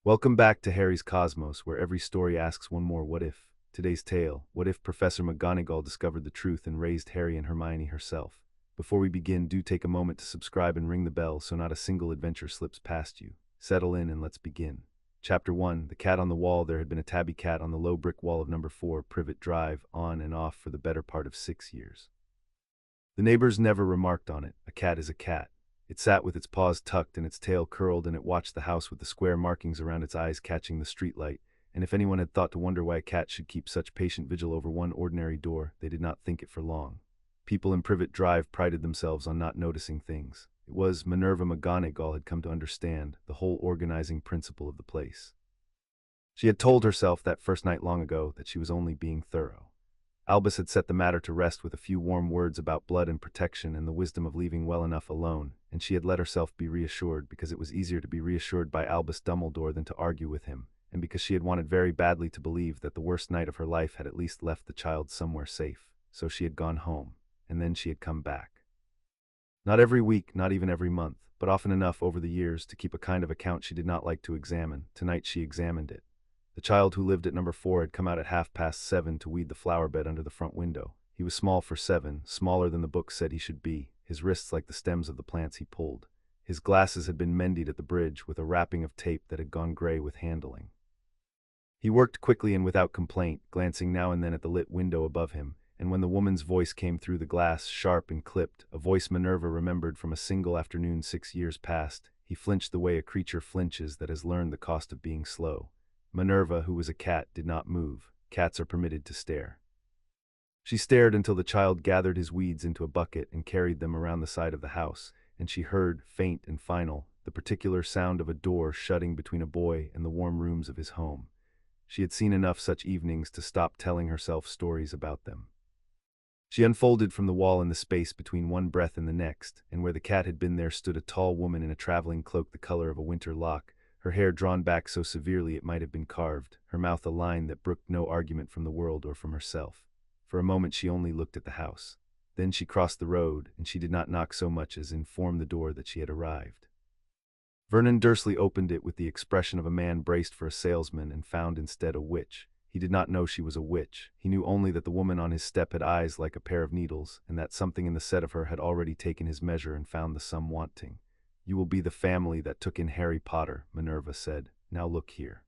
Welcome back to Harry's Cosmos, where every story asks one more what if. Today's tale: what if Professor McGonagall discovered the truth and raised Harry and Hermione herself? Before we begin, do take a moment to subscribe and ring the bell so not a single adventure slips past you. Settle in and let's begin. Chapter 1: The Cat on the Wall. There had been a tabby cat on the low brick wall of number 4 Privet Drive, on and off for the better part of 6 years. The neighbors never remarked on it. A cat is a cat. It sat with its paws tucked and its tail curled, and it watched the house with the square markings around its eyes catching the streetlight. And if anyone had thought to wonder why a cat should keep such patient vigil over one ordinary door, they did not think it for long. People in Privet Drive prided themselves on not noticing things. It was Minerva McGonagall had come to understand the whole organizing principle of the place. She had told herself that first night long ago that she was only being thorough. Albus had set the matter to rest with a few warm words about blood and protection and the wisdom of leaving well enough alone, and she had let herself be reassured because it was easier to be reassured by Albus Dumbledore than to argue with him, and because she had wanted very badly to believe that the worst night of her life had at least left the child somewhere safe. So she had gone home, and then she had come back. Not every week, not even every month, but often enough over the years to keep a kind of account she did not like to examine. Tonight she examined it. The child who lived at number 4 had come out at 7:30 to weed the flower bed under the front window. He was small for 7, smaller than the book said he should be, his wrists like the stems of the plants he pulled. His glasses had been mended at the bridge with a wrapping of tape that had gone gray with handling. He worked quickly and without complaint, glancing now and then at the lit window above him, and when the woman's voice came through the glass, sharp and clipped, a voice Minerva remembered from a single afternoon 6 years past, he flinched the way a creature flinches that has learned the cost of being slow. Minerva, who was a cat, did not move. Cats are permitted to stare. She stared until the child gathered his weeds into a bucket and carried them around the side of the house, and she heard, faint and final, the particular sound of a door shutting between a boy and the warm rooms of his home. She had seen enough such evenings to stop telling herself stories about them. She unfolded from the wall in the space between one breath and the next, and where the cat had been there stood a tall woman in a traveling cloak the color of a winter lock, her hair drawn back so severely it might have been carved, her mouth a line that brooked no argument from the world or from herself. For a moment she only looked at the house. Then she crossed the road, and she did not knock so much as inform the door that she had arrived. Vernon Dursley opened it with the expression of a man braced for a salesman and found instead a witch. He did not know she was a witch. He knew only that the woman on his step had eyes like a pair of needles, and that something in the set of her had already taken his measure and found the sum wanting. "You will be the family that took in Harry Potter," Minerva said. "Now look here."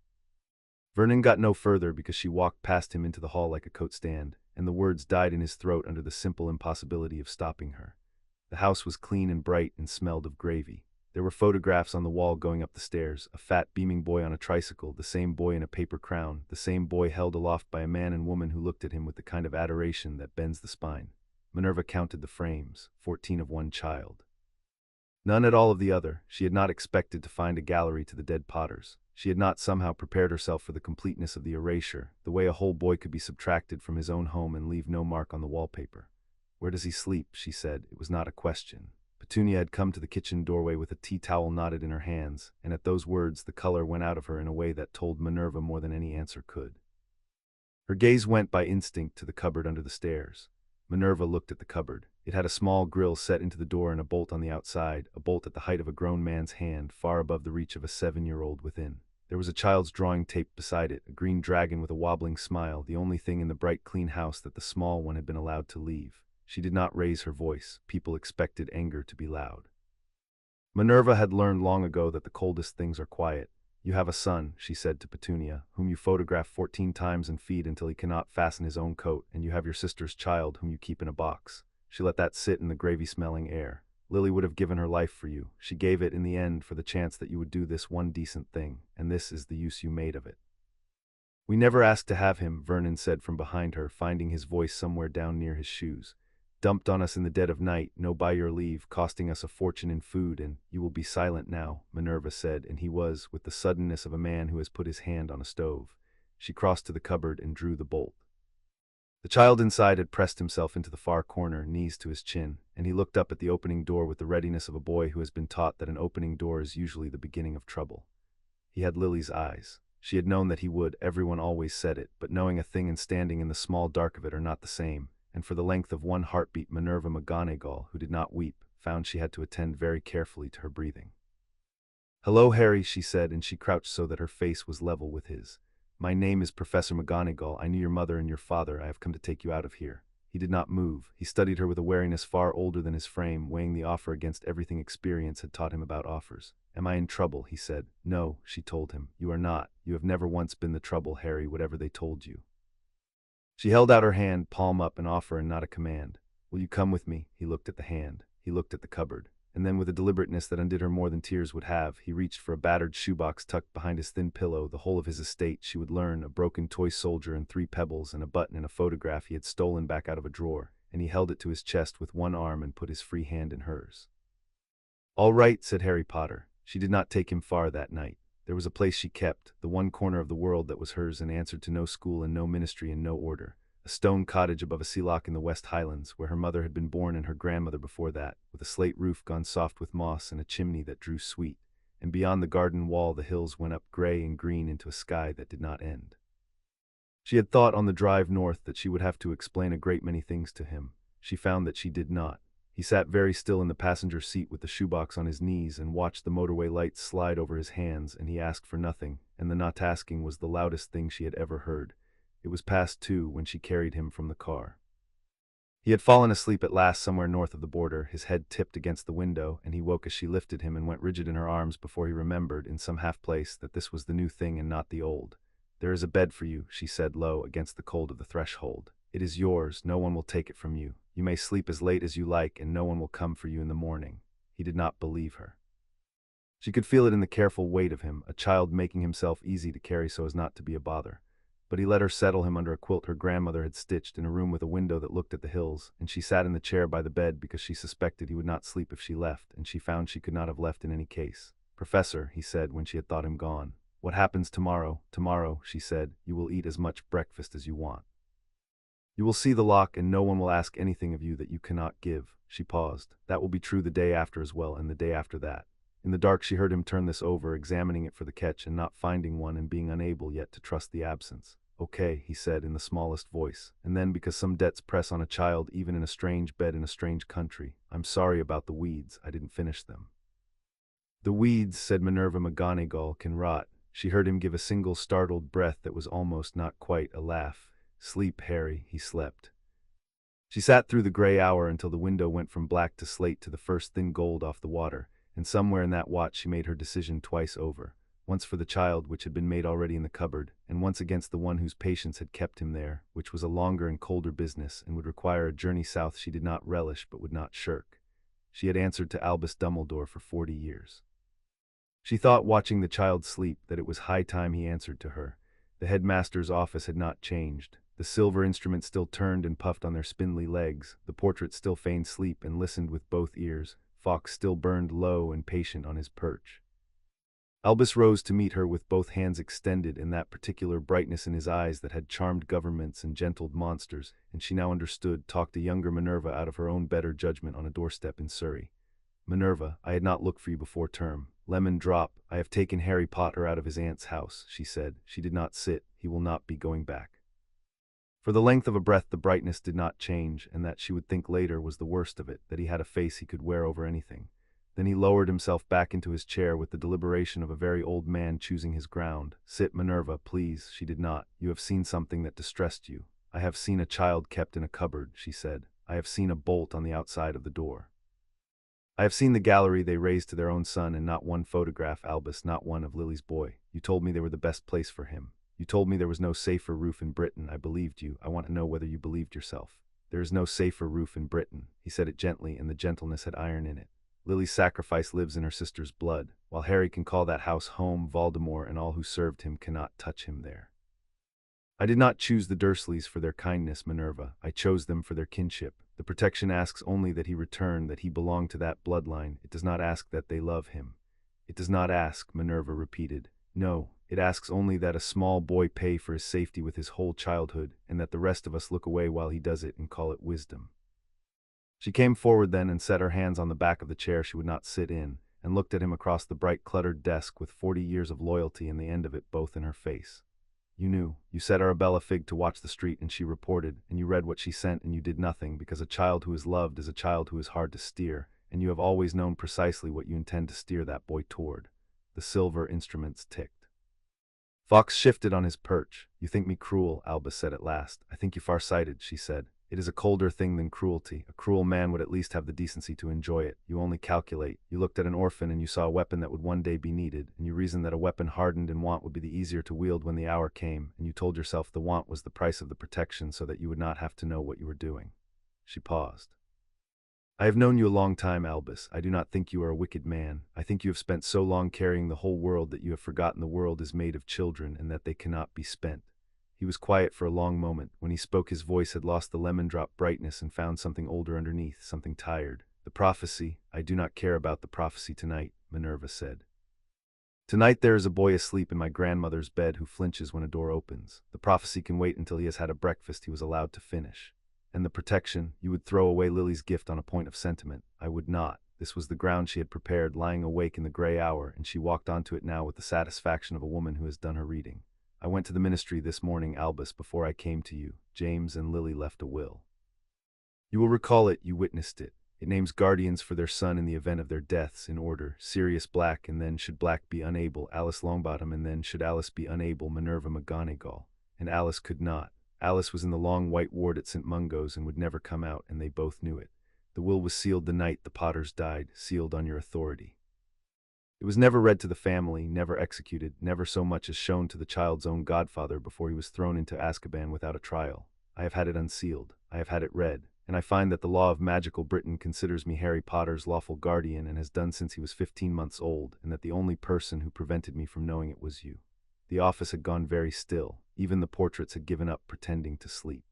Vernon got no further because she walked past him into the hall like a coat stand, and the words died in his throat under the simple impossibility of stopping her. The house was clean and bright and smelled of gravy. There were photographs on the wall going up the stairs, a fat, beaming boy on a tricycle, the same boy in a paper crown, the same boy held aloft by a man and woman who looked at him with the kind of adoration that bends the spine. Minerva counted the frames, 14 of one child. None at all of the other. She had not expected to find a gallery to the dead Potters. She had not somehow prepared herself for the completeness of the erasure, the way a whole boy could be subtracted from his own home and leave no mark on the wallpaper. "Where does he sleep?" she said. It was not a question. Petunia had come to the kitchen doorway with a tea towel knotted in her hands, and at those words the color went out of her in a way that told Minerva more than any answer could. Her gaze went by instinct to the cupboard under the stairs. Minerva looked at the cupboard. It had a small grill set into the door and a bolt on the outside, a bolt at the height of a grown man's hand, far above the reach of a 7-year-old within. There was a child's drawing taped beside it, a green dragon with a wobbling smile, the only thing in the bright, clean house that the small one had been allowed to leave. She did not raise her voice. People expected anger to be loud. Minerva had learned long ago that the coldest things are quiet. "You have a son," she said to Petunia, "whom you photograph 14 times and feed until he cannot fasten his own coat, and you have your sister's child whom you keep in a box." She let that sit in the gravy-smelling air. "Lily would have given her life for you. She gave it in the end for the chance that you would do this one decent thing, and this is the use you made of it." "We never asked to have him," Vernon said from behind her, finding his voice somewhere down near his shoes. "Dumped on us in the dead of night, no by your leave, costing us a fortune in food, and—" "You will be silent now," Minerva said, and he was, with the suddenness of a man who has put his hand on a stove. She crossed to the cupboard and drew the bolt. The child inside had pressed himself into the far corner, knees to his chin, and he looked up at the opening door with the readiness of a boy who has been taught that an opening door is usually the beginning of trouble. He had Lily's eyes. She had known that he would, everyone always said it, but knowing a thing and standing in the small dark of it are not the same, and for the length of one heartbeat Minerva McGonagall, who did not weep, found she had to attend very carefully to her breathing. "Hello, Harry," she said, and she crouched so that her face was level with his. "My name is Professor McGonagall. I knew your mother and your father. I have come to take you out of here." He did not move. He studied her with a wariness far older than his frame, weighing the offer against everything experience had taught him about offers. "Am I in trouble?" he said. "No," she told him. "You are not. You have never once been the trouble, Harry, whatever they told you." She held out her hand, palm up, an offer and not a command. "Will you come with me?" He looked at the hand. He looked at the cupboard. And then, with a deliberateness that undid her more than tears would have, he reached for a battered shoebox tucked behind his thin pillow, the whole of his estate, she would learn, a broken toy soldier and 3 pebbles and a button and a photograph he had stolen back out of a drawer, and he held it to his chest with one arm and put his free hand in hers. "All right," said Harry Potter. She did not take him far that night. There was a place she kept, the one corner of the world that was hers and answered to no school and no ministry and no order. A stone cottage above a sea loch in the West Highlands, where her mother had been born and her grandmother before that, with a slate roof gone soft with moss and a chimney that drew sweet. And beyond the garden wall the hills went up gray and green into a sky that did not end. She had thought on the drive north that she would have to explain a great many things to him. She found that she did not. He sat very still in the passenger seat with the shoebox on his knees and watched the motorway lights slide over his hands, and he asked for nothing, and the not asking was the loudest thing she had ever heard. It was past 2 when she carried him from the car. He had fallen asleep at last somewhere north of the border, his head tipped against the window, and he woke as she lifted him and went rigid in her arms before he remembered, in some half-place, that this was the new thing and not the old. "There is a bed for you," she said low against the cold of the threshold. "It is yours. No one will take it from you. You may sleep as late as you like, and no one will come for you in the morning." He did not believe her. She could feel it in the careful weight of him, a child making himself easy to carry so as not to be a bother. But he let her settle him under a quilt her grandmother had stitched in a room with a window that looked at the hills, and she sat in the chair by the bed because she suspected he would not sleep if she left, and she found she could not have left in any case. "Professor," he said when she had thought him gone. "What happens tomorrow?" "Tomorrow," she said, "you will eat as much breakfast as you want. You will see the lock, and no one will ask anything of you that you cannot give." She paused. "That will be true the day after as well, and the day after that." In the dark she heard him turn this over, examining it for the catch and not finding one and being unable yet to trust the absence. "Okay," he said in the smallest voice, and then, because some debts press on a child even in a strange bed in a strange country, "I'm sorry about the weeds, I didn't finish them." "The weeds," said Minerva McGonagall, "can rot." She heard him give a single startled breath that was almost, not quite, a laugh. "Sleep, Harry." He slept. She sat through the gray hour until the window went from black to slate to the first thin gold off the water, and somewhere in that watch she made her decision twice over. Once for the child, which had been made already in the cupboard, and once against the one whose patience had kept him there, which was a longer and colder business, and would require a journey south she did not relish but would not shirk. She had answered to Albus Dumbledore for 40 years. She thought, watching the child sleep, that it was high time he answered to her. The headmaster's office had not changed. The silver instruments still turned and puffed on their spindly legs. The portrait still feigned sleep and listened with both ears. Fawkes still burned low and patient on his perch. Albus rose to meet her with both hands extended, and that particular brightness in his eyes that had charmed governments and gentled monsters, and she now understood, talked a younger Minerva out of her own better judgment on a doorstep in Surrey. "Minerva, I had not looked for you before term. Lemon drop, I have taken Harry Potter out of his aunt's house," she said. She did not sit. "He will not be going back." For the length of a breath the brightness did not change, and that, she would think later, was the worst of it, that he had a face he could wear over anything. Then he lowered himself back into his chair with the deliberation of a very old man choosing his ground. "Sit, Minerva, please." She did not. "You have seen something that distressed you." "I have seen a child kept in a cupboard," she said. "I have seen a bolt on the outside of the door. I have seen the gallery they raised to their own son, and not one photograph, Albus, not one, of Lily's boy. You told me they were the best place for him. You told me there was no safer roof in Britain. I believed you. I want to know whether you believed yourself." "There is no safer roof in Britain." He said it gently, and the gentleness had iron in it. "Lily's sacrifice lives in her sister's blood. While Harry can call that house home, Voldemort and all who served him cannot touch him there. I did not choose the Dursleys for their kindness, Minerva. I chose them for their kinship. The protection asks only that he return, that he belong to that bloodline. It does not ask that they love him." "It does not ask," Minerva repeated. "No, it asks only that a small boy pay for his safety with his whole childhood, and that the rest of us look away while he does it and call it wisdom." She came forward then and set her hands on the back of the chair she would not sit in, and looked at him across the bright cluttered desk with 40 years of loyalty and the end of it both in her face. "You knew. You set Arabella Figg to watch the street, and she reported, and you read what she sent, and you did nothing, because a child who is loved is a child who is hard to steer, and you have always known precisely what you intend to steer that boy toward." The silver instruments ticked. Fox shifted on his perch. "You think me cruel," Albus said at last. "I think you far-sighted," she said. "It is a colder thing than cruelty. A cruel man would at least have the decency to enjoy it. You only calculate. You looked at an orphan and you saw a weapon that would one day be needed, and you reasoned that a weapon hardened in want would be the easier to wield when the hour came, and you told yourself the want was the price of the protection so that you would not have to know what you were doing." She paused. "I have known you a long time, Albus. I do not think you are a wicked man. I think you have spent so long carrying the whole world that you have forgotten the world is made of children and that they cannot be spent." He was quiet for a long moment. When he spoke, his voice had lost the lemon-drop brightness and found something older underneath, something tired. "The prophecy. I do not care about the prophecy tonight," Minerva said. "Tonight there is a boy asleep in my grandmother's bed who flinches when a door opens. The prophecy can wait until he has had a breakfast he was allowed to finish. And the protection, you would throw away Lily's gift on a point of sentiment. I would not." This was the ground she had prepared, lying awake in the gray hour, and she walked onto it now with the satisfaction of a woman who has done her reading. "I went to the ministry this morning, Albus, before I came to you. James and Lily left a will. You will recall it, you witnessed it. It names guardians for their son in the event of their deaths, in order: Sirius Black, and then, should Black be unable, Alice Longbottom, and then, should Alice be unable, Minerva McGonagall. And Alice could not. Alice was in the long white ward at St. Mungo's and would never come out, and they both knew it. The will was sealed the night the Potters died, sealed on your authority. It was never read to the family, never executed, never so much as shown to the child's own godfather before he was thrown into Azkaban without a trial. I have had it unsealed. I have had it read, and I find that the law of magical Britain considers me Harry Potter's lawful guardian and has done since he was 15 months old, and that the only person who prevented me from knowing it was you." The office had gone very still. Even the portraits had given up pretending to sleep.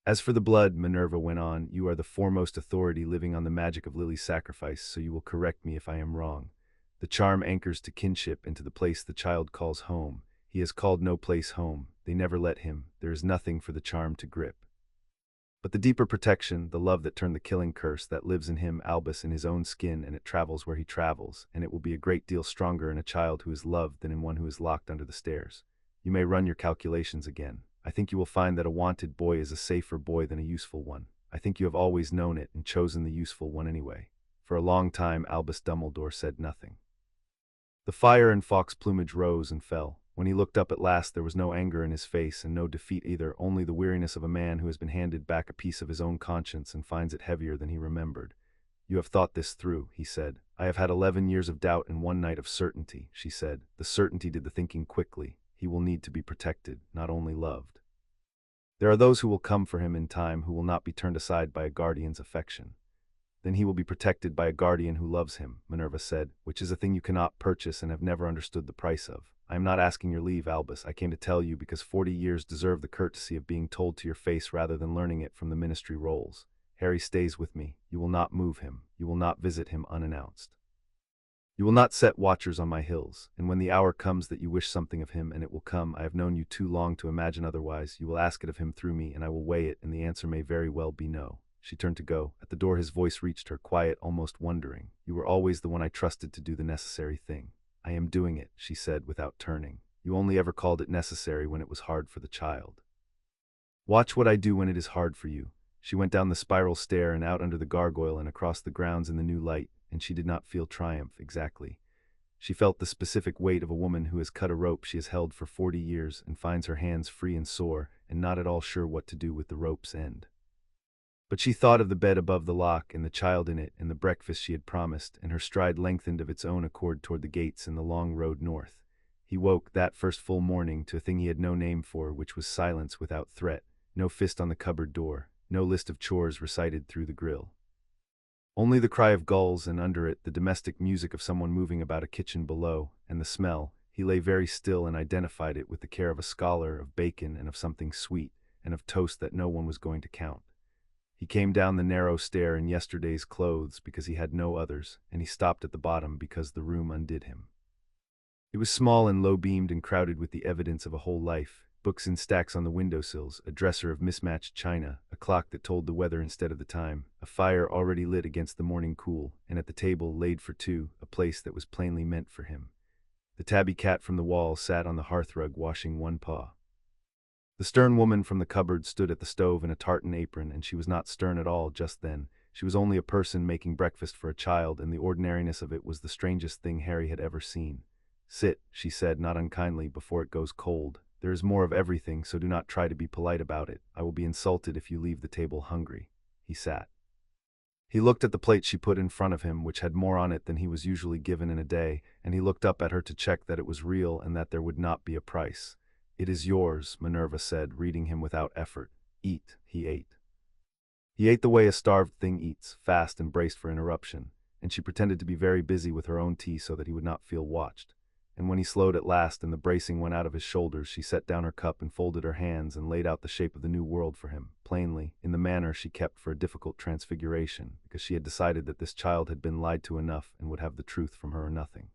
"As for the blood," Minerva went on, "you are the foremost authority living on the magic of Lily's sacrifice, so you will correct me if I am wrong. The charm anchors to kinship and to the place the child calls home. He has called no place home. They never let him. There is nothing for the charm to grip. But the deeper protection, the love that turned the killing curse, that lives in him, Albus, in his own skin, and it travels where he travels, and it will be a great deal stronger in a child who is loved than in one who is locked under the stairs. You may run your calculations again. I think you will find that a wanted boy is a safer boy than a useful one. I think you have always known it and chosen the useful one anyway." For a long time Albus Dumbledore said nothing. The fire in Fawkes' plumage rose and fell. When he looked up at last, there was no anger in his face and no defeat either, only the weariness of a man who has been handed back a piece of his own conscience and finds it heavier than he remembered. "You have thought this through," he said. "I have had 11 years of doubt and one night of certainty," she said. "The certainty did the thinking quickly. He will need to be protected, not only loved. There are those who will come for him in time who will not be turned aside by a guardian's affection. Then he will be protected by a guardian who loves him," Minerva said, "which is a thing you cannot purchase and have never understood the price of. I am not asking your leave, Albus. I came to tell you because 40 years deserve the courtesy of being told to your face rather than learning it from the ministry rolls. Harry stays with me. You will not move him. You will not visit him unannounced. You will not set watchers on my hills, and when the hour comes that you wish something of him, and it will come, I have known you too long to imagine otherwise, you will ask it of him through me, and I will weigh it, and the answer may very well be no." She turned to go. At the door his voice reached her, quiet, almost wondering. "You were always the one I trusted to do the necessary thing." "I am doing it," she said, without turning. "You only ever called it necessary when it was hard for the child. Watch what I do when it is hard for you." She went down the spiral stair and out under the gargoyle and across the grounds in the new light, and she did not feel triumph, exactly. She felt the specific weight of a woman who has cut a rope she has held for 40 years and finds her hands free and sore, and not at all sure what to do with the rope's end. But she thought of the bed above the lock and the child in it and the breakfast she had promised, and her stride lengthened of its own accord toward the gates and the long road north. He woke, that first full morning, to a thing he had no name for, which was silence without threat, no fist on the cupboard door, no list of chores recited through the grill. Only the cry of gulls, and under it the domestic music of someone moving about a kitchen below, and the smell. He lay very still and identified it with the care of a scholar, of bacon and of something sweet, and of toast that no one was going to count. He came down the narrow stair in yesterday's clothes because he had no others, and he stopped at the bottom because the room undid him. It was small and low-beamed and crowded with the evidence of a whole life. Books in stacks on the windowsills, a dresser of mismatched china, a clock that told the weather instead of the time, a fire already lit against the morning cool, and at the table, laid for two, a place that was plainly meant for him. The tabby cat from the wall sat on the hearthrug washing one paw. The stern woman from the cupboard stood at the stove in a tartan apron, and she was not stern at all just then. She was only a person making breakfast for a child, and the ordinariness of it was the strangest thing Harry had ever seen. "Sit," she said, not unkindly, "before it goes cold. There is more of everything, so do not try to be polite about it. I will be insulted if you leave the table hungry." He sat. He looked at the plate she put in front of him, which had more on it than he was usually given in a day, and he looked up at her to check that it was real and that there would not be a price. "It is yours," Minerva said, reading him without effort. "Eat." He ate. He ate the way a starved thing eats, fast and braced for interruption, and she pretended to be very busy with her own tea so that he would not feel watched. And when he slowed at last and the bracing went out of his shoulders, she set down her cup and folded her hands and laid out the shape of the new world for him, plainly, in the manner she kept for a difficult transfiguration, because she had decided that this child had been lied to enough and would have the truth from her or nothing.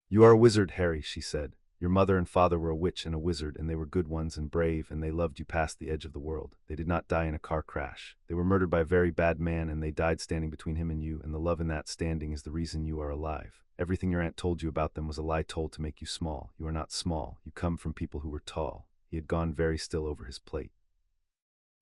"You are a wizard, Harry," she said. "Your mother and father were a witch and a wizard, and they were good ones and brave, and they loved you past the edge of the world. They did not die in a car crash. They were murdered by a very bad man, and they died standing between him and you, and the love in that standing is the reason you are alive. Everything your aunt told you about them was a lie told to make you small. You are not small. You come from people who were tall." He had gone very still over his plate.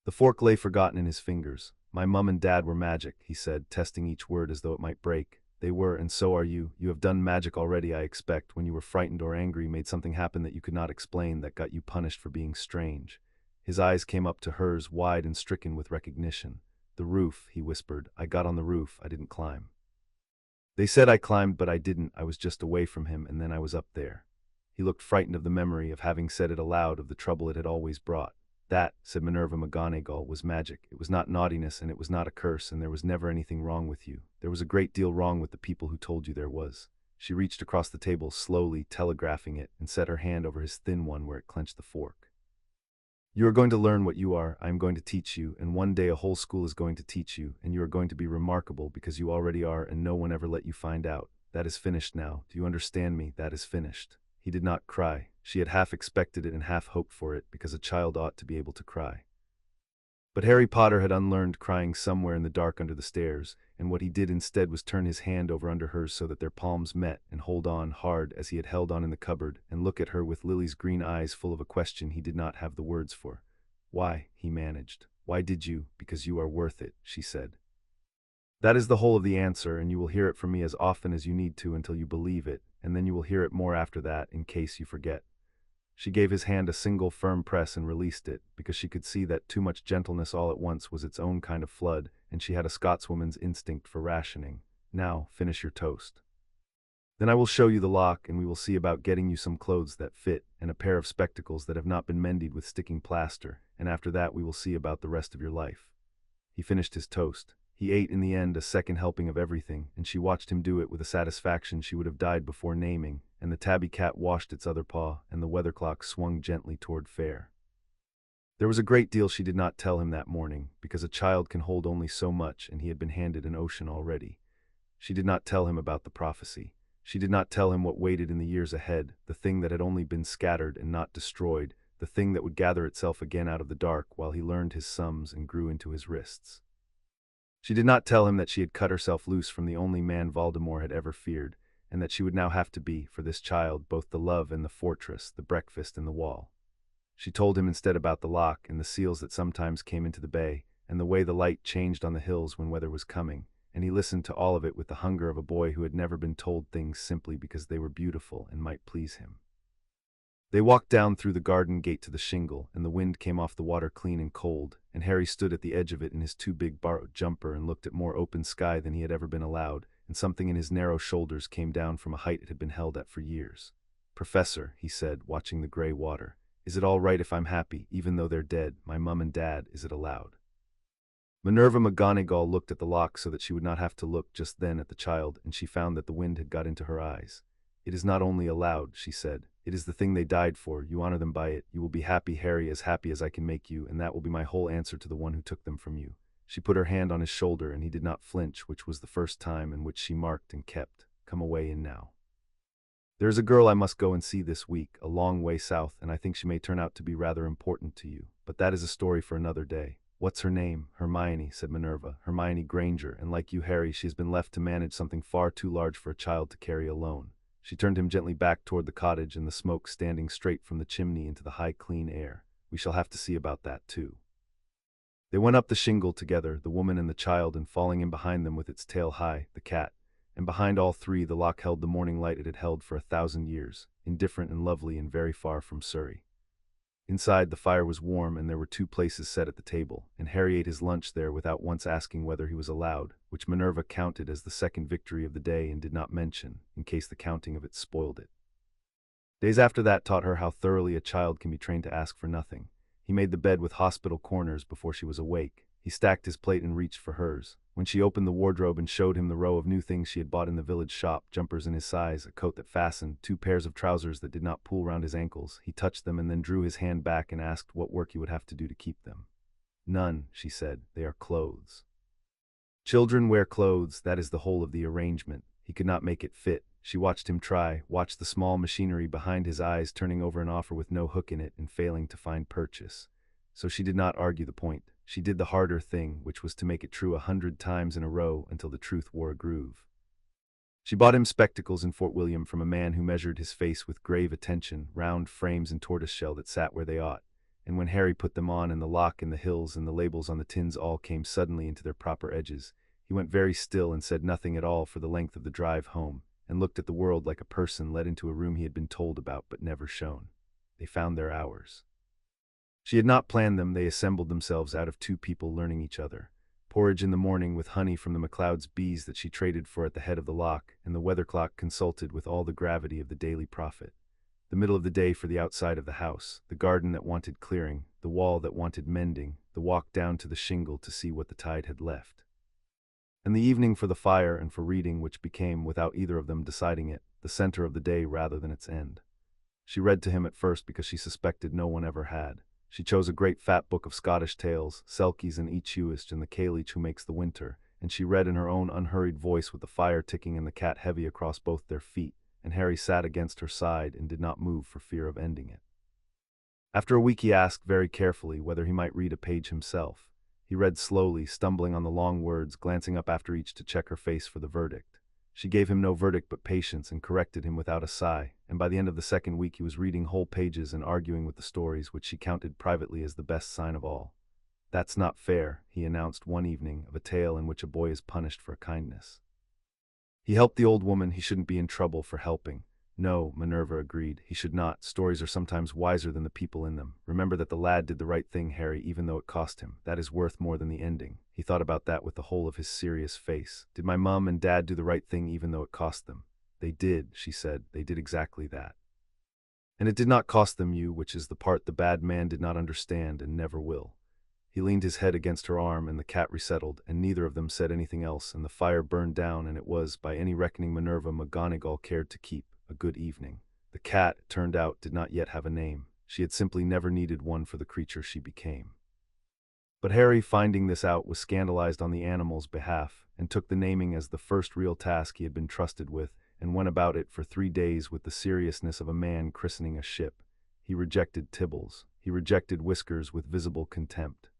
The fork lay forgotten in his fingers. "My mum and dad were magic," he said, testing each word as though it might break. "They were, and so are you. You have done magic already, I expect, when you were frightened or angry, made something happen that you could not explain, that got you punished for being strange." His eyes came up to hers, wide and stricken with recognition. "The roof," he whispered. "I got on the roof. I didn't climb. They said I climbed, but I didn't. I was just away from him, and then I was up there." He looked frightened of the memory of having said it aloud, of the trouble it had always brought. "That," said Minerva McGonagall, "was magic. It was not naughtiness, and it was not a curse, and there was never anything wrong with you. There was a great deal wrong with the people who told you there was." She reached across the table, slowly telegraphing it, and set her hand over his thin one where it clenched the fork. "You are going to learn what you are. I am going to teach you, and one day a whole school is going to teach you, and you are going to be remarkable because you already are, and no one ever let you find out. That is finished now. Do you understand me? That is finished." He did not cry. She had half expected it and half hoped for it, because a child ought to be able to cry. But Harry Potter had unlearned crying somewhere in the dark under the stairs, and what he did instead was turn his hand over under hers so that their palms met, and hold on hard as he had held on in the cupboard, and look at her with Lily's green eyes full of a question he did not have the words for. "Why?" he managed. "Why did you?" "Because you are worth it," she said. "That is the whole of the answer, and you will hear it from me as often as you need to until you believe it, and then you will hear it more after that, in case you forget." She gave his hand a single firm press and released it, because she could see that too much gentleness all at once was its own kind of flood, and she had a Scotswoman's instinct for rationing. "Now, finish your toast. Then I will show you the lock, and we will see about getting you some clothes that fit, and a pair of spectacles that have not been mended with sticking plaster, and after that we will see about the rest of your life." He finished his toast. He ate in the end a second helping of everything, and she watched him do it with a satisfaction she would have died before naming, and the tabby cat washed its other paw, and the weather clock swung gently toward fair. There was a great deal she did not tell him that morning, because a child can hold only so much, and he had been handed an ocean already. She did not tell him about the prophecy. She did not tell him what waited in the years ahead, the thing that had only been scattered and not destroyed, the thing that would gather itself again out of the dark while he learned his sums and grew into his wrists. She did not tell him that she had cut herself loose from the only man Voldemort had ever feared, and that she would now have to be, for this child, both the love and the fortress, the breakfast and the wall. She told him instead about the lock and the seals that sometimes came into the bay, and the way the light changed on the hills when weather was coming, and he listened to all of it with the hunger of a boy who had never been told things simply because they were beautiful and might please him. They walked down through the garden gate to the shingle, and the wind came off the water clean and cold, and Harry stood at the edge of it in his too big borrowed jumper and looked at more open sky than he had ever been allowed, and something in his narrow shoulders came down from a height it had been held at for years. "Professor," he said, watching the gray water, "is it all right if I'm happy, even though they're dead, my mum and dad, is it allowed?" Minerva McGonagall looked at the lock so that she would not have to look just then at the child, and she found that the wind had got into her eyes. "It is not only allowed," she said. "It is the thing they died for. You honor them by it. You will be happy, Harry, as happy as I can make you, and that will be my whole answer to the one who took them from you." She put her hand on his shoulder, and he did not flinch, which was the first time in which she marked and kept. "Come away in now. There is a girl I must go and see this week, a long way south, and I think she may turn out to be rather important to you. But that is a story for another day." "What's her name?" "Hermione," said Minerva. "Hermione Granger, and like you, Harry, she has been left to manage something far too large for a child to carry alone." She turned him gently back toward the cottage and the smoke standing straight from the chimney into the high clean air. "We shall have to see about that too." They went up the shingle together, the woman and the child, and falling in behind them with its tail high, the cat. And behind all three the lock held the morning light it had held for 1,000 years, indifferent and lovely and very far from Surrey. Inside, the fire was warm, and there were 2 places set at the table, and Harry ate his lunch there without once asking whether he was allowed, which Minerva counted as the second victory of the day and did not mention, in case the counting of it spoiled it. Days after that taught her how thoroughly a child can be trained to ask for nothing. He made the bed with hospital corners before she was awake. He stacked his plate and reached for hers. When she opened the wardrobe and showed him the row of new things she had bought in the village shop, jumpers in his size, a coat that fastened, 2 pairs of trousers that did not pull round his ankles, he touched them and then drew his hand back and asked what work he would have to do to keep them. None, she said, they are clothes. Children wear clothes, that is the whole of the arrangement. He could not make it fit. She watched him try, watched the small machinery behind his eyes turning over an offer with no hook in it and failing to find purchase. So she did not argue the point. She did the harder thing, which was to make it true 100 times in a row until the truth wore a groove. She bought him spectacles in Fort William from a man who measured his face with grave attention, round frames and tortoiseshell that sat where they ought. And when Harry put them on and the lock and the hills and the labels on the tins all came suddenly into their proper edges, he went very still and said nothing at all for the length of the drive home, and looked at the world like a person led into a room he had been told about but never shown. They found their hours. She had not planned them, they assembled themselves out of 2 people learning each other. Porridge in the morning with honey from the McLeod's bees that she traded for at the head of the lock, and the weather clock consulted with all the gravity of the daily prophet. The middle of the day for the outside of the house, the garden that wanted clearing, the wall that wanted mending, the walk down to the shingle to see what the tide had left. And the evening for the fire and for reading, which became, without either of them deciding it, the center of the day rather than its end. She read to him at first because she suspected no one ever had. She chose a great fat book of Scottish tales, Selkies and Echuist and the Cailleach Who Makes the Winter, and she read in her own unhurried voice with the fire ticking and the cat heavy across both their feet, and Harry sat against her side and did not move for fear of ending it. After a week he asked very carefully whether he might read a page himself. He read slowly, stumbling on the long words, glancing up after each to check her face for the verdict. She gave him no verdict but patience and corrected him without a sigh, and by the end of the second week he was reading whole pages and arguing with the stories, which she counted privately as the best sign of all. "That's not fair," he announced one evening, of a tale in which a boy is punished for a kindness. He helped the old woman, he shouldn't be in trouble for helping. No, Minerva agreed, he should not. Stories are sometimes wiser than the people in them. Remember that the lad did the right thing, Harry, even though it cost him. That is worth more than the ending. He thought about that with the whole of his serious face. Did my mum and dad do the right thing even though it cost them? They did, she said. They did exactly that. And it did not cost them you, which is the part the bad man did not understand and never will. He leaned his head against her arm and the cat resettled, and neither of them said anything else, and the fire burned down, and it was, by any reckoning Minerva McGonagall cared to keep, a good evening. The cat, it turned out, did not yet have a name. She had simply never needed one for the creature she became. But Harry, finding this out, was scandalized on the animal's behalf, and took the naming as the first real task he had been trusted with, and went about it for 3 days with the seriousness of a man christening a ship. He rejected Tibbles. He rejected Whiskers with visible contempt.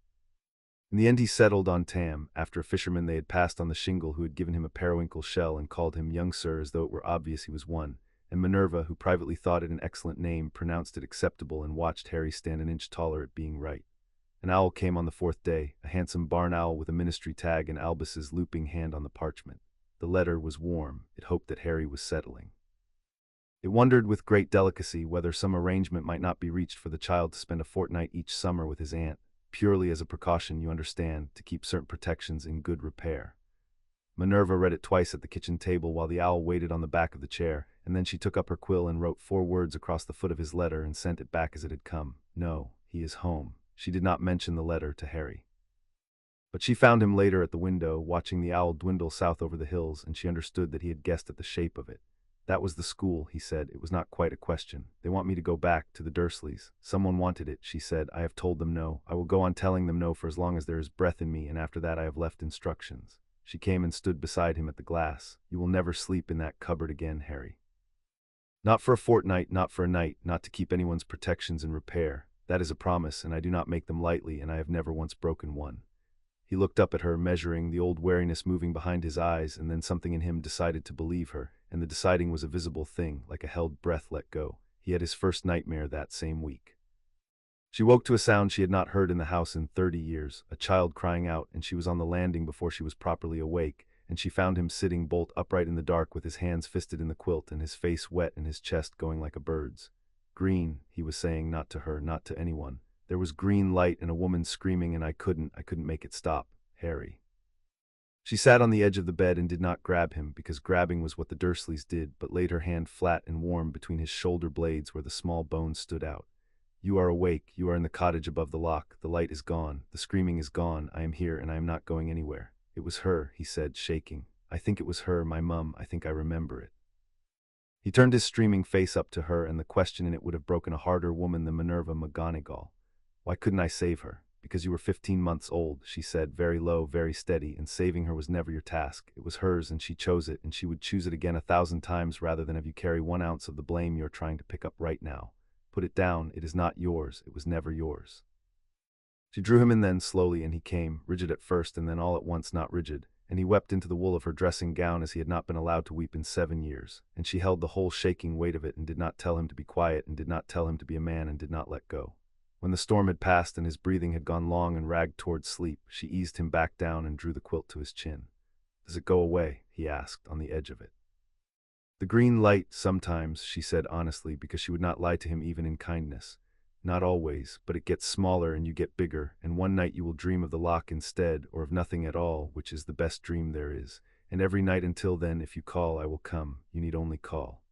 In the end he settled on Tam, after a fisherman they had passed on the shingle who had given him a periwinkle shell and called him young sir as though it were obvious he was one, and Minerva, who privately thought it an excellent name, pronounced it acceptable and watched Harry stand an inch taller at being right. An owl came on the 4th day, a handsome barn owl with a ministry tag and Albus's looping hand on the parchment. The letter was warm. It hoped that Harry was settling. It wondered with great delicacy whether some arrangement might not be reached for the child to spend a fortnight each summer with his aunt, purely as a precaution, you understand, to keep certain protections in good repair. Minerva read it twice at the kitchen table while the owl waited on the back of the chair, and then she took up her quill and wrote 4 words across the foot of his letter and sent it back as it had come. No, he is home. She did not mention the letter to Harry. But she found him later at the window, watching the owl dwindle south over the hills, and she understood that he had guessed at the shape of it. That was the school, he said. It was not quite a question. They want me to go back to the Dursleys. Someone wanted it, she said. I have told them no. I will go on telling them no for as long as there is breath in me, and after that I have left instructions. She came and stood beside him at the glass. You will never sleep in that cupboard again, Harry. Not for a fortnight, not for a night, not to keep anyone's protections in repair. That is a promise, and I do not make them lightly, and I have never once broken one. He looked up at her, measuring, the old wariness moving behind his eyes, and then something in him decided to believe her, and the deciding was a visible thing, like a held breath let go. He had his first nightmare that same week. She woke to a sound she had not heard in the house in 30 years, a child crying out, and she was on the landing before she was properly awake, and she found him sitting bolt upright in the dark with his hands fisted in the quilt and his face wet and his chest going like a bird's. Green, he was saying, not to her, not to anyone. There was green light and a woman screaming, and I couldn't make it stop. Harry. She sat on the edge of the bed and did not grab him, because grabbing was what the Dursleys did, but laid her hand flat and warm between his shoulder blades where the small bones stood out. You are awake, you are in the cottage above the loch, the light is gone, the screaming is gone, I am here and I am not going anywhere. It was her, he said, shaking. I think it was her, my mum, I think I remember it. He turned his streaming face up to her, and the question in it would have broken a harder woman than Minerva McGonagall. Why couldn't I save her? Because you were 15 months old, she said, very low, very steady, and saving her was never your task. It was hers, and she chose it, and she would choose it again 1,000 times rather than have you carry 1 ounce of the blame you are trying to pick up right now. Put it down, it is not yours, it was never yours. She drew him in then, slowly, and he came, rigid at first and then all at once not rigid, and he wept into the wool of her dressing gown as he had not been allowed to weep in 7 years, and she held the whole shaking weight of it and did not tell him to be quiet and did not tell him to be a man and did not let go. When the storm had passed and his breathing had gone long and ragged toward sleep, she eased him back down and drew the quilt to his chin. Does it go away? He asked, on the edge of it. The green light, sometimes, she said honestly, because she would not lie to him even in kindness. Not always, but it gets smaller and you get bigger, and one night you will dream of the loch instead, or of nothing at all, which is the best dream there is. And every night until then, if you call, I will come. You need only call.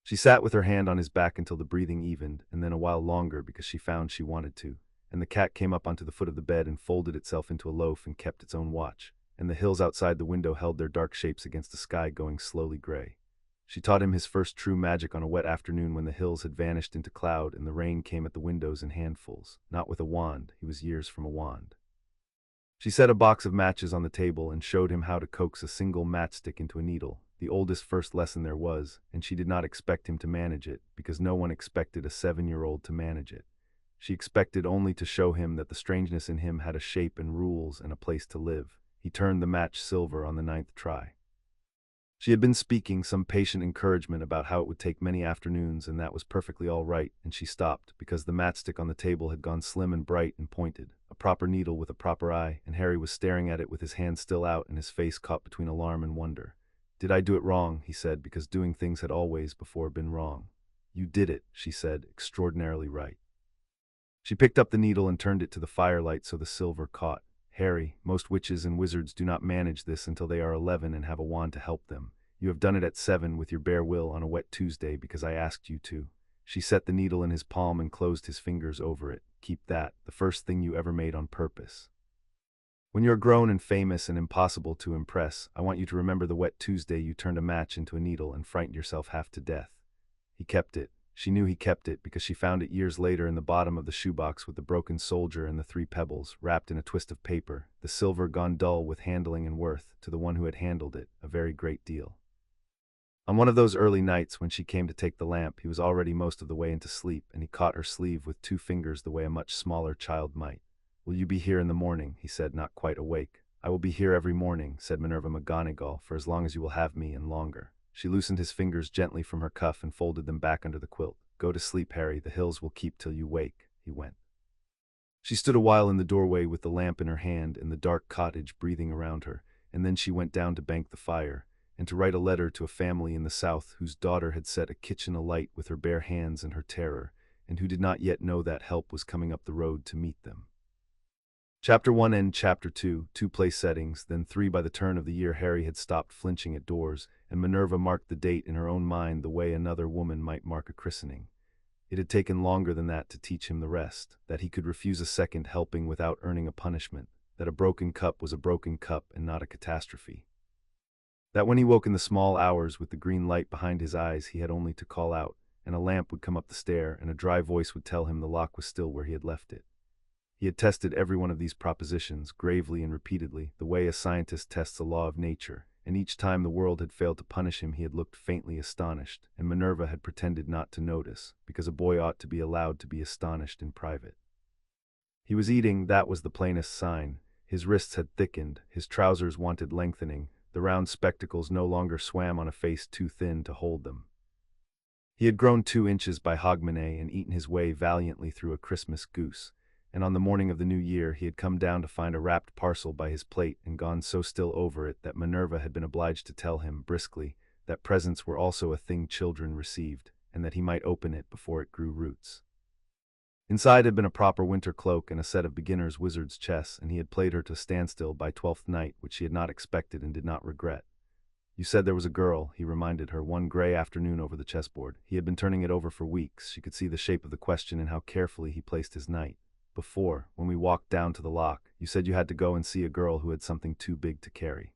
She sat with her hand on his back until the breathing evened, and then a while longer because she found she wanted to, and the cat came up onto the foot of the bed and folded itself into a loaf and kept its own watch, and the hills outside the window held their dark shapes against the sky going slowly gray. She taught him his first true magic on a wet afternoon when the hills had vanished into cloud and the rain came at the windows in handfuls, not with a wand, he was years from a wand. She set a box of matches on the table and showed him how to coax a single matchstick into a needle, the oldest first lesson there was, and she did not expect him to manage it, because no one expected a 7-year-old to manage it. She expected only to show him that the strangeness in him had a shape and rules and a place to live. He turned the match silver on the 9th try. She had been speaking some patient encouragement about how it would take many afternoons, and that was perfectly all right, and she stopped, because the matchstick on the table had gone slim and bright and pointed, a proper needle with a proper eye, and Harry was staring at it with his hand still out and his face caught between alarm and wonder. Did I do it wrong? He said, because doing things had always before been wrong. You did it, she said, extraordinarily right. She picked up the needle and turned it to the firelight so the silver caught. Harry, most witches and wizards do not manage this until they are 11 and have a wand to help them. You have done it at 7 with your bare will on a wet Tuesday because I asked you to. She set the needle in his palm and closed his fingers over it. Keep that, the first thing you ever made on purpose. When you're grown and famous and impossible to impress, I want you to remember the wet Tuesday you turned a match into a needle and frightened yourself half to death. He kept it. She knew he kept it because she found it years later in the bottom of the shoebox with the broken soldier and the 3 pebbles, wrapped in a twist of paper, the silver gone dull with handling and worth, to the one who had handled it, a very great deal. On one of those early nights when she came to take the lamp, he was already most of the way into sleep, and he caught her sleeve with 2 fingers the way a much smaller child might. Will you be here in the morning? He said, not quite awake. I will be here every morning, said Minerva McGonagall, for as long as you will have me and longer. She loosened his fingers gently from her cuff and folded them back under the quilt. Go to sleep, Harry, the hills will keep till you wake. He went. She stood a while in the doorway with the lamp in her hand and the dark cottage breathing around her, and then she went down to bank the fire, and to write a letter to a family in the south whose daughter had set a kitchen alight with her bare hands and her terror, and who did not yet know that help was coming up the road to meet them. Chapter 1 and Chapter 2, 2 place settings, then 3 by the turn of the year Harry had stopped flinching at doors, and Minerva marked the date in her own mind the way another woman might mark a christening. It had taken longer than that to teach him the rest, that he could refuse a second helping without earning a punishment, that a broken cup was a broken cup and not a catastrophe. That when he woke in the small hours with the green light behind his eyes he had only to call out, and a lamp would come up the stair and a dry voice would tell him the lock was still where he had left it. He had tested every one of these propositions, gravely and repeatedly, the way a scientist tests a law of nature, and each time the world had failed to punish him he had looked faintly astonished, and Minerva had pretended not to notice, because a boy ought to be allowed to be astonished in private. He was eating, that was the plainest sign. His wrists had thickened, his trousers wanted lengthening, the round spectacles no longer swam on a face too thin to hold them. He had grown 2 inches by Hogmanay and eaten his way valiantly through a Christmas goose, and on the morning of the new year he had come down to find a wrapped parcel by his plate and gone so still over it that Minerva had been obliged to tell him, briskly, that presents were also a thing children received, and that he might open it before it grew roots. Inside had been a proper winter cloak and a set of beginner's wizard's chess, and he had played her to standstill by 12th night, which she had not expected and did not regret. You said there was a girl, he reminded her, one gray afternoon over the chessboard. He had been turning it over for weeks. She could see the shape of the question and how carefully he placed his knight. Before, when we walked down to the lock, you said you had to go and see a girl who had something too big to carry.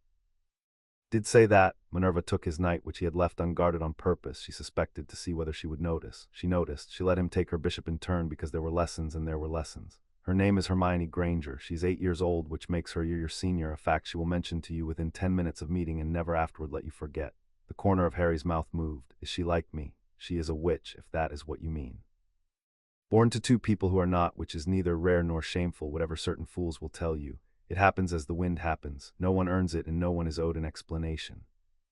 Did say that. Minerva took his knight, which he had left unguarded on purpose, she suspected, to see whether she would notice. She noticed. She let him take her bishop in turn because there were lessons and there were lessons. Her name is Hermione Granger. She's 8 years old, which makes her your senior, a fact she will mention to you within 10 minutes of meeting and never afterward let you forget. The corner of Harry's mouth moved. Is she like me? She is a witch, if that is what you mean. Born to two people who are not, which is neither rare nor shameful, whatever certain fools will tell you. It happens as the wind happens. No one earns it and no one is owed an explanation.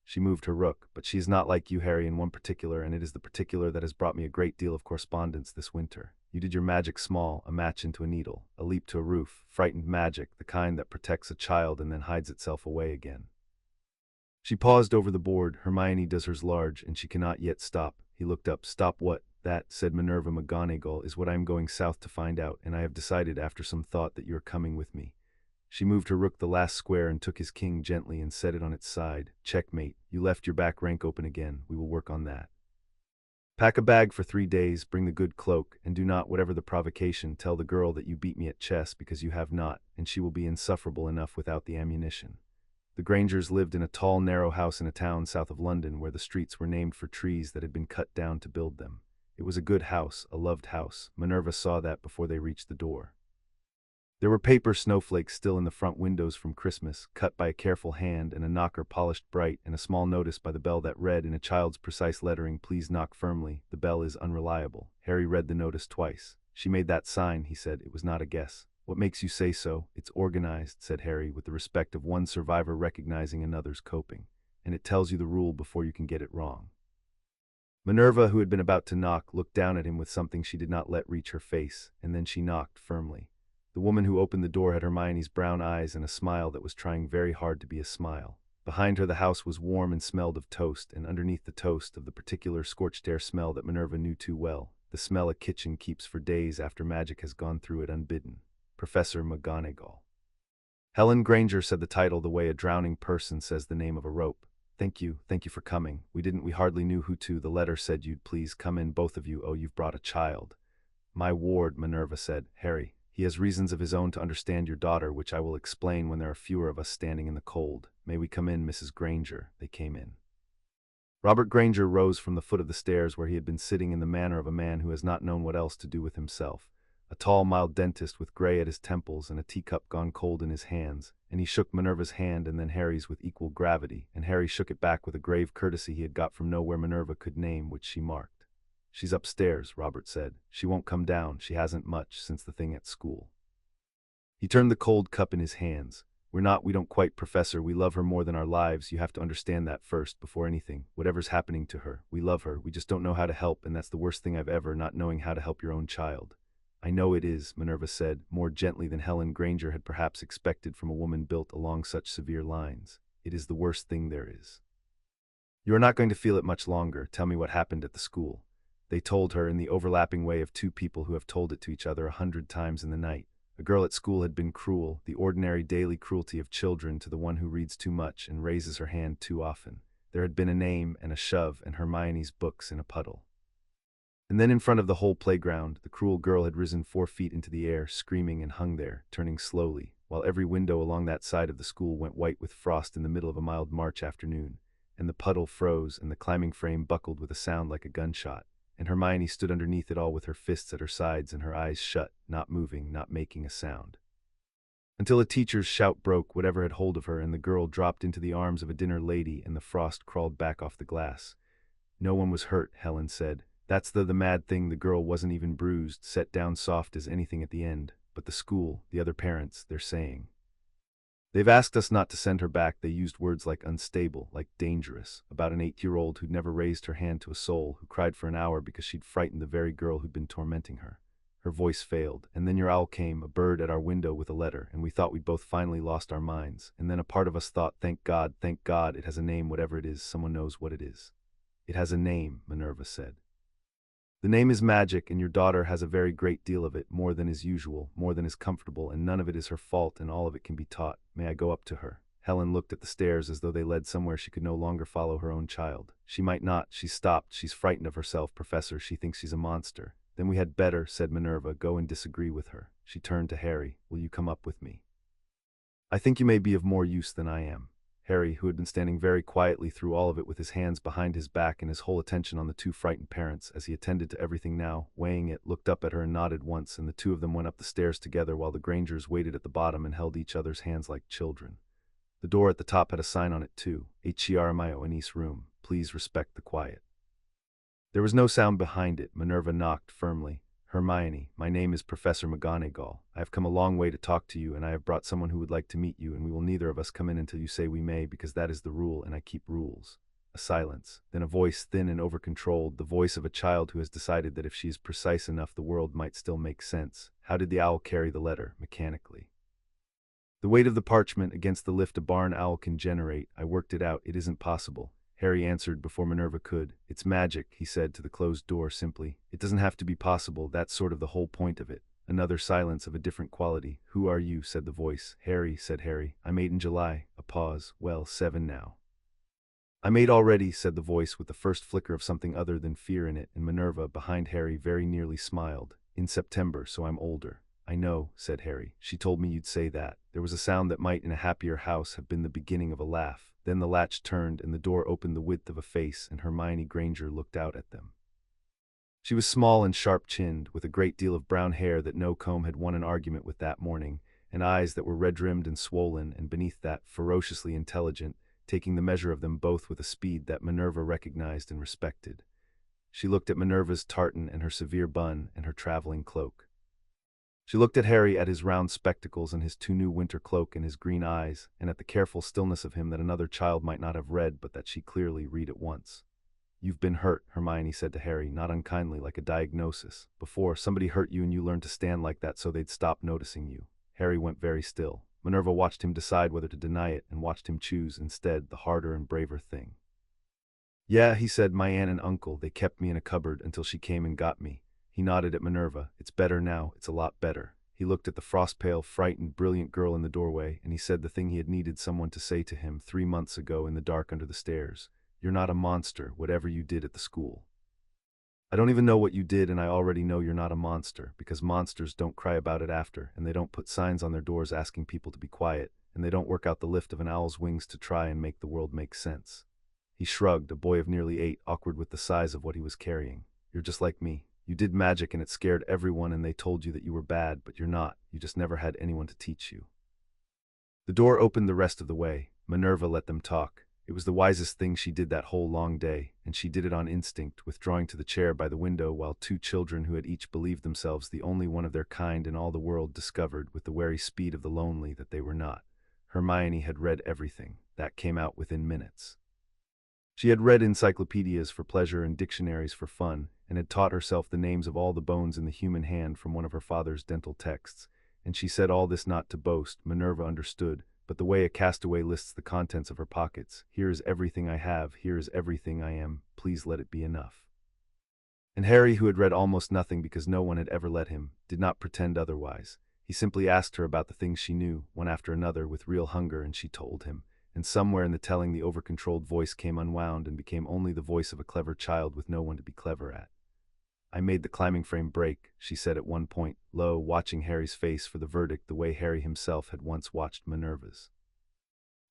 She moved her rook, but she is not like you, Harry, in one particular, and it is the particular that has brought me a great deal of correspondence this winter. You did your magic small, a match into a needle, a leap to a roof, frightened magic, the kind that protects a child and then hides itself away again. She paused over the board. Hermione does hers large, and she cannot yet stop. He looked up. Stop what? That, said Minerva McGonagall, is what I am going south to find out, and I have decided after some thought that you are coming with me. She moved her rook the last square and took his king gently and set it on its side. Checkmate. You left your back rank open again. We will work on that. Pack a bag for 3 days, bring the good cloak, and do not, whatever the provocation, tell the girl that you beat me at chess, because you have not, and she will be insufferable enough without the ammunition. The Grangers lived in a tall, narrow house in a town south of London where the streets were named for trees that had been cut down to build them. It was a good house, a loved house. Minerva saw that before they reached the door. There were paper snowflakes still in the front windows from Christmas, cut by a careful hand, and a knocker polished bright, and a small notice by the bell that read in a child's precise lettering, "Please knock firmly. The bell is unreliable." Harry read the notice twice. She made that sign, he said. It was not a guess. What makes you say so? It's organized, said Harry, with the respect of one survivor recognizing another's coping. And it tells you the rule before you can get it wrong. Minerva, who had been about to knock, looked down at him with something she did not let reach her face, and then she knocked firmly. The woman who opened the door had Hermione's brown eyes and a smile that was trying very hard to be a smile. Behind her the house was warm and smelled of toast, and underneath the toast of the particular scorched air smell that Minerva knew too well, the smell a kitchen keeps for days after magic has gone through it unbidden. Professor McGonagall. Helen Granger said the title the way a drowning person says the name of a rope. Thank you for coming. We hardly knew who to. The letter said you'd please come in, both of you. Oh, you've brought a child. My ward, Minerva said. Harry. He has reasons of his own to understand your daughter, which I will explain when there are fewer of us standing in the cold. May we come in, Mrs. Granger? They came in. Robert Granger rose from the foot of the stairs where he had been sitting in the manner of a man who has not known what else to do with himself. A tall, mild dentist with gray at his temples and a teacup gone cold in his hands, and he shook Minerva's hand and then Harry's with equal gravity, and Harry shook it back with a grave courtesy he had got from nowhere Minerva could name, which she marked. She's upstairs, Robert said. She won't come down. She hasn't much since the thing at school. He turned the cold cup in his hands. We don't quite, Professor. We love her more than our lives. You have to understand that first, before anything. Whatever's happening to her, we love her. We just don't know how to help, and that's the worst thing I've ever, not knowing how to help your own child. I know it is, Minerva said, more gently than Helen Granger had perhaps expected from a woman built along such severe lines. It is the worst thing there is. You are not going to feel it much longer. Tell me what happened at the school. They told her in the overlapping way of two people who have told it to each other 100 times in the night. A girl at school had been cruel, the ordinary daily cruelty of children to the one who reads too much and raises her hand too often. There had been a name and a shove and Hermione's books in a puddle. And then in front of the whole playground, the cruel girl had risen 4 feet into the air, screaming, and hung there, turning slowly, while every window along that side of the school went white with frost in the middle of a mild March afternoon, and the puddle froze and the climbing frame buckled with a sound like a gunshot. And Hermione stood underneath it all with her fists at her sides and her eyes shut, not moving, not making a sound. Until a teacher's shout broke whatever had hold of her and the girl dropped into the arms of a dinner lady and the frost crawled back off the glass. No one was hurt, Helen said. That's the mad thing. The girl wasn't even bruised, set down soft as anything at the end. But the school, the other parents, they're saying. They've asked us not to send her back. They used words like unstable, like dangerous, about an 8-year-old who'd never raised her hand to a soul, who cried for an hour because she'd frightened the very girl who'd been tormenting her. Her voice failed, and then your owl came, a bird at our window with a letter, and we thought we'd both finally lost our minds. And then a part of us thought, thank God, it has a name, whatever it is, someone knows what it is. It has a name, Minerva said. The name is magic, and your daughter has a very great deal of it, more than is usual, more than is comfortable, and none of it is her fault, and all of it can be taught. May I go up to her? Helen looked at the stairs as though they led somewhere she could no longer follow her own child. She might not. She stopped. She's frightened of herself, Professor. She thinks she's a monster. Then we had better, said Minerva, go and disagree with her. She turned to Harry. Will you come up with me? I think you may be of more use than I am. Harry, who had been standing very quietly through all of it with his hands behind his back and his whole attention on the two frightened parents, as he attended to everything now, weighing it, looked up at her and nodded once, and the two of them went up the stairs together while the Grangers waited at the bottom and held each other's hands like children. The door at the top had a sign on it too, HCRMIO in East Room, please respect the quiet. There was no sound behind it. Minerva knocked firmly. Hermione, my name is Professor McGonagall. I have come a long way to talk to you, and I have brought someone who would like to meet you, and we will neither of us come in until you say we may, because that is the rule, and I keep rules. A silence. Then a voice, thin and over-controlled, the voice of a child who has decided that if she is precise enough, the world might still make sense. How did the owl carry the letter? Mechanically. The weight of the parchment against the lift a barn owl can generate. I worked it out. It isn't possible. Harry answered before Minerva could. It's magic, he said to the closed door simply. It doesn't have to be possible, that's sort of the whole point of it. Another silence of a different quality. Who are you? Said the voice. Harry, said Harry. I'm 8 in July. A pause. Well, 7 now. I'm 8 already, said the voice with the first flicker of something other than fear in it, and Minerva, behind Harry, very nearly smiled. In September, so I'm older. I know, said Harry. She told me you'd say that. There was a sound that might, in a happier house, have been the beginning of a laugh. Then the latch turned and the door opened the width of a face, and Hermione Granger looked out at them. She was small and sharp-chinned, with a great deal of brown hair that no comb had won an argument with that morning, and eyes that were red-rimmed and swollen, and beneath that, ferociously intelligent, taking the measure of them both with a speed that Minerva recognized and respected. She looked at Minerva's tartan and her severe bun and her traveling cloak. She looked at Harry, at his round spectacles and his too new winter cloak and his green eyes, and at the careful stillness of him that another child might not have read but that she clearly read at once. You've been hurt, Hermione said to Harry, not unkindly, like a diagnosis. Before, somebody hurt you and you learned to stand like that so they'd stop noticing you. Harry went very still. Minerva watched him decide whether to deny it and watched him choose, instead, the harder and braver thing. Yeah, he said, my aunt and uncle, they kept me in a cupboard until she came and got me. He nodded at Minerva. It's better now. It's a lot better. He looked at the frost-pale, frightened, brilliant girl in the doorway, and he said the thing he had needed someone to say to him 3 months ago in the dark under the stairs. You're not a monster, whatever you did at the school. I don't even know what you did, and I already know you're not a monster, because monsters don't cry about it after, and they don't put signs on their doors asking people to be quiet, and they don't work out the lift of an owl's wings to try and make the world make sense. He shrugged, a boy of nearly 8, awkward with the size of what he was carrying. You're just like me. You did magic and it scared everyone and they told you that you were bad, but you're not. You just never had anyone to teach you. The door opened the rest of the way. Minerva let them talk. It was the wisest thing she did that whole long day, and she did it on instinct, withdrawing to the chair by the window while 2 children who had each believed themselves the only one of their kind in all the world discovered, with the wary speed of the lonely, that they were not. Hermione had read everything. That came out within minutes. She had read encyclopedias for pleasure and dictionaries for fun, and had taught herself the names of all the bones in the human hand from one of her father's dental texts, and she said all this not to boast. Minerva understood, but the way a castaway lists the contents of her pockets. Here is everything I have, here is everything I am, please let it be enough. And Harry, who had read almost nothing because no one had ever let him, did not pretend otherwise. He simply asked her about the things she knew, one after another, with real hunger, and she told him. And somewhere in the telling the over-controlled voice came unwound and became only the voice of a clever child with no one to be clever at. I made the climbing frame break, she said at one point, low, watching Harry's face for the verdict the way Harry himself had once watched Minerva's.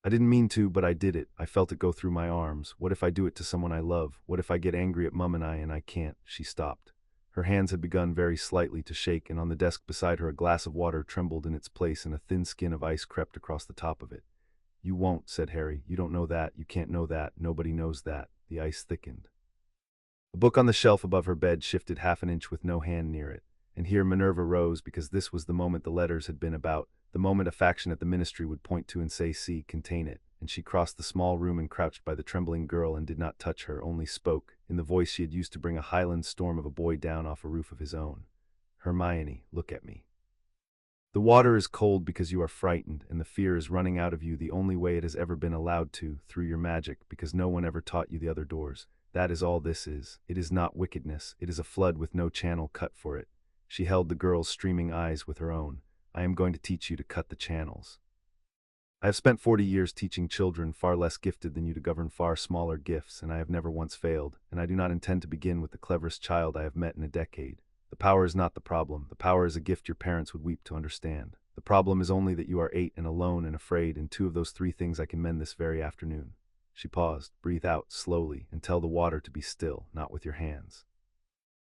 I didn't mean to, but I did it. I felt it go through my arms. What if I do it to someone I love? What if I get angry at Mum and I can't? She stopped. Her hands had begun very slightly to shake, and on the desk beside her a glass of water trembled in its place and a thin skin of ice crept across the top of it. You won't, said Harry. You don't know that. You can't know that. Nobody knows that. The ice thickened. A book on the shelf above her bed shifted half an inch with no hand near it, and here Minerva rose because this was the moment the letters had been about, The moment a faction at the ministry would point to and say, "See, contain it," and she crossed the small room and crouched by the trembling girl and did not touch her, only spoke, in the voice she had used to bring a highland storm of a boy down off a roof of his own. "Hermione, look at me. The water is cold because you are frightened, and the fear is running out of you the only way it has ever been allowed to, through your magic, because no one ever taught you the other doors. That is all this is. It is not wickedness. It is a flood with no channel cut for it." She held the girl's streaming eyes with her own. "I am going to teach you to cut the channels. I have spent 40 years teaching children far less gifted than you to govern far smaller gifts, and I have never once failed, and I do not intend to begin with the cleverest child I have met in a decade. The power is not the problem. The power is a gift your parents would weep to understand. The problem is only that you are 8 and alone and afraid, and 2 of those 3 things I can mend this very afternoon." She paused. "Breathe out, slowly, and tell the water to be still, not with your hands.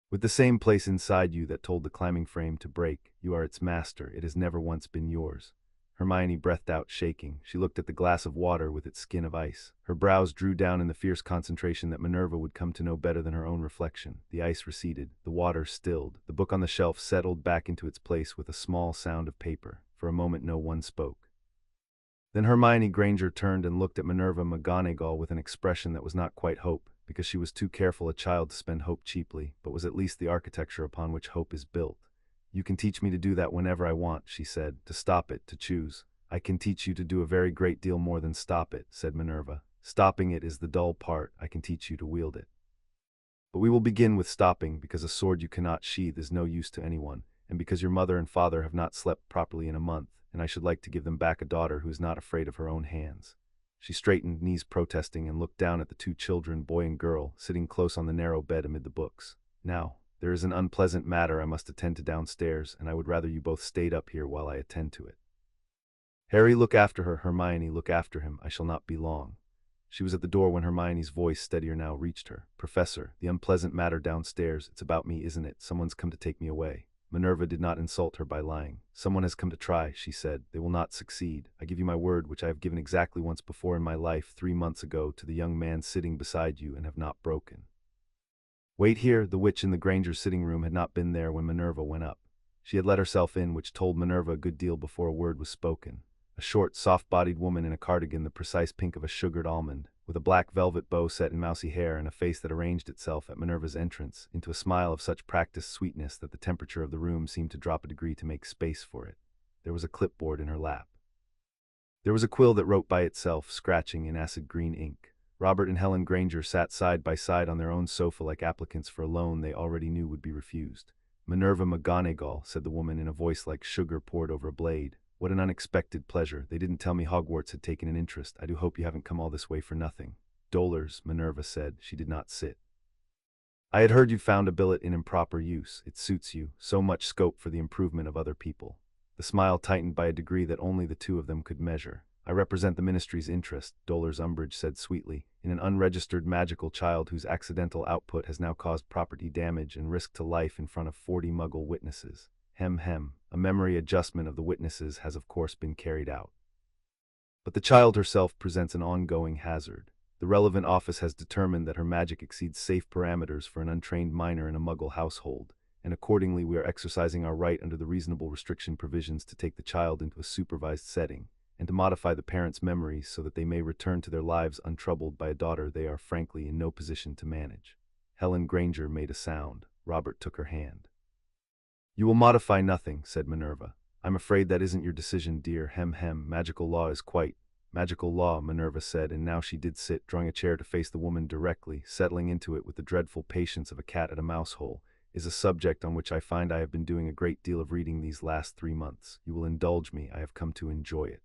With the same place inside you that told the climbing frame to break, you are its master. It has never once been yours." Hermione breathed out, shaking. She looked at the glass of water with its skin of ice. Her brows drew down in the fierce concentration that Minerva would come to know better than her own reflection. The ice receded. The water stilled. The book on the shelf settled back into its place with a small sound of paper. For a moment no one spoke. Then Hermione Granger turned and looked at Minerva McGonagall with an expression that was not quite hope, because she was too careful a child to spend hope cheaply, but was at least the architecture upon which hope is built. "You can teach me to do that whenever I want," she said, "to stop it, to choose." "I can teach you to do a very great deal more than stop it," said Minerva. "Stopping it is the dull part. I can teach you to wield it. But we will begin with stopping, because a sword you cannot sheathe is no use to anyone, and because your mother and father have not slept properly in a month, and I should like to give them back a daughter who is not afraid of her own hands." She straightened, knees protesting, and looked down at the 2 children, boy and girl, sitting close on the narrow bed amid the books. "Now, there is an unpleasant matter I must attend to downstairs, and I would rather you both stayed up here while I attend to it. Harry, look after her. Hermione, look after him. I shall not be long." She was at the door when Hermione's voice, steadier now, reached her. "Professor, the unpleasant matter downstairs, it's about me, isn't it? Someone's come to take me away." Minerva did not insult her by lying. "Someone has come to try," she said. "They will not succeed. I give you my word, which I have given exactly once before in my life, 3 months ago, to the young man sitting beside you, and have not broken." Wait here. The witch in the Granger's sitting room had not been there when Minerva went up. She had let herself in, which told Minerva a good deal before a word was spoken. A short, soft-bodied woman in a cardigan the precise pink of a sugared almond, with a black velvet bow set in mousy hair and a face that arranged itself at Minerva's entrance into a smile of such practiced sweetness that the temperature of the room seemed to drop a degree to make space for it. There was a clipboard in her lap. There was a quill that wrote by itself, scratching in acid green ink. Robert and Helen Granger sat side by side on their own sofa like applicants for a loan they already knew would be refused. "Minerva McGonagall," said the woman in a voice like sugar poured over a blade. "What an unexpected pleasure. They didn't tell me Hogwarts had taken an interest. I do hope you haven't come all this way for nothing." "Dollars," Minerva said. She did not sit. "I had heard you'd found a billet in improper use. It suits you. So much scope for the improvement of other people." The smile tightened by a degree that only the 2 of them could measure. "I represent the ministry's interest," Dollars Umbridge said sweetly, "in an unregistered magical child whose accidental output has now caused property damage and risk to life in front of 40 Muggle witnesses. Hem. A memory adjustment of the witnesses has of course been carried out. But the child herself presents an ongoing hazard. The relevant office has determined that her magic exceeds safe parameters for an untrained minor in a Muggle household, and accordingly we are exercising our right under the reasonable restriction provisions to take the child into a supervised setting, and to modify the parents' memories so that they may return to their lives untroubled by a daughter they are frankly in no position to manage." Helen Granger made a sound. Robert took her hand. "You will modify nothing," said Minerva. "I'm afraid that isn't your decision, dear. Magical law is quite—" "Magical law," Minerva said, and now she did sit, drawing a chair to face the woman directly, settling into it with the dreadful patience of a cat at a mouse hole, "is a subject on which I find I have been doing a great deal of reading these last 3 months. You will indulge me. I have come to enjoy it.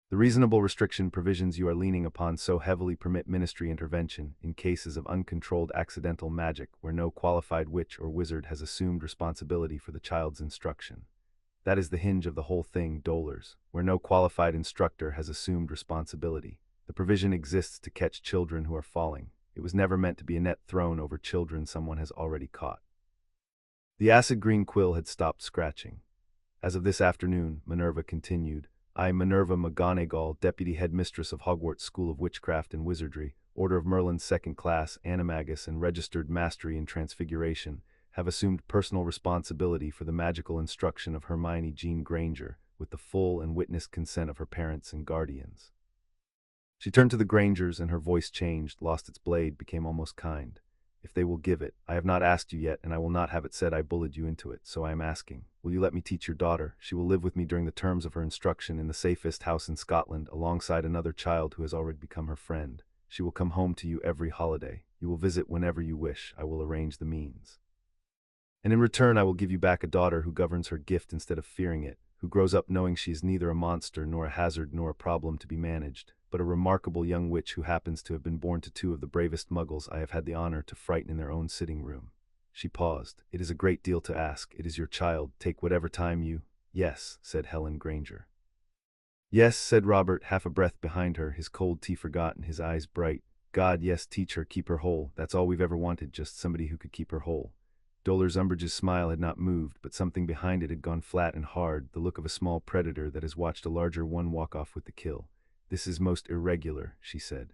The reasonable restriction provisions you are leaning upon so heavily permit ministry intervention in cases of uncontrolled accidental magic where no qualified witch or wizard has assumed responsibility for the child's instruction. That is the hinge of the whole thing, Dollars, where no qualified instructor has assumed responsibility. The provision exists to catch children who are falling. It was never meant to be a net thrown over children someone has already caught." The acid green quill had stopped scratching. "As of this afternoon," Minerva continued, "I, Minerva McGonagall, Deputy Headmistress of Hogwarts School of Witchcraft and Wizardry, Order of Merlin's 2nd Class, Animagus, and Registered Mastery in Transfiguration, have assumed personal responsibility for the magical instruction of Hermione Jean Granger, with the full and witnessed consent of her parents and guardians. She turned to the Grangers, and her voice changed, lost its blade, became almost kind. If they will give it. I have not asked you yet, and I will not have it said I bullied you into it, so I am asking. Will you let me teach your daughter? She will live with me during the terms of her instruction in the safest house in Scotland, alongside another child who has already become her friend. She will come home to you every holiday. You will visit whenever you wish. I will arrange the means. And in return I will give you back a daughter who governs her gift instead of fearing it, who grows up knowing she is neither a monster nor a hazard nor a problem to be managed, but a remarkable young witch who happens to have been born to two of the bravest muggles I have had the honor to frighten in their own sitting room. She paused. It is a great deal to ask. It is your child. Take whatever time you— Yes, said Helen Granger. Yes, said Robert, half a breath behind her, his cold tea forgotten, his eyes bright. God, yes, teach her, keep her whole. That's all we've ever wanted, just somebody who could keep her whole. Dolores Umbridge's smile had not moved, but something behind it had gone flat and hard, the look of a small predator that has watched a larger one walk off with the kill. This is most irregular, she said.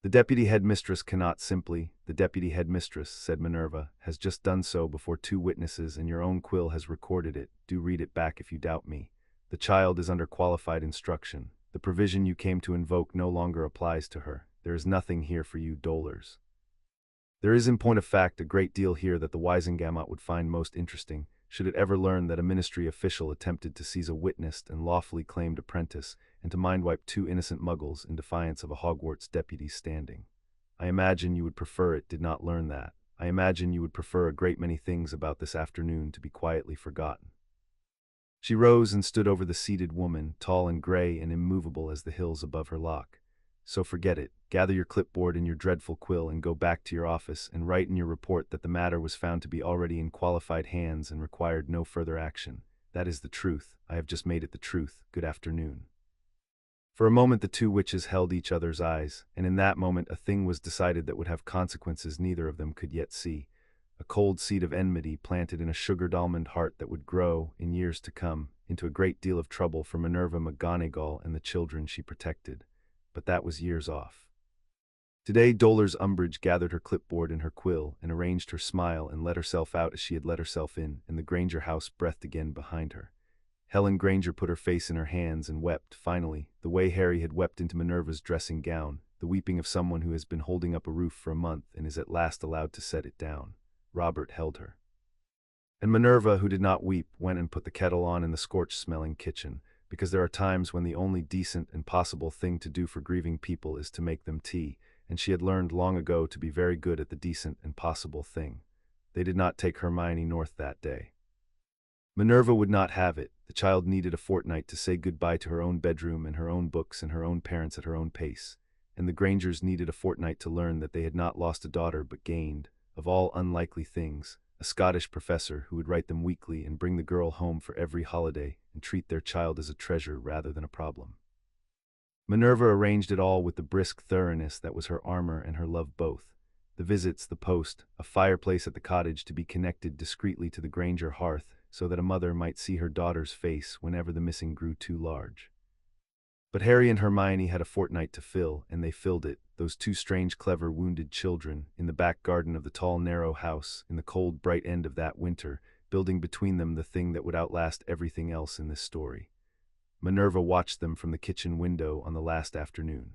The deputy headmistress cannot simply— The deputy headmistress, said Minerva, has just done so before two witnesses, and your own quill has recorded it. Do read it back if you doubt me. The child is under qualified instruction. The provision you came to invoke no longer applies to her. There is nothing here for you, dolors. There is in point of fact a great deal here that the Wisengamot would find most interesting, should it ever learn that a ministry official attempted to seize a witnessed and lawfully claimed apprentice, and to mind-wipe two innocent muggles in defiance of a Hogwarts deputy's standing. I imagine you would prefer it did not learn that. I imagine you would prefer a great many things about this afternoon to be quietly forgotten. She rose and stood over the seated woman, tall and gray and immovable as the hills above her lock. So forget it. Gather your clipboard and your dreadful quill and go back to your office and write in your report that the matter was found to be already in qualified hands and required no further action. That is the truth. I have just made it the truth. Good afternoon. For a moment the two witches held each other's eyes, and in that moment a thing was decided that would have consequences neither of them could yet see. A cold seed of enmity planted in a sugared almond heart that would grow, in years to come, into a great deal of trouble for Minerva McGonagall and the children she protected. But that was years off. Today Dolores Umbridge gathered her clipboard and her quill and arranged her smile and let herself out as she had let herself in, and the Granger house breathed again behind her. Helen Granger put her face in her hands and wept, finally, the way Harry had wept into Minerva's dressing gown, the weeping of someone who has been holding up a roof for a month and is at last allowed to set it down. Robert held her. And Minerva, who did not weep, went and put the kettle on in the scorched-smelling kitchen, because there are times when the only decent and possible thing to do for grieving people is to make them tea, and she had learned long ago to be very good at the decent and possible thing. They did not take Hermione North that day. Minerva would not have it. The child needed a fortnight to say goodbye to her own bedroom and her own books and her own parents at her own pace, and the Grangers needed a fortnight to learn that they had not lost a daughter but gained, of all unlikely things, a Scottish professor who would write them weekly and bring the girl home for every holiday and treat their child as a treasure rather than a problem. Minerva arranged it all with the brisk thoroughness that was her armor and her love both. The visits, the post, a fireplace at the cottage to be connected discreetly to the Granger hearth so that a mother might see her daughter's face whenever the missing grew too large. But Harry and Hermione had a fortnight to fill, and they filled it, those two strange, clever, wounded children, in the back garden of the tall, narrow house, in the cold, bright end of that winter, building between them the thing that would outlast everything else in this story. Minerva watched them from the kitchen window on the last afternoon.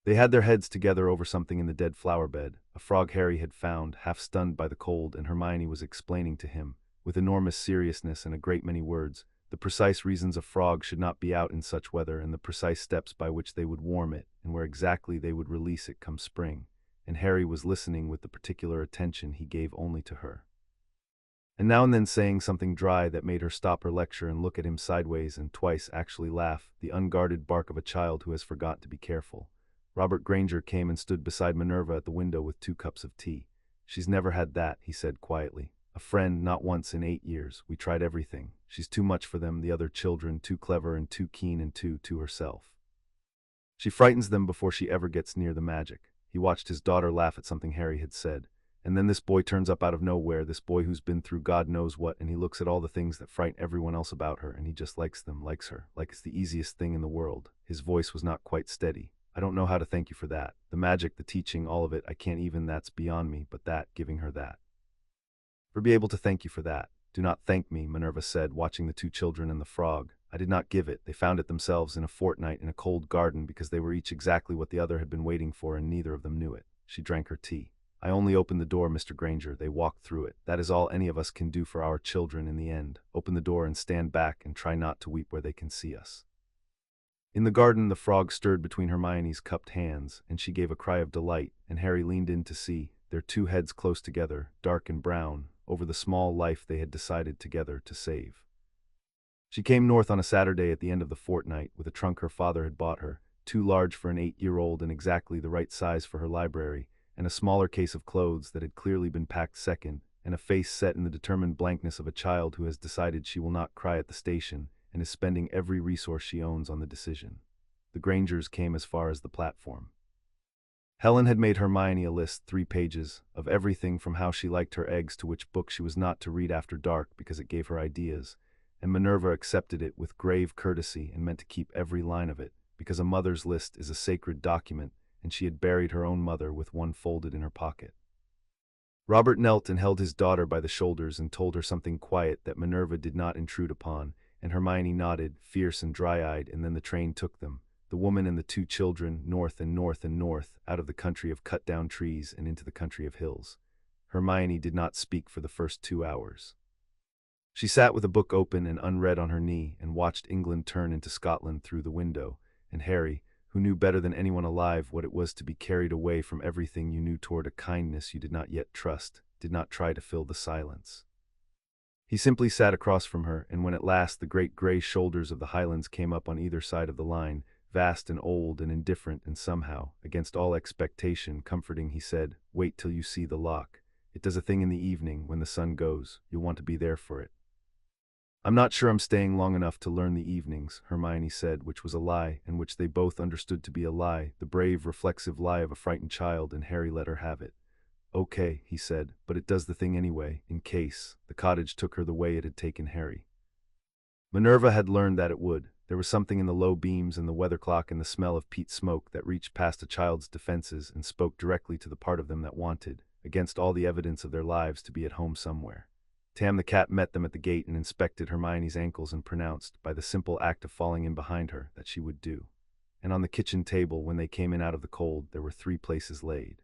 They had their heads together over something in the dead flower bed, a frog Harry had found, half stunned by the cold, and Hermione was explaining to him, with enormous seriousness and a great many words, the precise reasons a frog should not be out in such weather and the precise steps by which they would warm it and where exactly they would release it come spring, and Harry was listening with the particular attention he gave only to her. And now and then saying something dry that made her stop her lecture and look at him sideways and twice actually laugh, the unguarded bark of a child who has forgot to be careful. Robert Granger came and stood beside Minerva at the window with 2 cups of tea. "She's never had that," he said quietly. "A friend, not once in 8 years. We tried everything. She's too much for them, the other children, too clever and too keen and too to herself. She frightens them before she ever gets near the magic." He watched his daughter laugh at something Harry had said. "And then this boy turns up out of nowhere, this boy who's been through God knows what, and he looks at all the things that frighten everyone else about her, and he just likes them, likes her, like it's the easiest thing in the world." His voice was not quite steady. "I don't know how to thank you for that. The magic, the teaching, all of it, I can't even, that's beyond me, but that, giving her that. For be able to thank you for that. Do not thank me, Minerva said, watching the two children and the frog. I did not give it. They found it themselves in a fortnight in a cold garden because they were each exactly what the other had been waiting for and neither of them knew it. She drank her tea. I only opened the door, Mr. Granger. They walked through it. That is all any of us can do for our children in the end. Open the door and stand back and try not to weep where they can see us. In the garden, the frog stirred between Hermione's cupped hands, and she gave a cry of delight, and Harry leaned in to see, their two heads close together, dark and brown, over the small life they had decided together to save. She came north on a Saturday at the end of the fortnight with a trunk her father had bought her, too large for an 8-year-old and exactly the right size for her library, and a smaller case of clothes that had clearly been packed second, and a face set in the determined blankness of a child who has decided she will not cry at the station and is spending every resource she owns on the decision. The Grangers came as far as the platform. Helen had made Hermione a list, 3 pages, of everything from how she liked her eggs to which book she was not to read after dark because it gave her ideas, and Minerva accepted it with grave courtesy and meant to keep every line of it, because a mother's list is a sacred document, and she had buried her own mother with one folded in her pocket. Robert knelt and held his daughter by the shoulders and told her something quiet that Minerva did not intrude upon, and Hermione nodded, fierce and dry-eyed, and then the train took them, the woman and the 2 children, north and north and north, out of the country of cut-down trees and into the country of hills. Hermione did not speak for the first 2 hours. She sat with a book open and unread on her knee and watched England turn into Scotland through the window, and Harry, who knew better than anyone alive what it was to be carried away from everything you knew toward a kindness you did not yet trust, did not try to fill the silence. He simply sat across from her, and when at last the great gray shoulders of the Highlands came up on either side of the line, vast and old and indifferent and somehow, against all expectation, comforting, he said, "Wait till you see the loch. It does a thing in the evening, when the sun goes. You'll want to be there for it." "I'm not sure I'm staying long enough to learn the evenings," Hermione said, which was a lie, and which they both understood to be a lie, the brave, reflexive lie of a frightened child, and Harry let her have it. "Okay," he said, "but it does the thing anyway, in case." The cottage took her the way it had taken Harry. Minerva had learned that it would. There was something in the low beams and the weather clock and the smell of peat smoke that reached past a child's defenses and spoke directly to the part of them that wanted, against all the evidence of their lives, to be at home somewhere. Tam the cat met them at the gate and inspected Hermione's ankles and pronounced, by the simple act of falling in behind her, that she would do. And on the kitchen table, when they came in out of the cold, there were 3 places laid.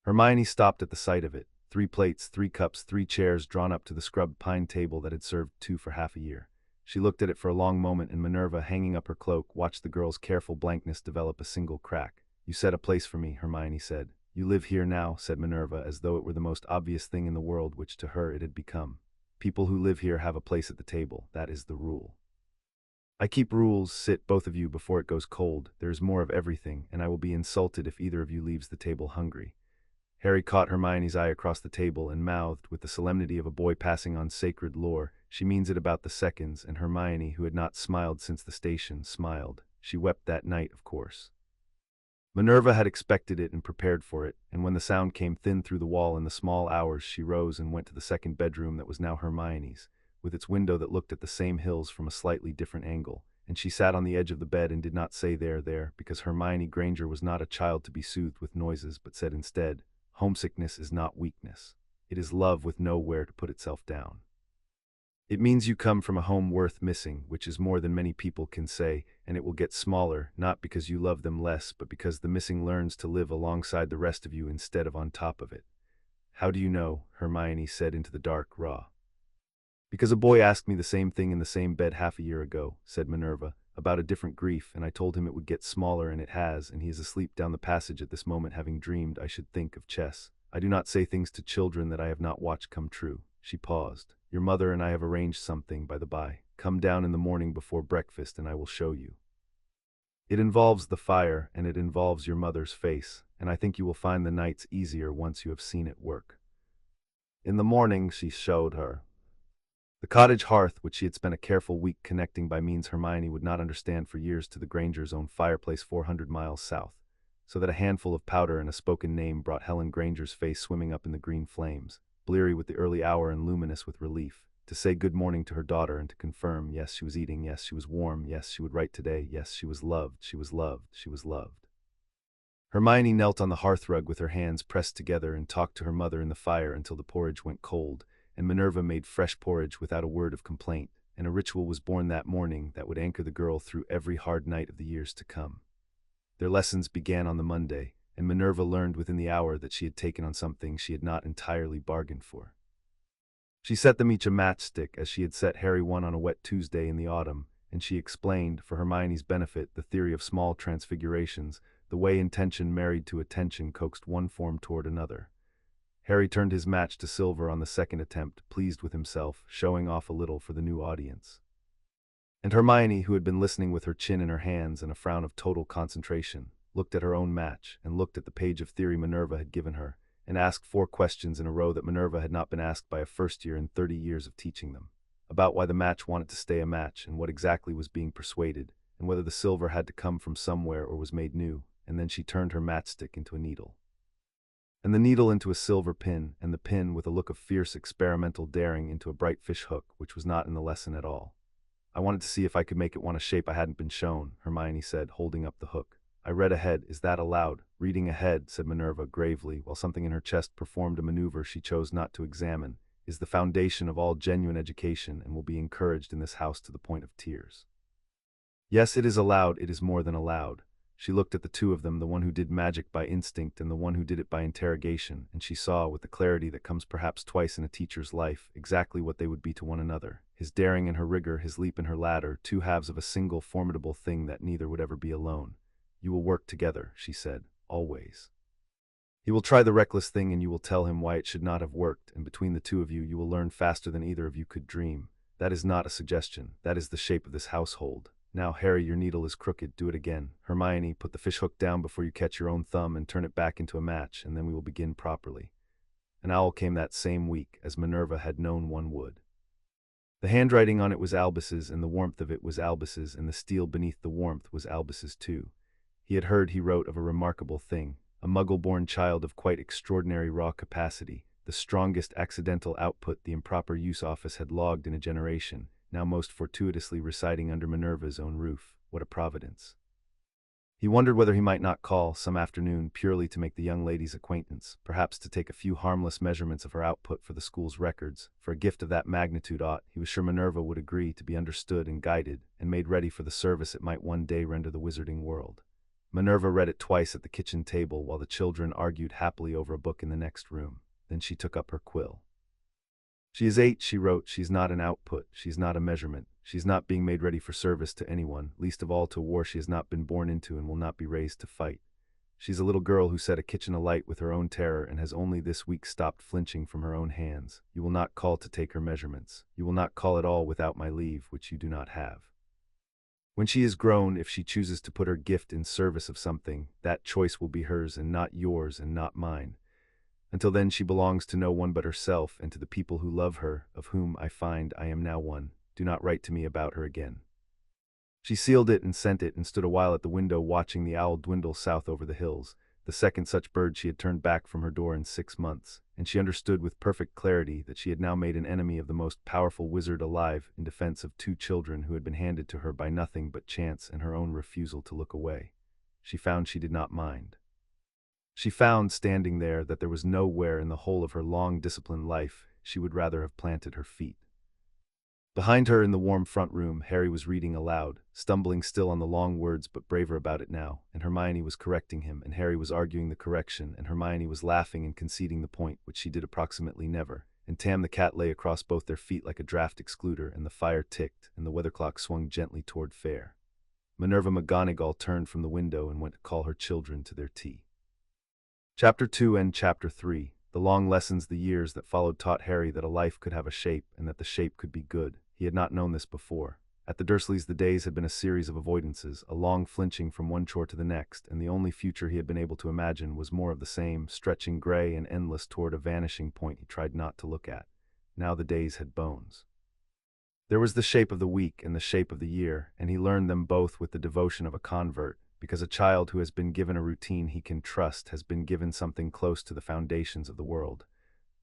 Hermione stopped at the sight of it. 3 plates, 3 cups, 3 chairs drawn up to the scrubbed pine table that had served 2 for half a year. She looked at it for a long moment, and Minerva, hanging up her cloak, watched the girl's careful blankness develop a single crack. "You set a place for me," Hermione said. "You live here now," said Minerva, as though it were the most obvious thing in the world, which to her it had become. "People who live here have a place at the table. That is the rule. I keep rules. Sit, both of you, before it goes cold. There is more of everything, and I will be insulted if either of you leaves the table hungry." Harry caught Hermione's eye across the table and mouthed, with the solemnity of a boy passing on sacred lore, "She means it about the seconds," and Hermione, who had not smiled since the station, smiled. She wept that night, of course. Minerva had expected it and prepared for it, and when the sound came thin through the wall in the small hours, she rose and went to the second bedroom that was now Hermione's, with its window that looked at the same hills from a slightly different angle, and she sat on the edge of the bed and did not say there, because Hermione Granger was not a child to be soothed with noises, but said instead, "Homesickness is not weakness. It is love with nowhere to put itself down. It means you come from a home worth missing, which is more than many people can say, and it will get smaller, not because you love them less, but because the missing learns to live alongside the rest of you instead of on top of it." "How do you know?" Hermione said into the dark, raw. "Because a boy asked me the same thing in the same bed half a year ago," said Minerva, "about a different grief, and I told him it would get smaller, and it has, and he is asleep down the passage at this moment, having dreamed, I should think, of chess. I do not say things to children that I have not watched come true." She paused. "Your mother and I have arranged something, by the by. Come down in the morning before breakfast and I will show you. It involves the fire, and it involves your mother's face, and I think you will find the nights easier once you have seen it work." In the morning she showed her the cottage hearth, which she had spent a careful week connecting by means Hermione would not understand for years to the Grangers' own fireplace 400 miles south, so that a handful of powder and a spoken name brought Helen Granger's face swimming up in the green flames, bleary with the early hour and luminous with relief, to say good morning to her daughter and to confirm, yes, she was eating, yes, she was warm, yes, she would write today, yes, she was loved, she was loved, she was loved. Hermione knelt on the hearthrug with her hands pressed together and talked to her mother in the fire until the porridge went cold, and Minerva made fresh porridge without a word of complaint, and a ritual was born that morning that would anchor the girl through every hard night of the years to come. Their lessons began on the Monday, and Minerva learned within the hour that she had taken on something she had not entirely bargained for. She set them each a matchstick as she had set Harry one on a wet Tuesday in the autumn, and she explained, for Hermione's benefit, the theory of small transfigurations, the way intention married to attention coaxed one form toward another. Harry turned his match to silver on the second attempt, pleased with himself, showing off a little for the new audience. And Hermione, who had been listening with her chin in her hands and a frown of total concentration, looked at her own match and looked at the page of theory Minerva had given her, and asked 4 questions in a row that Minerva had not been asked by a first year in 30 years of teaching them. About why the match wanted to stay a match, and what exactly was being persuaded, and whether the silver had to come from somewhere or was made new, and then she turned her matchstick into a needle. And the needle into a silver pin, and the pin, with a look of fierce experimental daring, into a bright fish hook, which was not in the lesson at all. I wanted to see if I could make it want a shape I hadn't been shown, Hermione said, holding up the hook. I read ahead. Is that allowed? Reading ahead, said Minerva gravely, while something in her chest performed a maneuver she chose not to examine, is the foundation of all genuine education and will be encouraged in this house to the point of tears. Yes, it is allowed. It is more than allowed. She looked at the two of them, the one who did magic by instinct and the one who did it by interrogation, and she saw, with the clarity that comes perhaps twice in a teacher's life, exactly what they would be to one another. His daring and her rigor, his leap and her ladder, 2 halves of a single formidable thing that neither would ever be alone. You will work together, she said, always. He will try the reckless thing and you will tell him why it should not have worked, and between the two of you, you will learn faster than either of you could dream. That is not a suggestion. That is the shape of this household. Now, Harry, your needle is crooked. Do it again. Hermione, put the fish hook down before you catch your own thumb and turn it back into a match, and then we will begin properly. An owl came that same week, as Minerva had known one would. The handwriting on it was Albus's, and the warmth of it was Albus's, and the steel beneath the warmth was Albus's too. He had heard, he wrote, of a remarkable thing, a Muggle-born child of quite extraordinary raw capacity, the strongest accidental output the improper use office had logged in a generation, now most fortuitously residing under Minerva's own roof. What a providence! He wondered whether he might not call some afternoon purely to make the young lady's acquaintance, perhaps to take a few harmless measurements of her output for the school's records. For a gift of that magnitude he was sure Minerva would agree to be understood and guided, and made ready for the service it might one day render the wizarding world. Minerva read it twice at the kitchen table while the children argued happily over a book in the next room. Then she took up her quill. She is 8, she wrote. She's not an output. She's not a measurement. She's not being made ready for service to anyone, least of all to war she has not been born into and will not be raised to fight. She's a little girl who set a kitchen alight with her own terror and has only this week stopped flinching from her own hands. You will not call to take her measurements. You will not call at all without my leave, which you do not have. When she is grown, if she chooses to put her gift in service of something, that choice will be hers and not yours and not mine. Until then she belongs to no one but herself and to the people who love her, of whom I find I am now one. Do not write to me about her again. She sealed it and sent it and stood a while at the window watching the owl dwindle south over the hills, the second such bird she had turned back from her door in 6 months, and she understood with perfect clarity that she had now made an enemy of the most powerful wizard alive in defense of 2 children who had been handed to her by nothing but chance and her own refusal to look away. She found she did not mind. She found, standing there, that there was nowhere in the whole of her long disciplined life she would rather have planted her feet. Behind her in the warm front room, Harry was reading aloud, stumbling still on the long words but braver about it now, and Hermione was correcting him, and Harry was arguing the correction, and Hermione was laughing and conceding the point, which she did approximately never, and Tam the cat lay across both their feet like a draft excluder, and the fire ticked, and the weather clock swung gently toward fair. Minerva McGonagall turned from the window and went to call her children to their tea. Chapter 2 and Chapter 3. The long lessons the years that followed taught Harry that a life could have a shape and that the shape could be good. He had not known this before. At the Dursleys the days had been a series of avoidances, a long flinching from one chore to the next, and the only future he had been able to imagine was more of the same, stretching gray and endless toward a vanishing point he tried not to look at. Now the days had bones. There was the shape of the week and the shape of the year, and he learned them both with the devotion of a convert, because a child who has been given a routine he can trust has been given something close to the foundations of the world.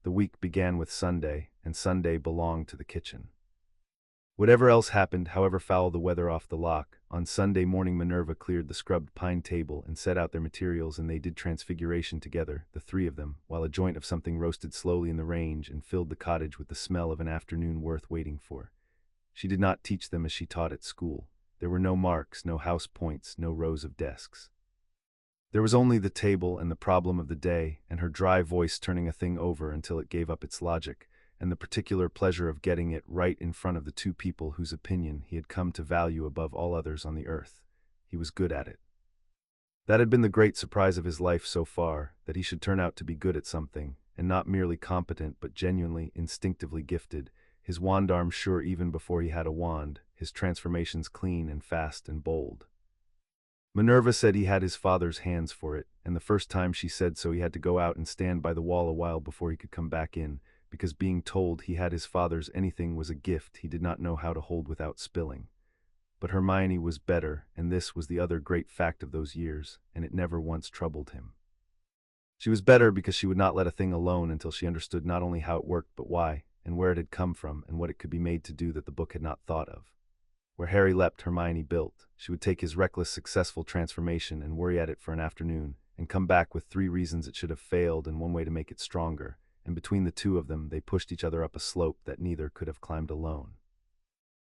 The week began with Sunday, and Sunday belonged to the kitchen. Whatever else happened, however foul the weather off the loch, on Sunday morning Minerva cleared the scrubbed pine table and set out their materials, and they did transfiguration together, the three of them, while a joint of something roasted slowly in the range and filled the cottage with the smell of an afternoon worth waiting for. She did not teach them as she taught at school. There were no marks, no house points, no rows of desks. There was only the table and the problem of the day, and her dry voice turning a thing over until it gave up its logic, and the particular pleasure of getting it right in front of the two people whose opinion he had come to value above all others on the earth. He was good at it. That had been the great surprise of his life so far, that he should turn out to be good at something, and not merely competent but genuinely, instinctively gifted, his wand arm sure even before he had a wand, his transformations clean and fast and bold. Minerva said he had his father's hands for it, and the first time she said so he had to go out and stand by the wall a while before he could come back in, because being told he had his father's anything was a gift he did not know how to hold without spilling. But Hermione was better, and this was the other great fact of those years, and it never once troubled him. She was better because she would not let a thing alone until she understood not only how it worked but why, and where it had come from, and what it could be made to do that the book had not thought of. Where Harry leapt, Hermione built. She would take his reckless, successful transformation and worry at it for an afternoon, and come back with 3 reasons it should have failed and 1 way to make it stronger, and between the two of them they pushed each other up a slope that neither could have climbed alone.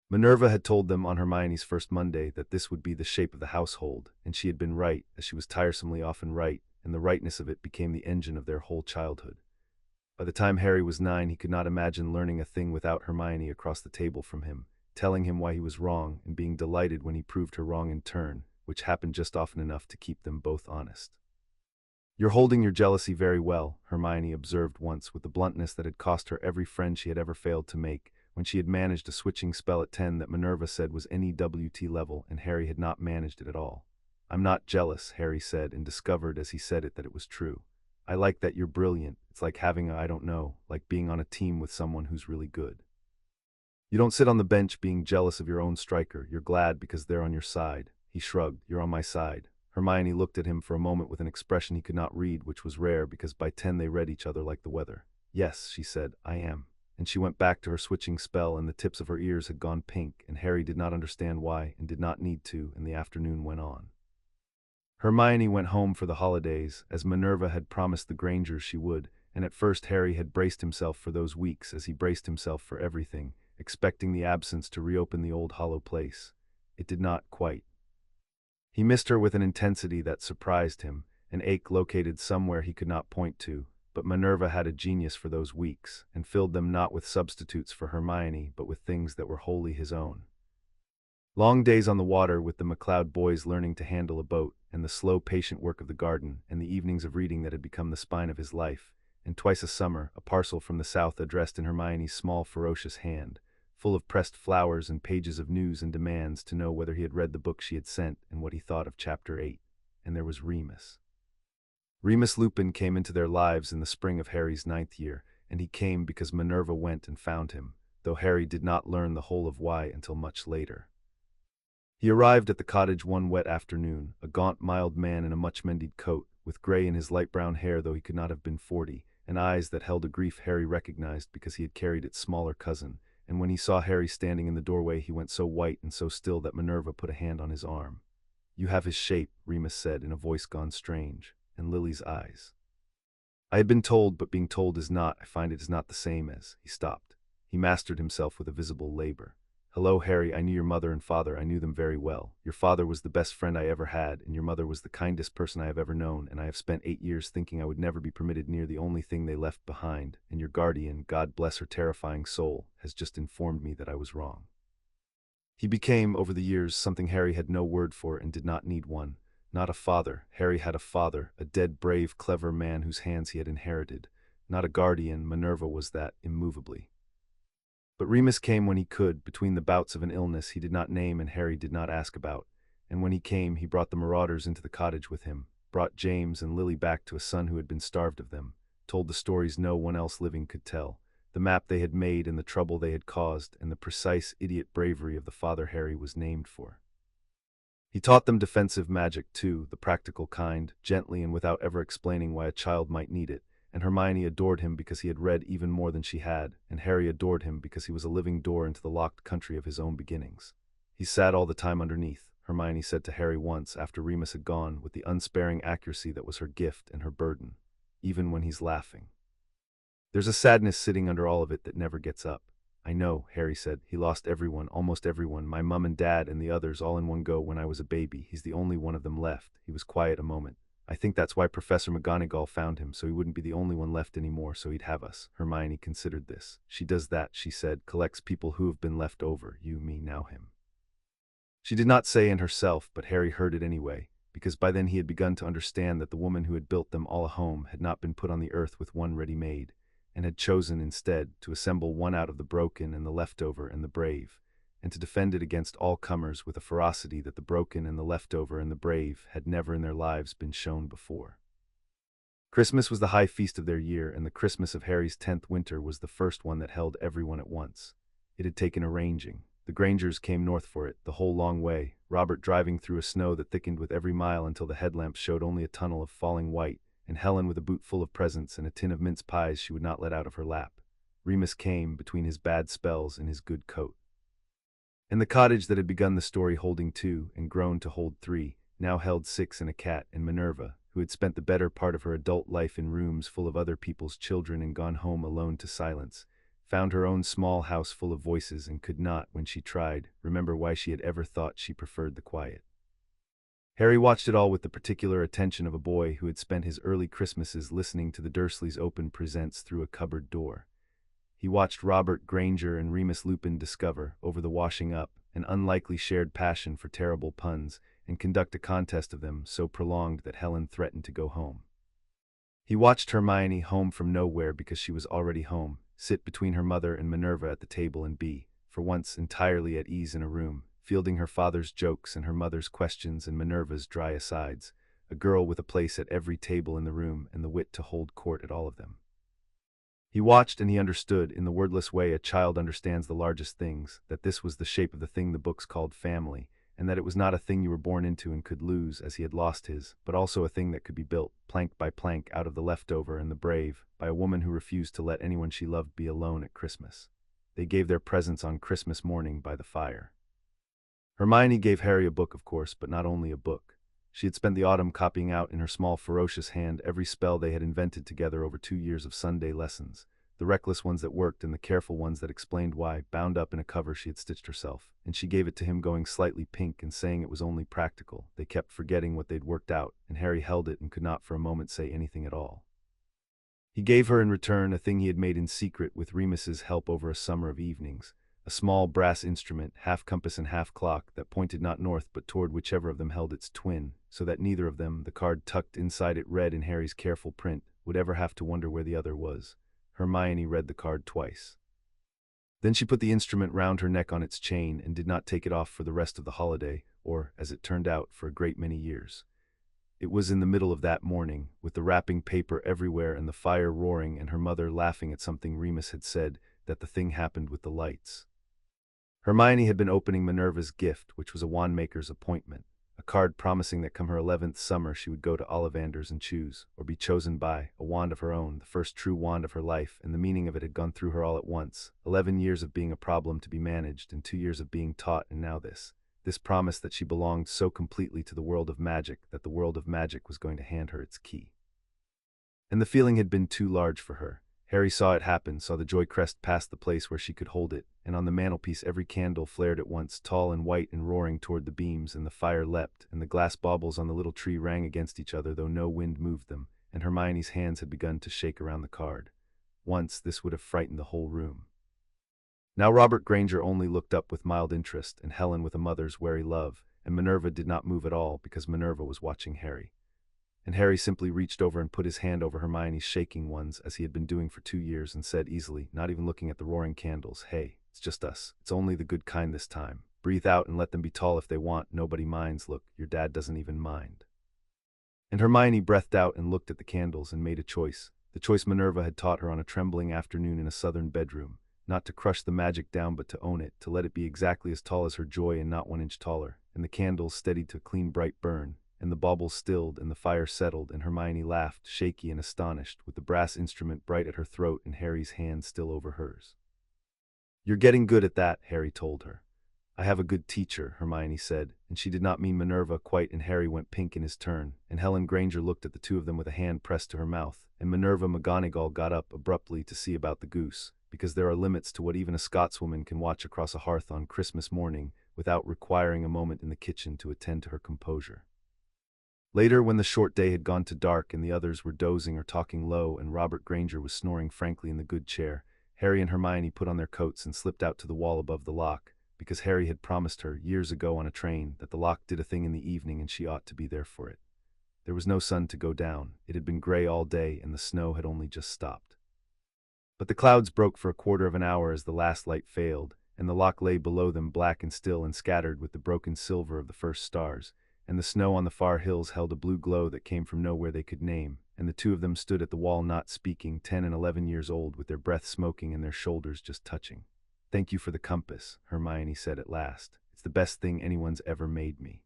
Minerva had told them on Hermione's first Monday that this would be the shape of the household, and she had been right, as she was tiresomely often right, and the rightness of it became the engine of their whole childhood. By the time Harry was 9, he could not imagine learning a thing without Hermione across the table from him, telling him why he was wrong and being delighted when he proved her wrong in turn, which happened just often enough to keep them both honest. "You're holding your jealousy very well," Hermione observed once with the bluntness that had cost her every friend she had ever failed to make, when she had managed a switching spell at 10 that Minerva said was NEWT level and Harry had not managed it at all. "I'm not jealous," Harry said, and discovered as he said it that it was true. "I like that you're brilliant. It's like having a, I don't know, like being on a team with someone who's really good. You don't sit on the bench being jealous of your own striker. You're glad because they're on your side." He shrugged. "You're on my side." Hermione looked at him for a moment with an expression he could not read, which was rare because by 10 they read each other like the weather. "Yes," she said, "I am." And she went back to her switching spell, and the tips of her ears had gone pink, and Harry did not understand why and did not need to, and the afternoon went on. Hermione went home for the holidays, as Minerva had promised the Grangers she would, and at first Harry had braced himself for those weeks as he braced himself for everything, expecting the absence to reopen the old hollow place. It did not quite. He missed her with an intensity that surprised him, an ache located somewhere he could not point to, but Minerva had a genius for those weeks, and filled them not with substitutes for Hermione, but with things that were wholly his own. Long days on the water with the McLeod boys learning to handle a boat, and the slow, patient work of the garden, and the evenings of reading that had become the spine of his life, and twice a summer, a parcel from the south addressed in Hermione's small, ferocious hand, full of pressed flowers and pages of news and demands to know whether he had read the book she had sent and what he thought of Chapter 8. And there was Remus. Remus Lupin came into their lives in the spring of Harry's 9th year, and he came because Minerva went and found him, though Harry did not learn the whole of why until much later. He arrived at the cottage one wet afternoon, a gaunt, mild man in a much-mended coat, with gray in his light brown hair though he could not have been 40, and eyes that held a grief Harry recognized because he had carried its smaller cousin, and when he saw Harry standing in the doorway he went so white and so still that Minerva put a hand on his arm. "You have his shape," Remus said in a voice gone strange, and Lily's eyes. "I had been told, but being told is not, I find it is not the same as." He stopped. He mastered himself with a visible labor. "Hello, Harry, I knew your mother and father, I knew them very well. Your father was the best friend I ever had, and your mother was the kindest person I have ever known, and I have spent 8 years thinking I would never be permitted near the only thing they left behind, and your guardian, God bless her terrifying soul, has just informed me that I was wrong." He became, over the years, something Harry had no word for and did not need one. Not a father. Harry had a father, a dead, brave, clever man whose hands he had inherited. Not a guardian. Minerva was that, immovably. But Remus came when he could, between the bouts of an illness he did not name and Harry did not ask about, and when he came he brought the marauders into the cottage with him, brought James and Lily back to a son who had been starved of them, told the stories no one else living could tell, the map they had made and the trouble they had caused, and the precise idiot bravery of the father Harry was named for. He taught them defensive magic too, the practical kind, gently and without ever explaining why a child might need it, and Hermione adored him because he had read even more than she had, and Harry adored him because he was a living door into the locked country of his own beginnings. "He sat all the time underneath," Hermione said to Harry once after Remus had gone, with the unsparing accuracy that was her gift and her burden. "Even when he's laughing. There's a sadness sitting under all of it that never gets up." "I know," Harry said. "He lost everyone, almost everyone, my mum and dad and the others all in one go when I was a baby. He's the only one of them left." He was quiet a moment. "I think that's why Professor McGonagall found him, so he wouldn't be the only one left anymore, so he'd have us." Hermione considered this. "She does that," she said, "collects people who have been left over, you, me, now him." She did not say in herself, but Harry heard it anyway, because by then he had begun to understand that the woman who had built them all a home had not been put on the earth with one ready-made, and had chosen instead to assemble one out of the broken and the leftover and the brave, and to defend it against all comers with a ferocity that the broken and the leftover and the brave had never in their lives been shown before. Christmas was the high feast of their year, and the Christmas of Harry's 10th winter was the first one that held everyone at once. It had taken arranging. The Grangers came north for it, the whole long way, Robert driving through a snow that thickened with every mile until the headlamps showed only a tunnel of falling white, and Helen with a boot full of presents and a tin of mince pies she would not let out of her lap. Remus came, between his bad spells and his good coat. And the cottage that had begun the story holding 2 and grown to hold 3, now held 6 and a cat, and Minerva, who had spent the better part of her adult life in rooms full of other people's children and gone home alone to silence, found her own small house full of voices and could not, when she tried, remember why she had ever thought she preferred the quiet. Harry watched it all with the particular attention of a boy who had spent his early Christmases listening to the Dursleys open presents through a cupboard door. He watched Robert Granger and Remus Lupin discover, over the washing up, an unlikely shared passion for terrible puns, and conduct a contest of them so prolonged that Helen threatened to go home. He watched Hermione, home from nowhere because she was already home, sit between her mother and Minerva at the table and be, for once, entirely at ease in a room, fielding her father's jokes and her mother's questions and Minerva's dry asides, a girl with a place at every table in the room and the wit to hold court at all of them. He watched and he understood, in the wordless way a child understands the largest things, that this was the shape of the thing the books called family, and that it was not a thing you were born into and could lose as he had lost his, but also a thing that could be built, plank by plank, out of the leftover and the brave, by a woman who refused to let anyone she loved be alone at Christmas. They gave their presents on Christmas morning by the fire. Hermione gave Harry a book, of course, but not only a book. She had spent the autumn copying out in her small ferocious hand every spell they had invented together over 2 years of Sunday lessons, the reckless ones that worked and the careful ones that explained why, bound up in a cover she had stitched herself, and she gave it to him going slightly pink and saying it was only practical. They kept forgetting what they'd worked out, and Harry held it and could not for a moment say anything at all. He gave her in return a thing he had made in secret with Remus's help over a summer of evenings, a small brass instrument, half compass and half clock, that pointed not north but toward whichever of them held its twin, so that neither of them, the card tucked inside it read in Harry's careful print, would ever have to wonder where the other was. Hermione read the card twice. Then she put the instrument round her neck on its chain and did not take it off for the rest of the holiday, or, as it turned out, for a great many years. It was in the middle of that morning, with the wrapping paper everywhere and the fire roaring and her mother laughing at something Remus had said, that the thing happened with the lights. Hermione had been opening Minerva's gift, which was a wand-maker's appointment, a card promising that come her 11th summer she would go to Ollivander's and choose, or be chosen by, a wand of her own, the first true wand of her life, and the meaning of it had gone through her all at once. 11 years of being a problem to be managed, and 2 years of being taught, and now this promise that she belonged so completely to the world of magic that the world of magic was going to hand her its key. And the feeling had been too large for her. Harry saw it happen, saw the joy crest past the place where she could hold it, and on the mantelpiece every candle flared at once, tall and white and roaring toward the beams, and the fire leapt, and the glass baubles on the little tree rang against each other though no wind moved them, and Hermione's hands had begun to shake around the card. Once this would have frightened the whole room. Now Robert Granger only looked up with mild interest, and Helen with a mother's wary love, and Minerva did not move at all because Minerva was watching Harry. And Harry simply reached over and put his hand over Hermione's shaking ones, as he had been doing for 2 years, and said easily, not even looking at the roaring candles, "Hey, it's just us. It's only the good kind this time. Breathe out and let them be tall if they want. Nobody minds. Look, your dad doesn't even mind." And Hermione breathed out and looked at the candles and made a choice, the choice Minerva had taught her on a trembling afternoon in a southern bedroom, not to crush the magic down but to own it, to let it be exactly as tall as her joy and not 1 inch taller, and the candles steadied to a clean bright burn, and the baubles stilled and the fire settled, and Hermione laughed, shaky and astonished, with the brass instrument bright at her throat and Harry's hand still over hers. "You're getting good at that," Harry told her. "I have a good teacher," Hermione said, and she did not mean Minerva quite, and Harry went pink in his turn, and Helen Granger looked at the two of them with a hand pressed to her mouth, and Minerva McGonagall got up abruptly to see about the goose, because there are limits to what even a Scotswoman can watch across a hearth on Christmas morning without requiring a moment in the kitchen to attend to her composure. Later, when the short day had gone to dark and the others were dozing or talking low and Robert Granger was snoring frankly in the good chair, Harry and Hermione put on their coats and slipped out to the wall above the lock, because Harry had promised her, years ago on a train, that the lock did a thing in the evening and she ought to be there for it. There was no sun to go down, it had been gray all day and the snow had only just stopped. But the clouds broke for a quarter of an hour as the last light failed, and the lock lay below them black and still and scattered with the broken silver of the first stars, and the snow on the far hills held a blue glow that came from nowhere they could name, and the two of them stood at the wall not speaking, 10 and 11 years old, with their breath smoking and their shoulders just touching. "Thank you for the compass," Hermione said at last. "It's the best thing anyone's ever made me.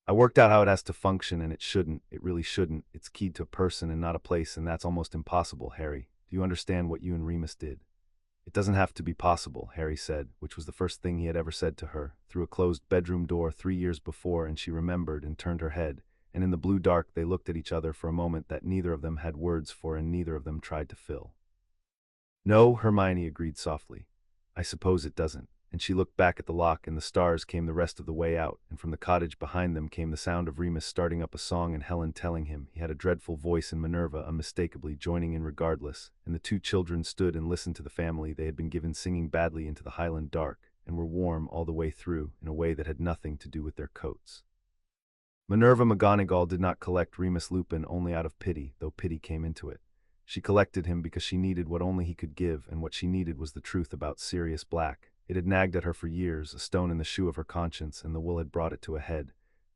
I worked out how it has to function, and it really shouldn't. It's keyed to a person and not a place, and that's almost impossible, Harry. Do you understand what you and Remus did?" "It doesn't have to be possible," Harry said, which was the first thing he had ever said to her, through a closed bedroom door 3 years before, and she remembered and turned her head, and in the blue dark they looked at each other for a moment that neither of them had words for and neither of them tried to fill. "No," Hermione agreed softly. "I suppose it doesn't." And she looked back at the lock, and the stars came the rest of the way out, and from the cottage behind them came the sound of Remus starting up a song and Helen telling him he had a dreadful voice, and Minerva unmistakably joining in regardless, and the two children stood and listened to the family they had been given singing badly into the Highland dark, and were warm all the way through in a way that had nothing to do with their coats. Minerva McGonagall did not collect Remus Lupin only out of pity, though pity came into it. She collected him because she needed what only he could give, and what she needed was the truth about Sirius Black. It had nagged at her for years, a stone in the shoe of her conscience, and the wool had brought it to a head.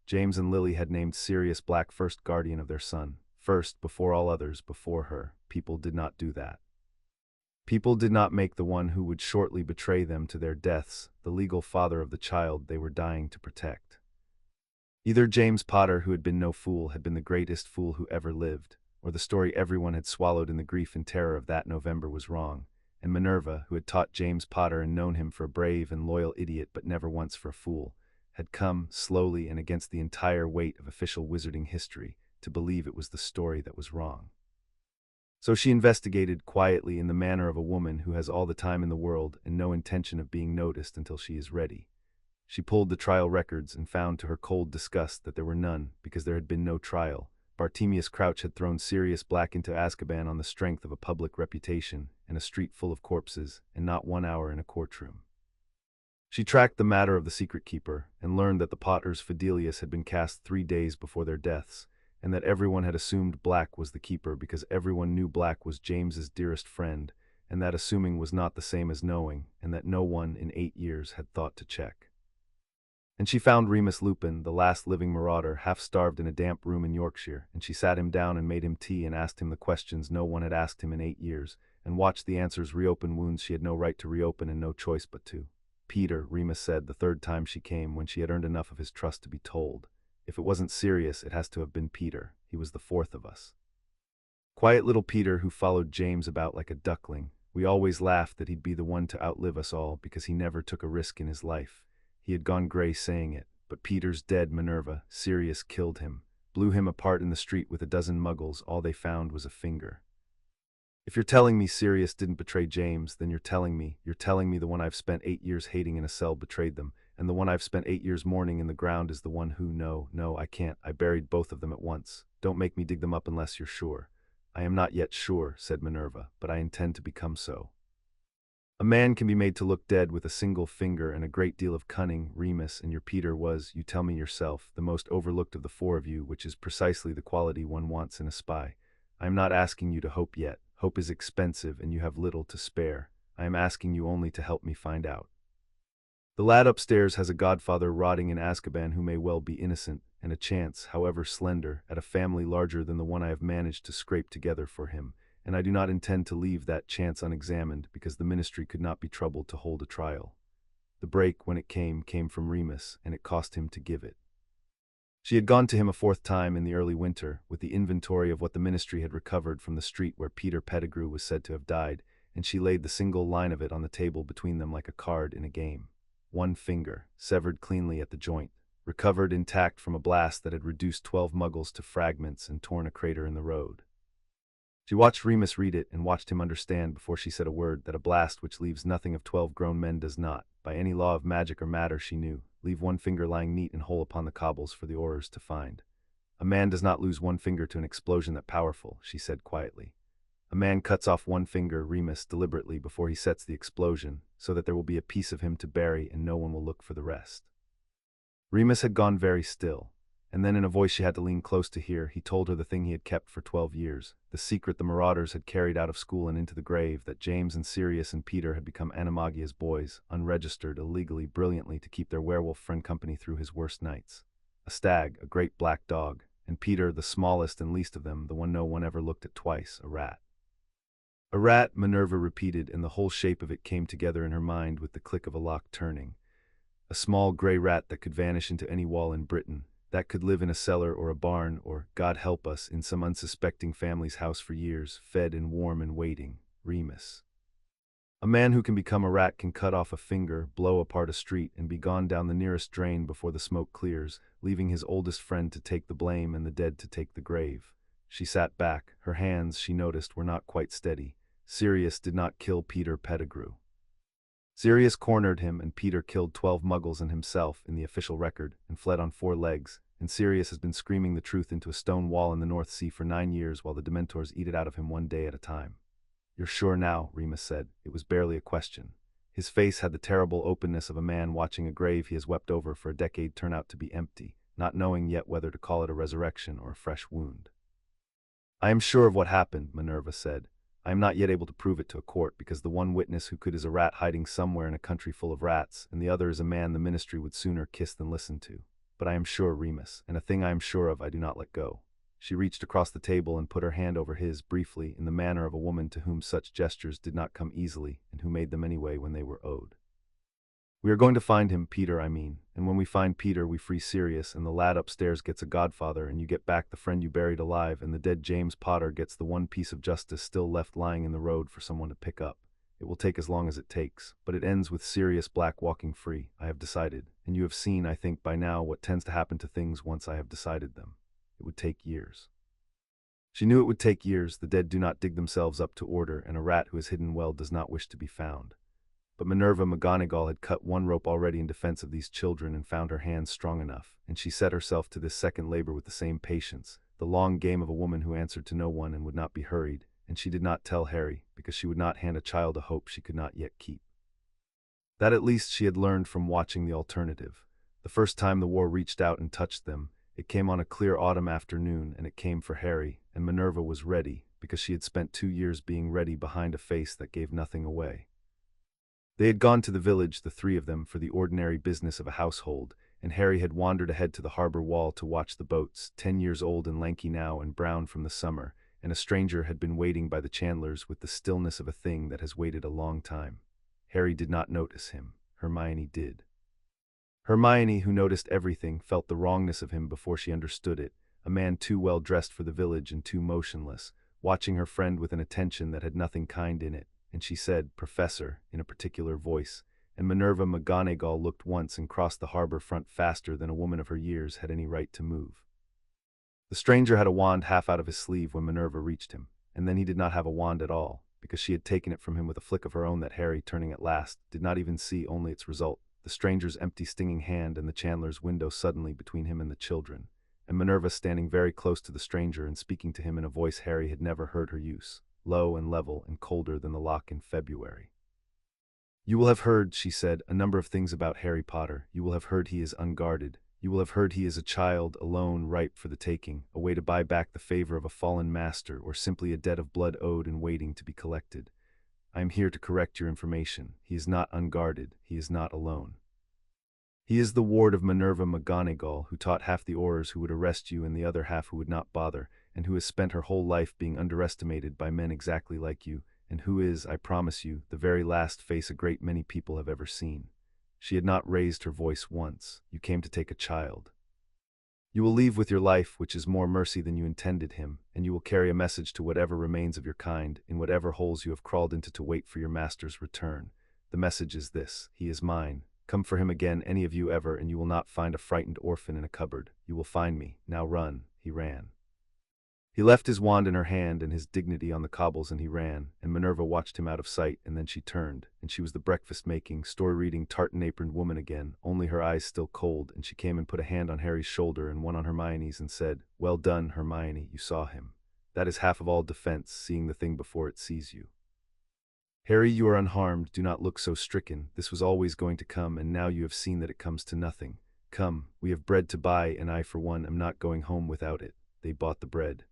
James and Lily had named Sirius Black first guardian of their son. First, before all others, before her. People did not do that. People did not make the one who would shortly betray them to their deaths the legal father of the child they were dying to protect. Either James Potter, who had been no fool, had been the greatest fool who ever lived, or the story everyone had swallowed in the grief and terror of that November was wrong, and Minerva, who had taught James Potter and known him for a brave and loyal idiot but never once for a fool, had come, slowly and against the entire weight of official wizarding history, to believe it was the story that was wrong. So she investigated quietly, in the manner of a woman who has all the time in the world and no intention of being noticed until she is ready. She pulled the trial records and found to her cold disgust that there were none, because there had been no trial. Bartemius Crouch had thrown Sirius Black into Azkaban on the strength of a public reputation and a street full of corpses, and not 1 hour in a courtroom. She tracked the matter of the secret keeper, and learned that the Potters' Fidelius had been cast 3 days before their deaths, and that everyone had assumed Black was the keeper because everyone knew Black was James's dearest friend, and that assuming was not the same as knowing, and that no one in 8 years had thought to check. And she found Remus Lupin, the last living marauder, half-starved in a damp room in Yorkshire, and she sat him down and made him tea and asked him the questions no one had asked him in 8 years, and watched the answers reopen wounds she had no right to reopen and no choice but to. "Peter," Remus said the third time she came, when she had earned enough of his trust to be told. "If it wasn't Sirius, it has to have been Peter. He was the fourth of us. Quiet little Peter who followed James about like a duckling. We always laughed that he'd be the one to outlive us all because he never took a risk in his life." He had gone gray saying it, but Peter's dead, Minerva. Sirius killed him, blew him apart in the street with a dozen muggles. All they found was a finger. "If you're telling me Sirius didn't betray James, then you're telling me the one I've spent 8 years hating in a cell betrayed them, and the one I've spent 8 years mourning in the ground is the one who— No, I can't. I buried both of them at once. Don't make me dig them up unless you're sure." "I am not yet sure," said Minerva, "but I intend to become so." "A man can be made to look dead with a single finger and a great deal of cunning, Remus, and your Peter was, you tell me yourself, the most overlooked of the four of you, which is precisely the quality one wants in a spy. I am not asking you to hope yet. Hope is expensive and you have little to spare. I am asking you only to help me find out. The lad upstairs has a godfather rotting in Azkaban who may well be innocent, and a chance, however slender, at a family larger than the one I have managed to scrape together for him. And I do not intend to leave that chance unexamined, because the ministry could not be troubled to hold a trial. The break, when it came from Remus, and it cost him to give it. She had gone to him a fourth time in the early winter, with the inventory of what the ministry had recovered from the street where Peter Pettigrew was said to have died, and she laid the single line of it on the table between them like a card in a game. One finger, severed cleanly at the joint, recovered intact from a blast that had reduced 12 muggles to fragments and torn a crater in the road. She watched Remus read it and watched him understand before she said a word that a blast which leaves nothing of 12 grown men does not, by any law of magic or matter she knew, leave one finger lying neat and whole upon the cobbles for the aurors to find. A man does not lose one finger to an explosion that powerful, she said quietly. A man cuts off one finger, Remus, deliberately before he sets the explosion, so that there will be a piece of him to bury and no one will look for the rest. Remus had gone very still, and then in a voice she had to lean close to hear, he told her the thing he had kept for 12 years, the secret the marauders had carried out of school and into the grave, that James and Sirius and Peter had become Animagia's boys, unregistered, illegally, brilliantly, to keep their werewolf friend company through his worst nights. A stag, a great black dog, and Peter, the smallest and least of them, the one no one ever looked at twice, a rat. A rat, Minerva repeated, and the whole shape of it came together in her mind with the click of a lock turning. A small grey rat that could vanish into any wall in Britain, that could live in a cellar or a barn or, God help us, in some unsuspecting family's house for years, fed and warm and waiting. Remus. A man who can become a rat can cut off a finger, blow apart a street, and be gone down the nearest drain before the smoke clears, leaving his oldest friend to take the blame and the dead to take the grave. She sat back. Her hands, she noticed, were not quite steady. Sirius did not kill Peter Pettigrew. Sirius cornered him, and Peter killed 12 muggles and himself in the official record, and fled on 4 legs, and Sirius has been screaming the truth into a stone wall in the North Sea for 9 years while the Dementors eat it out of him one day at a time. You're sure now, Remus said. It was barely a question. His face had the terrible openness of a man watching a grave he has wept over for a decade turn out to be empty, not knowing yet whether to call it a resurrection or a fresh wound. I am sure of what happened, Minerva said. I am not yet able to prove it to a court, because the one witness who could is a rat hiding somewhere in a country full of rats, and the other is a man the ministry would sooner kiss than listen to. But I am sure, Remus, and a thing I am sure of I do not let go. She reached across the table and put her hand over his, briefly, in the manner of a woman to whom such gestures did not come easily, and who made them anyway when they were owed. We are going to find him, Peter, I mean, and when we find Peter we free Sirius, and the lad upstairs gets a godfather, and you get back the friend you buried alive, and the dead James Potter gets the one piece of justice still left lying in the road for someone to pick up. It will take as long as it takes, but it ends with Sirius Black walking free, I have decided, and you have seen, I think, by now what tends to happen to things once I have decided them. It would take years. She knew it would take years. The dead do not dig themselves up to order, and a rat who is hidden well does not wish to be found. But Minerva McGonagall had cut one rope already in defense of these children and found her hands strong enough, and she set herself to this second labor with the same patience, the long game of a woman who answered to no one and would not be hurried, and she did not tell Harry, because she would not hand a child a hope she could not yet keep. That at least she had learned from watching the alternative. The first time the war reached out and touched them, it came on a clear autumn afternoon, and it came for Harry, and Minerva was ready, because she had spent 2 years being ready behind a face that gave nothing away. They had gone to the village, the 3 of them, for the ordinary business of a household, and Harry had wandered ahead to the harbor wall to watch the boats, 10 years old and lanky now and brown from the summer, and a stranger had been waiting by the chandlers with the stillness of a thing that has waited a long time. Harry did not notice him. Hermione did. Hermione, who noticed everything, felt the wrongness of him before she understood it, a man too well dressed for the village and too motionless, watching her friend with an attention that had nothing kind in it, and she said, "Professor," in a particular voice, and Minerva McGonagall looked once and crossed the harbor front faster than a woman of her years had any right to move. The stranger had a wand half out of his sleeve when Minerva reached him, and then he did not have a wand at all, because she had taken it from him with a flick of her own that Harry, turning at last, did not even see, only its result, the stranger's empty stinging hand and the chandler's window suddenly between him and the children, and Minerva standing very close to the stranger and speaking to him in a voice Harry had never heard her use, low and level and colder than the lock in February. "You will have heard," she said, "a number of things about Harry Potter. You will have heard he is unguarded. You will have heard he is a child, alone, ripe for the taking, a way to buy back the favor of a fallen master, or simply a debt of blood owed and waiting to be collected. I am here to correct your information. He is not unguarded. He is not alone. He is the ward of Minerva McGonagall, who taught half the aurors who would arrest you and the other half who would not bother, and who has spent her whole life being underestimated by men exactly like you, and who is, I promise you, the very last face a great many people have ever seen. She had not raised her voice once. You came to take a child. You will leave with your life, which is more mercy than you intended him, and you will carry a message to whatever remains of your kind, in whatever holes you have crawled into to wait for your master's return. The message is this: he is mine. Come for him again, any of you ever, and you will not find a frightened orphan in a cupboard. You will find me. Now run. He ran. He left his wand in her hand and his dignity on the cobbles, and he ran, and Minerva watched him out of sight, and then she turned, and she was the breakfast-making, story-reading, tartan-aproned woman again, only her eyes still cold, and she came and put a hand on Harry's shoulder and one on Hermione's and said, "Well done, Hermione, you saw him. That is half of all defense, seeing the thing before it sees you. Harry, you are unharmed, do not look so stricken, this was always going to come, and now you have seen that it comes to nothing. Come, we have bread to buy, and I for one am not going home without it." They bought the bread.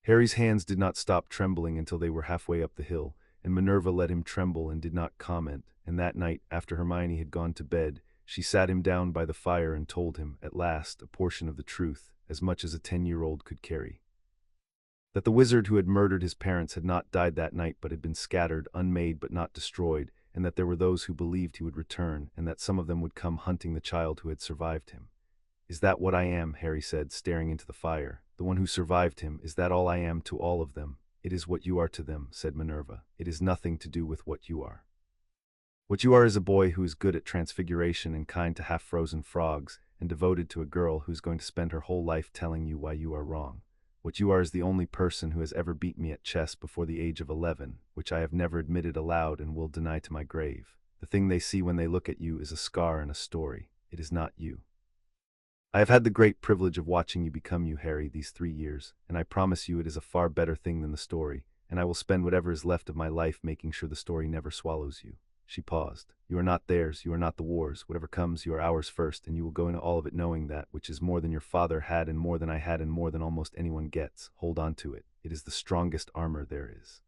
Harry's hands did not stop trembling until they were halfway up the hill, and Minerva let him tremble and did not comment, and that night, after Hermione had gone to bed, she sat him down by the fire and told him, at last, a portion of the truth, as much as a 10-year-old could carry. That the wizard who had murdered his parents had not died that night but had been scattered, unmade but not destroyed, and that there were those who believed he would return, and that some of them would come hunting the child who had survived him. "Is that what I am?" Harry said, staring into the fire. "The one who survived him, is that all I am to all of them?" "It is what you are to them," said Minerva. "It is nothing to do with what you are. What you are is a boy who is good at transfiguration and kind to half-frozen frogs, and devoted to a girl who is going to spend her whole life telling you why you are wrong. What you are is the only person who has ever beat me at chess before the age of 11, which I have never admitted aloud and will deny to my grave. The thing they see when they look at you is a scar and a story. It is not you. I have had the great privilege of watching you become you, Harry, these 3 years, and I promise you it is a far better thing than the story, and I will spend whatever is left of my life making sure the story never swallows you." She paused. "You are not theirs, you are not the war's. Whatever comes, you are ours first, and you will go into all of it knowing that, which is more than your father had and more than I had and more than almost anyone gets. Hold on to it. It is the strongest armor there is."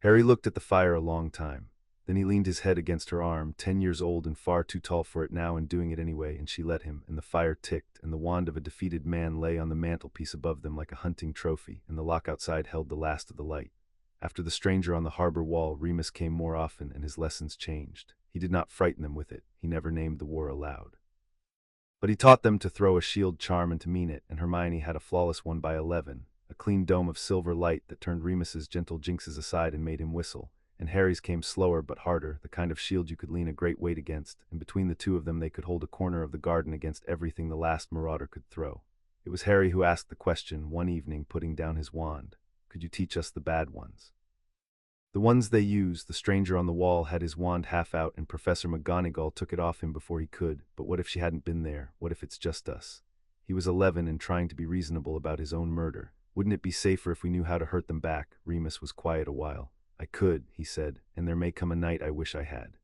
Harry looked at the fire a long time. Then he leaned his head against her arm, 10 years old and far too tall for it now and doing it anyway, and she let him, and the fire ticked, and the wand of a defeated man lay on the mantelpiece above them like a hunting trophy, and the lock outside held the last of the light. After the stranger on the harbor wall, Remus came more often, and his lessons changed. He did not frighten them with it. He never named the war aloud. But he taught them to throw a shield charm and to mean it, and Hermione had a flawless one by 11, a clean dome of silver light that turned Remus's gentle jinxes aside and made him whistle. And Harry's came slower but harder, the kind of shield you could lean a great weight against, and between the two of them they could hold a corner of the garden against everything the last marauder could throw. It was Harry who asked the question one evening, putting down his wand. "Could you teach us the bad ones?" The ones they use. The stranger on the wall had his wand half out and Professor McGonagall took it off him before he could, but what if she hadn't been there? What if it's just us? He was 11 and trying to be reasonable about his own murder. "Wouldn't it be safer if we knew how to hurt them back?" Remus was quiet a while. "I could," he said, "and there may come a night I wish I had.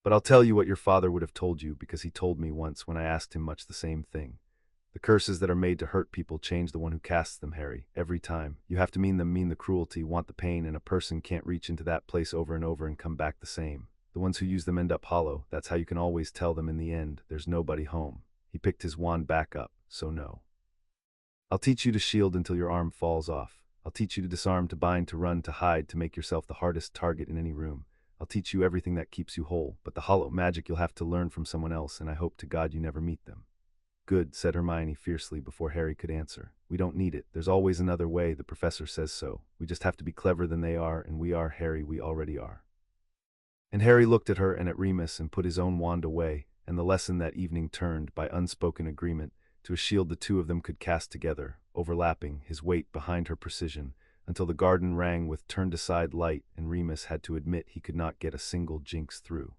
But I'll tell you what your father would have told you, because he told me once when I asked him much the same thing. The curses that are made to hurt people change the one who casts them, Harry, every time. You have to mean them, mean the cruelty, want the pain, and a person can't reach into that place over and over and come back the same. The ones who use them end up hollow. That's how you can always tell them in the end. There's nobody home." He picked his wand back up. "So no. I'll teach you to shield until your arm falls off. I'll teach you to disarm, to bind, to run, to hide, to make yourself the hardest target in any room. I'll teach you everything that keeps you whole, but the hollow magic you'll have to learn from someone else, and I hope to God you never meet them." "Good," said Hermione fiercely before Harry could answer. "We don't need it. There's always another way. The professor says so. We just have to be cleverer than they are, and we are, Harry, we already are." And Harry looked at her and at Remus and put his own wand away, and the lesson that evening turned, by unspoken agreement, to a shield the two of them could cast together, overlapping, his weight behind her precision, until the garden rang with turned-aside light, and Remus had to admit he could not get a single jinx through.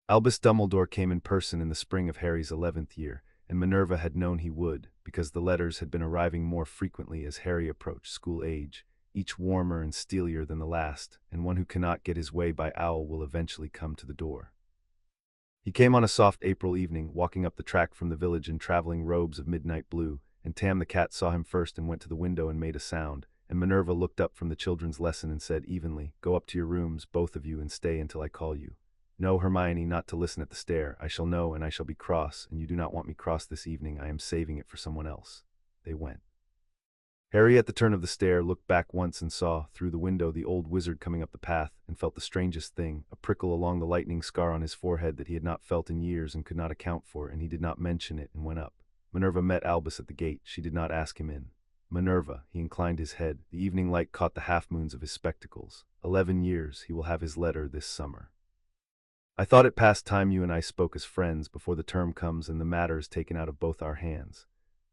Albus Dumbledore came in person in the spring of Harry's 11th year, and Minerva had known he would, because the letters had been arriving more frequently as Harry approached school age, each warmer and steelier than the last, and one who cannot get his way by owl will eventually come to the door. He came on a soft April evening, walking up the track from the village in traveling robes of midnight blue, and Tam the cat saw him first and went to the window and made a sound, and Minerva looked up from the children's lesson and said evenly, "Go up to your rooms, both of you, and stay until I call you. No, Hermione, not to listen at the stair. I shall know and I shall be cross, and you do not want me cross this evening. I am saving it for someone else." They went. Harry, at the turn of the stair, looked back once and saw, through the window, the old wizard coming up the path, and felt the strangest thing, a prickle along the lightning scar on his forehead that he had not felt in years and could not account for, and he did not mention it and went up. Minerva met Albus at the gate. She did not ask him in. Minerva, he inclined his head. The evening light caught the half-moons of his spectacles. 11 years, he will have his letter this summer. I thought it past time you and I spoke as friends before the term comes and the matter is taken out of both our hands.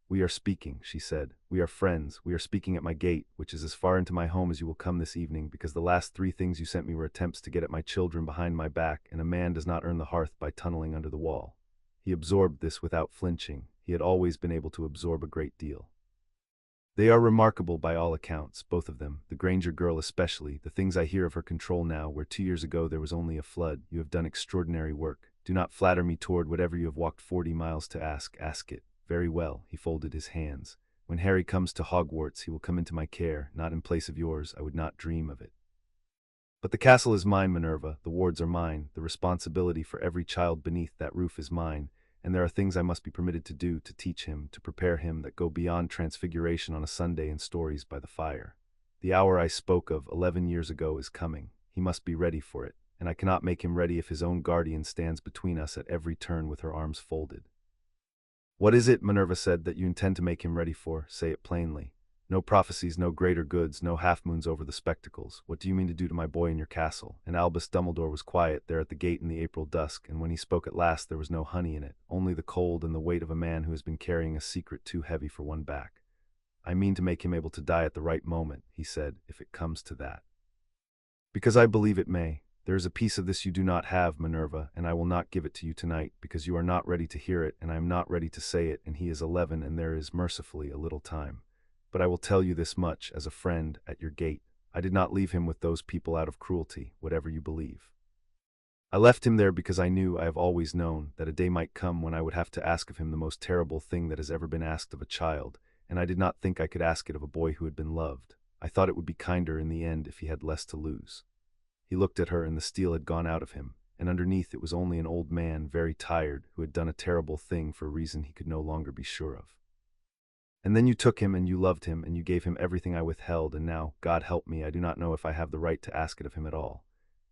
We are speaking, she said. We are friends. We are speaking at my gate, which is as far into my home as you will come this evening, because the last 3 things you sent me were attempts to get at my children behind my back, and a man does not earn the hearth by tunneling under the wall. He absorbed this without flinching. He had always been able to absorb a great deal. They are remarkable by all accounts, both of them, the Granger girl especially, the things I hear of her control now, where 2 years ago there was only a flood. You have done extraordinary work. Do not flatter me toward whatever you have walked 40 miles to ask it. Very well, he folded his hands. When Harry comes to Hogwarts, he will come into my care, not in place of yours. I would not dream of it. But the castle is mine, Minerva, the wards are mine, the responsibility for every child beneath that roof is mine, and there are things I must be permitted to do to teach him, to prepare him, that go beyond transfiguration on a Sunday and stories by the fire. The hour I spoke of 11 years ago is coming. He must be ready for it, and I cannot make him ready if his own guardian stands between us at every turn with her arms folded. What is it, Minerva said, that you intend to make him ready for? Say it plainly. No prophecies, no greater goods, no half-moons over the spectacles. What do you mean to do to my boy in your castle? And Albus Dumbledore was quiet there at the gate in the April dusk, and when he spoke at last there was no honey in it, only the cold and the weight of a man who has been carrying a secret too heavy for one back. I mean to make him able to die at the right moment, he said, if it comes to that. Because I believe it may. There is a piece of this you do not have, Minerva, and I will not give it to you tonight, because you are not ready to hear it, and I am not ready to say it, and he is 11, and there is, mercifully, a little time. But I will tell you this much, as a friend, at your gate. I did not leave him with those people out of cruelty, whatever you believe. I left him there because I knew, I have always known, that a day might come when I would have to ask of him the most terrible thing that has ever been asked of a child, and I did not think I could ask it of a boy who had been loved. I thought it would be kinder in the end if he had less to lose. He looked at her, and the steel had gone out of him, and underneath it was only an old man, very tired, who had done a terrible thing for a reason he could no longer be sure of. And then you took him, and you loved him, and you gave him everything I withheld, and now, God help me, I do not know if I have the right to ask it of him at all.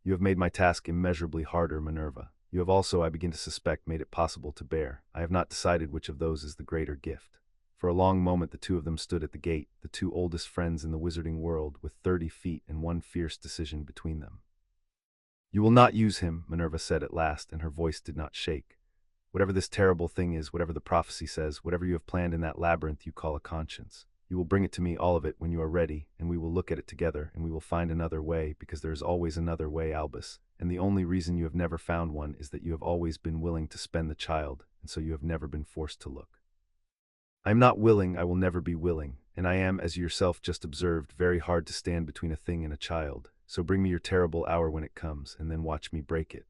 You have made my task immeasurably harder, Minerva. You have also, I begin to suspect, made it possible to bear. I have not decided which of those is the greater gift. For a long moment the two of them stood at the gate, the 2 oldest friends in the wizarding world, with 30 feet and one fierce decision between them. You will not use him, Minerva said at last, and her voice did not shake. Whatever this terrible thing is, whatever the prophecy says, whatever you have planned in that labyrinth you call a conscience, you will bring it to me, all of it, when you are ready, and we will look at it together, and we will find another way, because there is always another way, Albus, and the only reason you have never found one is that you have always been willing to spend the child, and so you have never been forced to look. I am not willing, I will never be willing, and I am, as you yourself just observed, very hard to stand between a thing and a child, so bring me your terrible hour when it comes, and then watch me break it.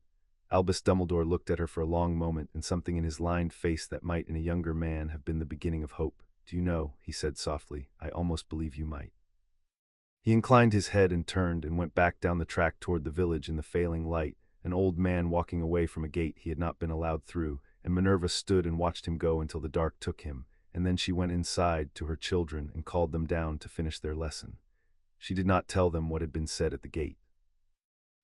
Albus Dumbledore looked at her for a long moment, and something in his lined face that might in a younger man have been the beginning of hope. Do you know, he said softly, I almost believe you might. He inclined his head and turned and went back down the track toward the village in the failing light, an old man walking away from a gate he had not been allowed through, and Minerva stood and watched him go until the dark took him, and then she went inside to her children and called them down to finish their lesson. She did not tell them what had been said at the gate.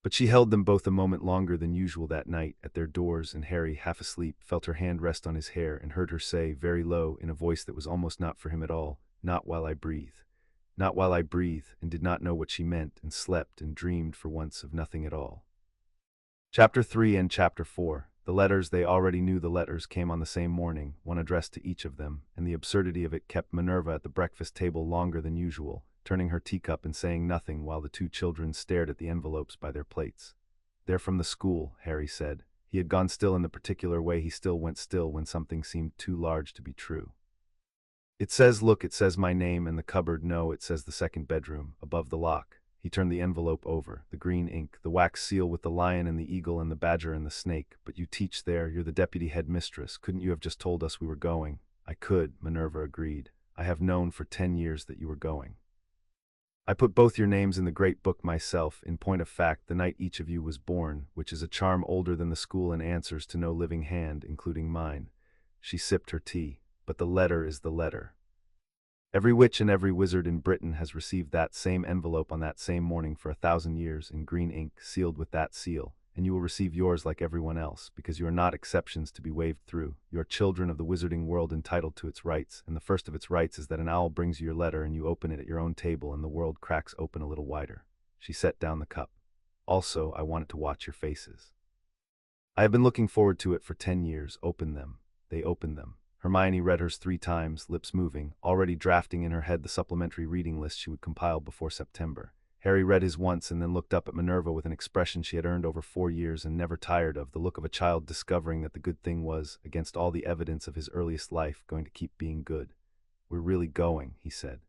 But she held them both a moment longer than usual that night at their doors, and Harry, half asleep, felt her hand rest on his hair and heard her say, very low, in a voice that was almost not for him at all, "Not while I breathe. Not while I breathe," and did not know what she meant, and slept and dreamed for once of nothing at all. Chapter 3 and Chapter 4. The letters, they already knew the letters came on the same morning, one addressed to each of them, and the absurdity of it kept Minerva at the breakfast table longer than usual, turning her teacup and saying nothing while the 2 children stared at the envelopes by their plates. "They're from the school," Harry said. He had gone still in the particular way he still went still when something seemed too large to be true. "It says, look, it says my name and the cupboard, no, it says the second bedroom, above the lock." He turned the envelope over, the green ink, the wax seal with the lion and the eagle and the badger and the snake. "But you teach there, you're the deputy headmistress. Couldn't you have just told us we were going?" "I could," Minerva agreed. "I have known for 10 years that you were going. I put both your names in the great book myself, in point of fact, the night each of you was born, which is a charm older than the school and answers to no living hand, including mine." She sipped her tea. "But the letter is the letter. Every witch and every wizard in Britain has received that same envelope on that same morning for 1,000 years, in green ink, sealed with that seal, and you will receive yours like everyone else, because you are not exceptions to be waved through. You are children of the wizarding world entitled to its rights, and the first of its rights is that an owl brings you your letter and you open it at your own table and the world cracks open a little wider. She set down the cup. Also, I wanted to watch your faces. I have been looking forward to it for 10 years. Open them. They opened them. Hermione read hers 3 times, lips moving, already drafting in her head the supplementary reading list she would compile before September. Harry read his once and then looked up at Minerva with an expression she had earned over 4 years and never tired of, the look of a child discovering that the good thing was, against all the evidence of his earliest life, going to keep being good. We're really going, he said.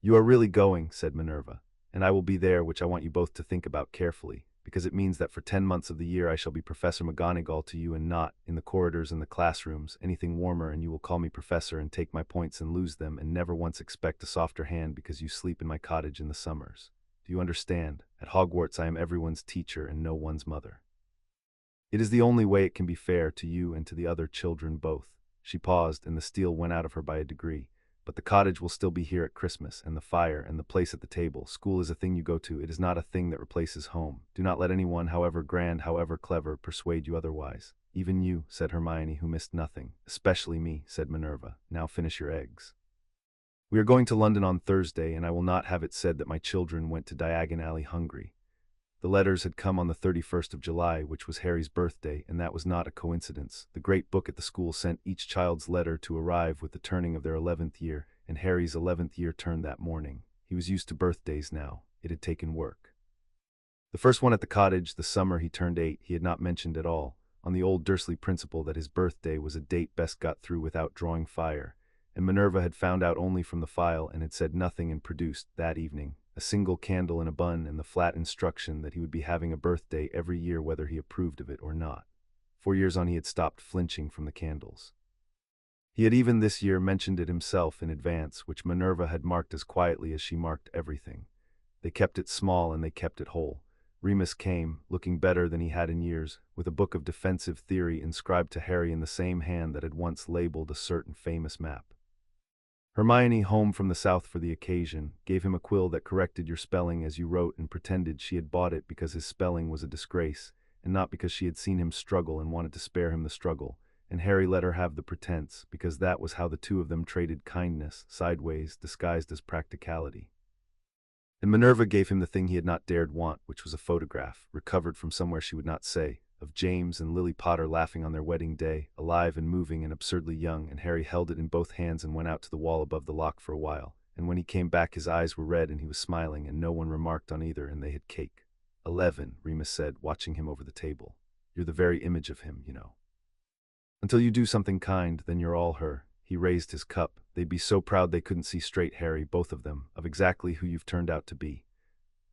You are really going, said Minerva, and I will be there, which I want you both to think about carefully, because it means that for 10 months of the year I shall be Professor McGonagall to you and not, in the corridors and the classrooms, anything warmer, and you will call me Professor and take my points and lose them and never once expect a softer hand because you sleep in my cottage in the summers. Do you understand? At Hogwarts I am everyone's teacher and no one's mother. It is the only way it can be fair to you and to the other children both. She paused, and the steel went out of her by a degree. But the cottage will still be here at Christmas, and the fire, and the place at the table. School is a thing you go to. It is not a thing that replaces home. Do not let anyone, however grand, however clever, persuade you otherwise. Even you, said Hermione, who missed nothing. Especially me, said Minerva. Now finish your eggs. We are going to London on Thursday, and I will not have it said that my children went to Diagon Alley hungry. The letters had come on the 31st of July, which was Harry's birthday, and that was not a coincidence. The great book at the school sent each child's letter to arrive with the turning of their 11th year, and Harry's 11th year turned that morning. He was used to birthdays now. It had taken work. The first one at the cottage, the summer he turned 8, he had not mentioned at all, on the old Dursley principle that his birthday was a date best got through without drawing fire, and Minerva had found out only from the file and had said nothing and produced, that evening, a single candle in a bun and the flat instruction that he would be having a birthday every year whether he approved of it or not. 4 years on he had stopped flinching from the candles. He had even this year mentioned it himself in advance, which Minerva had marked as quietly as she marked everything. They kept it small and they kept it whole. Remus came, looking better than he had in years, with a book of defensive theory inscribed to Harry in the same hand that had once labeled a certain famous map. Hermione, home from the south for the occasion, gave him a quill that corrected your spelling as you wrote and pretended she had bought it because his spelling was a disgrace, and not because she had seen him struggle and wanted to spare him the struggle, and Harry let her have the pretense, because that was how the two of them traded kindness, sideways, disguised as practicality. And Minerva gave him the thing he had not dared want, which was a photograph, recovered from somewhere she would not say, of James and Lily Potter laughing on their wedding day, alive and moving and absurdly young, and Harry held it in both hands and went out to the wall above the lock for a while, and when he came back his eyes were red and he was smiling, and no one remarked on either, and they had cake. 11, Remus said, watching him over the table. You're the very image of him, you know. Until you do something kind, then you're all her. He raised his cup. They'd be so proud they couldn't see straight, Harry, both of them, of exactly who you've turned out to be.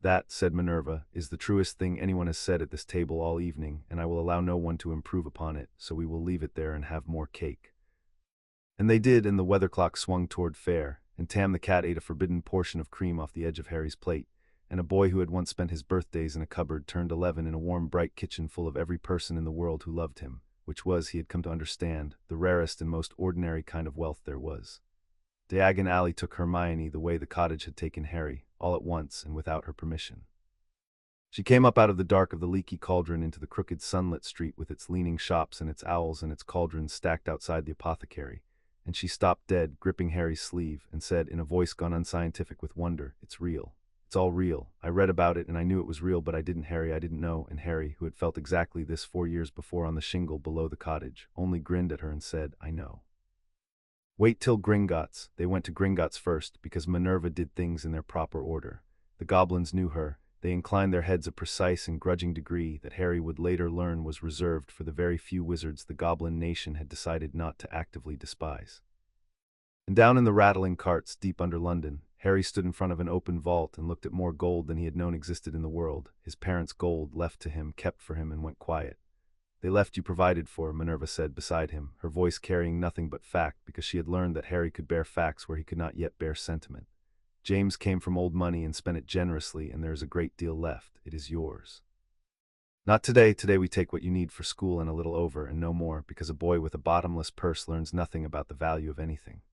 That, said Minerva, is the truest thing anyone has said at this table all evening, and I will allow no one to improve upon it, so we will leave it there and have more cake. And they did, and the weather clock swung toward fair, and Tam the cat ate a forbidden portion of cream off the edge of Harry's plate, and a boy who had once spent his birthdays in a cupboard turned 11 in a warm, bright kitchen full of every person in the world who loved him, which was, he had come to understand, the rarest and most ordinary kind of wealth there was. Diagon Alley took Hermione the way the cottage had taken Harry, all at once and without her permission. She came up out of the dark of the leaky cauldron into the crooked sunlit street with its leaning shops and its owls and its cauldrons stacked outside the apothecary, and she stopped dead, gripping Harry's sleeve, and said in a voice gone unscientific with wonder, "It's real. It's all real. I read about it and I knew it was real, but I didn't know." And Harry, who had felt exactly this 4 years before on the shingle below the cottage, only grinned at her and said, "I know." Wait till Gringotts. They went to Gringotts first, because Minerva did things in their proper order. The goblins knew her. They inclined their heads a precise and grudging degree that Harry would later learn was reserved for the very few wizards the goblin nation had decided not to actively despise. And down in the rattling carts, deep under London, Harry stood in front of an open vault and looked at more gold than he had known existed in the world, his parents' gold, left to him, kept for him, and went quiet. "They left you provided for," Minerva said beside him, her voice carrying nothing but fact, because she had learned that Harry could bear facts where he could not yet bear sentiment. "James came from old money and spent it generously, and there is a great deal left. It is yours. Not today. Today we take what you need for school and a little over, and no more, because a boy with a bottomless purse learns nothing about the value of anything.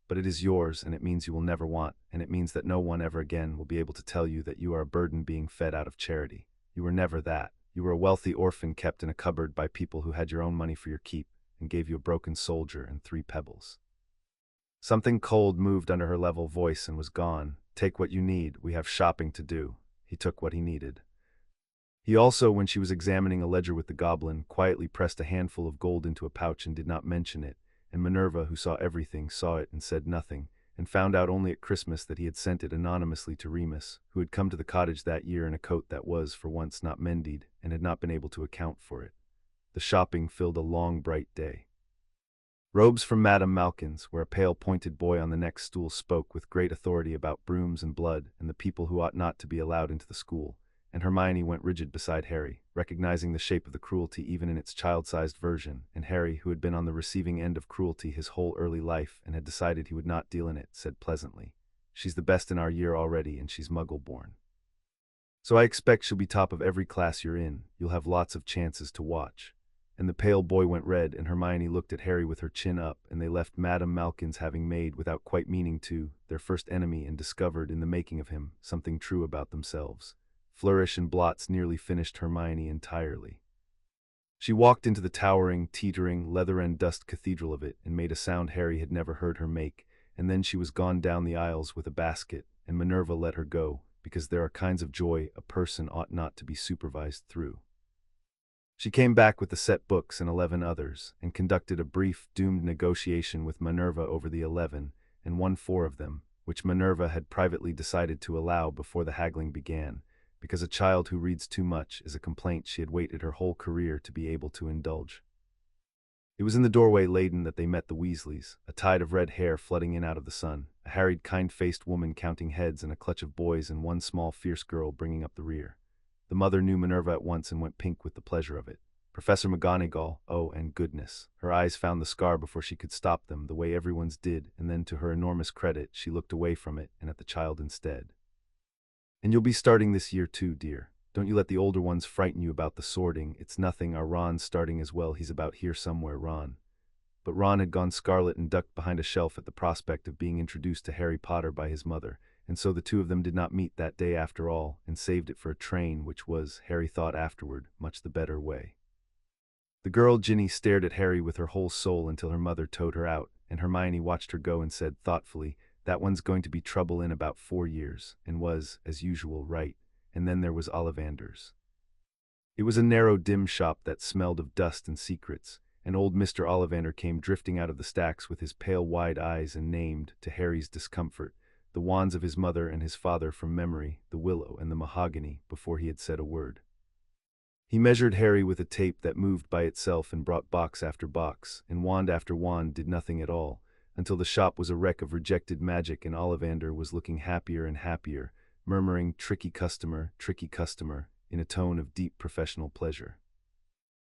But it is yours, and it means you will never want, and it means that no one ever again will be able to tell you that you are a burden being fed out of charity. You were never that. You were a wealthy orphan kept in a cupboard by people who had your own money for your keep and gave you a broken soldier and 3 pebbles. Something cold moved under her level voice and was gone. Take what you need, we have shopping to do. He took what he needed. He also, when she was examining a ledger with the goblin, quietly pressed a handful of gold into a pouch and did not mention it, and Minerva, who saw everything, saw it and said nothing, and found out only at Christmas that he had sent it anonymously to Remus, who had come to the cottage that year in a coat that was, for once, not mended, and had not been able to account for it. The shopping filled a long, bright day. Robes from Madame Malkin's, where a pale pointed boy on the next stool spoke with great authority about brooms and blood and the people who ought not to be allowed into the school, and Hermione went rigid beside Harry, recognizing the shape of the cruelty even in its child-sized version, and Harry, who had been on the receiving end of cruelty his whole early life and had decided he would not deal in it, said pleasantly, "She's the best in our year already, and she's Muggle-born. So I expect she'll be top of every class you're in. You'll have lots of chances to watch." And the pale boy went red, and Hermione looked at Harry with her chin up, and they left Madame Malkin's having made, without quite meaning to, their first enemy and discovered, in the making of him, something true about themselves. Flourish and blots nearly finished Hermione entirely. She walked into the towering, teetering, leather-and-dust cathedral of it, and made a sound Harry had never heard her make, and then she was gone down the aisles with a basket, and Minerva let her go, because there are kinds of joy a person ought not to be supervised through. She came back with the set books and 11 others, and conducted a brief, doomed negotiation with Minerva over the 11, and won 4 of them, which Minerva had privately decided to allow before the haggling began, because a child who reads too much is a complaint she had waited her whole career to be able to indulge. It was in the doorway laden that they met the Weasleys, a tide of red hair flooding in out of the sun, a harried, kind-faced woman counting heads and a clutch of boys and one small, fierce girl bringing up the rear. The mother knew Minerva at once and went pink with the pleasure of it. Professor McGonagall, oh, and goodness. Her eyes found the scar before she could stop them, the way everyone's did, and then, to her enormous credit, she looked away from it and at the child instead. "And you'll be starting this year too, dear. Don't you let the older ones frighten you about the sorting. It's nothing. Our Ron's starting as well. He's about here somewhere, Ron." But Ron had gone scarlet and ducked behind a shelf at the prospect of being introduced to Harry Potter by his mother, and so the two of them did not meet that day after all, and saved it for a train, which was, Harry thought afterward, much the better way. The girl Ginny stared at Harry with her whole soul until her mother towed her out, and Hermione watched her go and said thoughtfully, "That one's going to be trouble in about 4 years," and was, as usual, right. And then there was Ollivander's. It was a narrow, dim shop that smelled of dust and secrets, and old Mr. Ollivander came drifting out of the stacks with his pale, wide eyes and named, to Harry's discomfort, the wands of his mother and his father from memory, the willow and the mahogany, before he had said a word. He measured Harry with a tape that moved by itself and brought box after box, and wand after wand did nothing at all, until the shop was a wreck of rejected magic and Ollivander was looking happier and happier, murmuring tricky customer," in a tone of deep professional pleasure.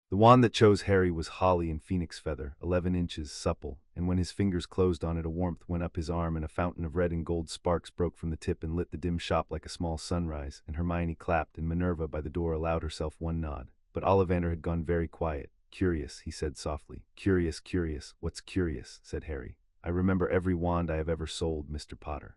The wand that chose Harry was holly and phoenix feather, 11 inches, supple, and when his fingers closed on it a warmth went up his arm and a fountain of red and gold sparks broke from the tip and lit the dim shop like a small sunrise, and Hermione clapped and Minerva by the door allowed herself one nod. But Ollivander had gone very quiet. "Curious," he said softly. "Curious, curious. What's curious?" said Harry. "I remember every wand I have ever sold, Mr. Potter.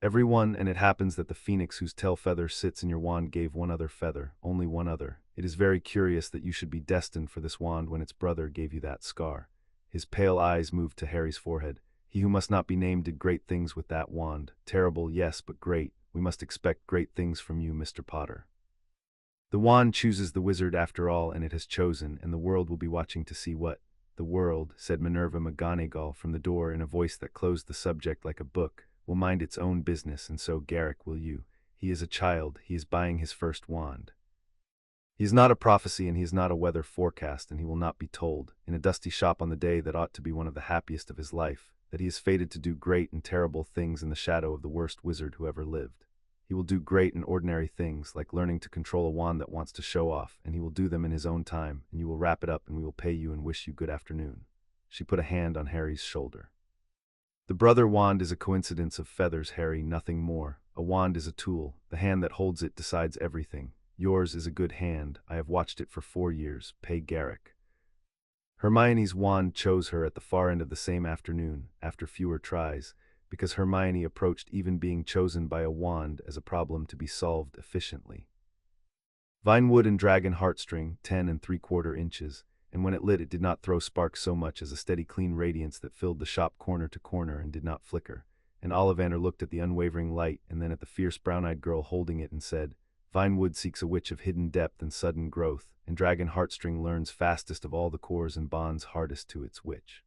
Every one, and it happens that the phoenix whose tail feather sits in your wand gave one other feather, only one other. It is very curious that you should be destined for this wand when its brother gave you that scar." His pale eyes moved to Harry's forehead. "He who must not be named did great things with that wand. Terrible, yes, but great. We must expect great things from you, Mr. Potter. The wand chooses the wizard after all, and it has chosen, and the world will be watching to see what—" "The world," said Minerva McGonagall from the door in a voice that closed the subject like a book, "will mind its own business, and so, Garrick, will you. He is a child, he is buying his first wand. He is not a prophecy and he is not a weather forecast, and he will not be told, in a dusty shop on the day that ought to be one of the happiest of his life, that he is fated to do great and terrible things in the shadow of the worst wizard who ever lived. He will do great and ordinary things, like learning to control a wand that wants to show off, and he will do them in his own time, and you will wrap it up and we will pay you and wish you good afternoon." She put a hand on Harry's shoulder. "The brother wand is a coincidence of feathers, Harry, nothing more. A wand is a tool. The hand that holds it decides everything. Yours is a good hand. I have watched it for 4 years. Pay Garrick." Hermione's wand chose her at the far end of the same afternoon, after fewer tries, because Hermione approached even being chosen by a wand as a problem to be solved efficiently. Vinewood and dragon heartstring, 10 3/4 inches, and when it lit it did not throw sparks so much as a steady clean radiance that filled the shop corner to corner and did not flicker. And Ollivander looked at the unwavering light and then at the fierce brown-eyed girl holding it and said, Vinewood seeks a witch of hidden depth and sudden growth, and dragon heartstring learns fastest of all the cores and bonds hardest to its witch.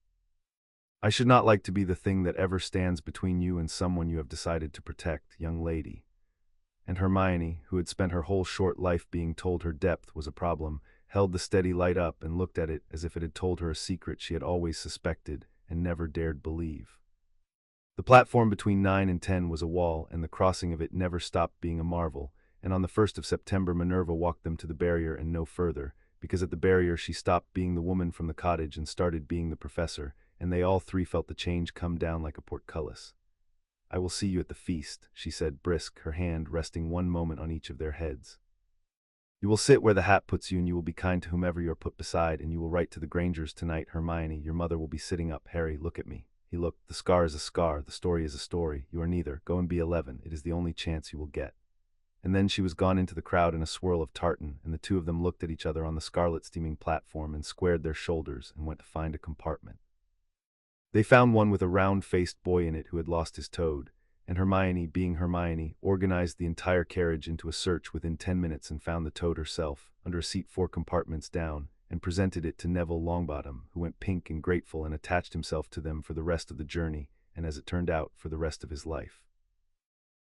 I should not like to be the thing that ever stands between you and someone you have decided to protect, young lady. And Hermione, who had spent her whole short life being told her depth was a problem, held the steady light up and looked at it as if it had told her a secret she had always suspected and never dared believe. The platform between 9 and 10 was a wall, and the crossing of it never stopped being a marvel, and on the 1st of September Minerva walked them to the barrier and no further, because at the barrier she stopped being the woman from the cottage and started being the professor, and they all three felt the change come down like a portcullis. I will see you at the feast, she said, brisk, her hand resting one moment on each of their heads. You will sit where the hat puts you, and you will be kind to whomever you are put beside, and you will write to the Grangers tonight, Hermione. Your mother will be sitting up. Harry, look at me. He looked. The scar is a scar, the story is a story. You are neither. Go and be 11. It is the only chance you will get. And then she was gone into the crowd in a swirl of tartan, and the two of them looked at each other on the scarlet steaming platform and squared their shoulders and went to find a compartment. They found one with a round-faced boy in it who had lost his toad, and Hermione, being Hermione, organized the entire carriage into a search within 10 minutes and found the toad herself, under a seat 4 compartments down, and presented it to Neville Longbottom, who went pink and grateful and attached himself to them for the rest of the journey, and as it turned out, for the rest of his life.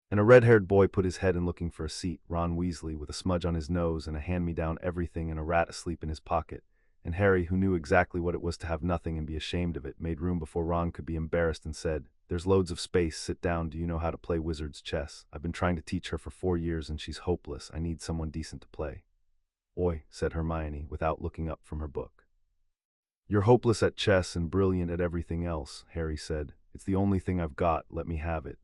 And a red-haired boy put his head in looking for a seat, Ron Weasley, with a smudge on his nose and a hand-me-down everything and a rat asleep in his pocket, and Harry, who knew exactly what it was to have nothing and be ashamed of it, made room before Ron could be embarrassed and said, There's loads of space, sit down. Do you know how to play wizard's chess? I've been trying to teach her for 4 years and she's hopeless. I need someone decent to play. Oi, said Hermione, without looking up from her book. You're hopeless at chess and brilliant at everything else, Harry said. It's the only thing I've got, let me have it.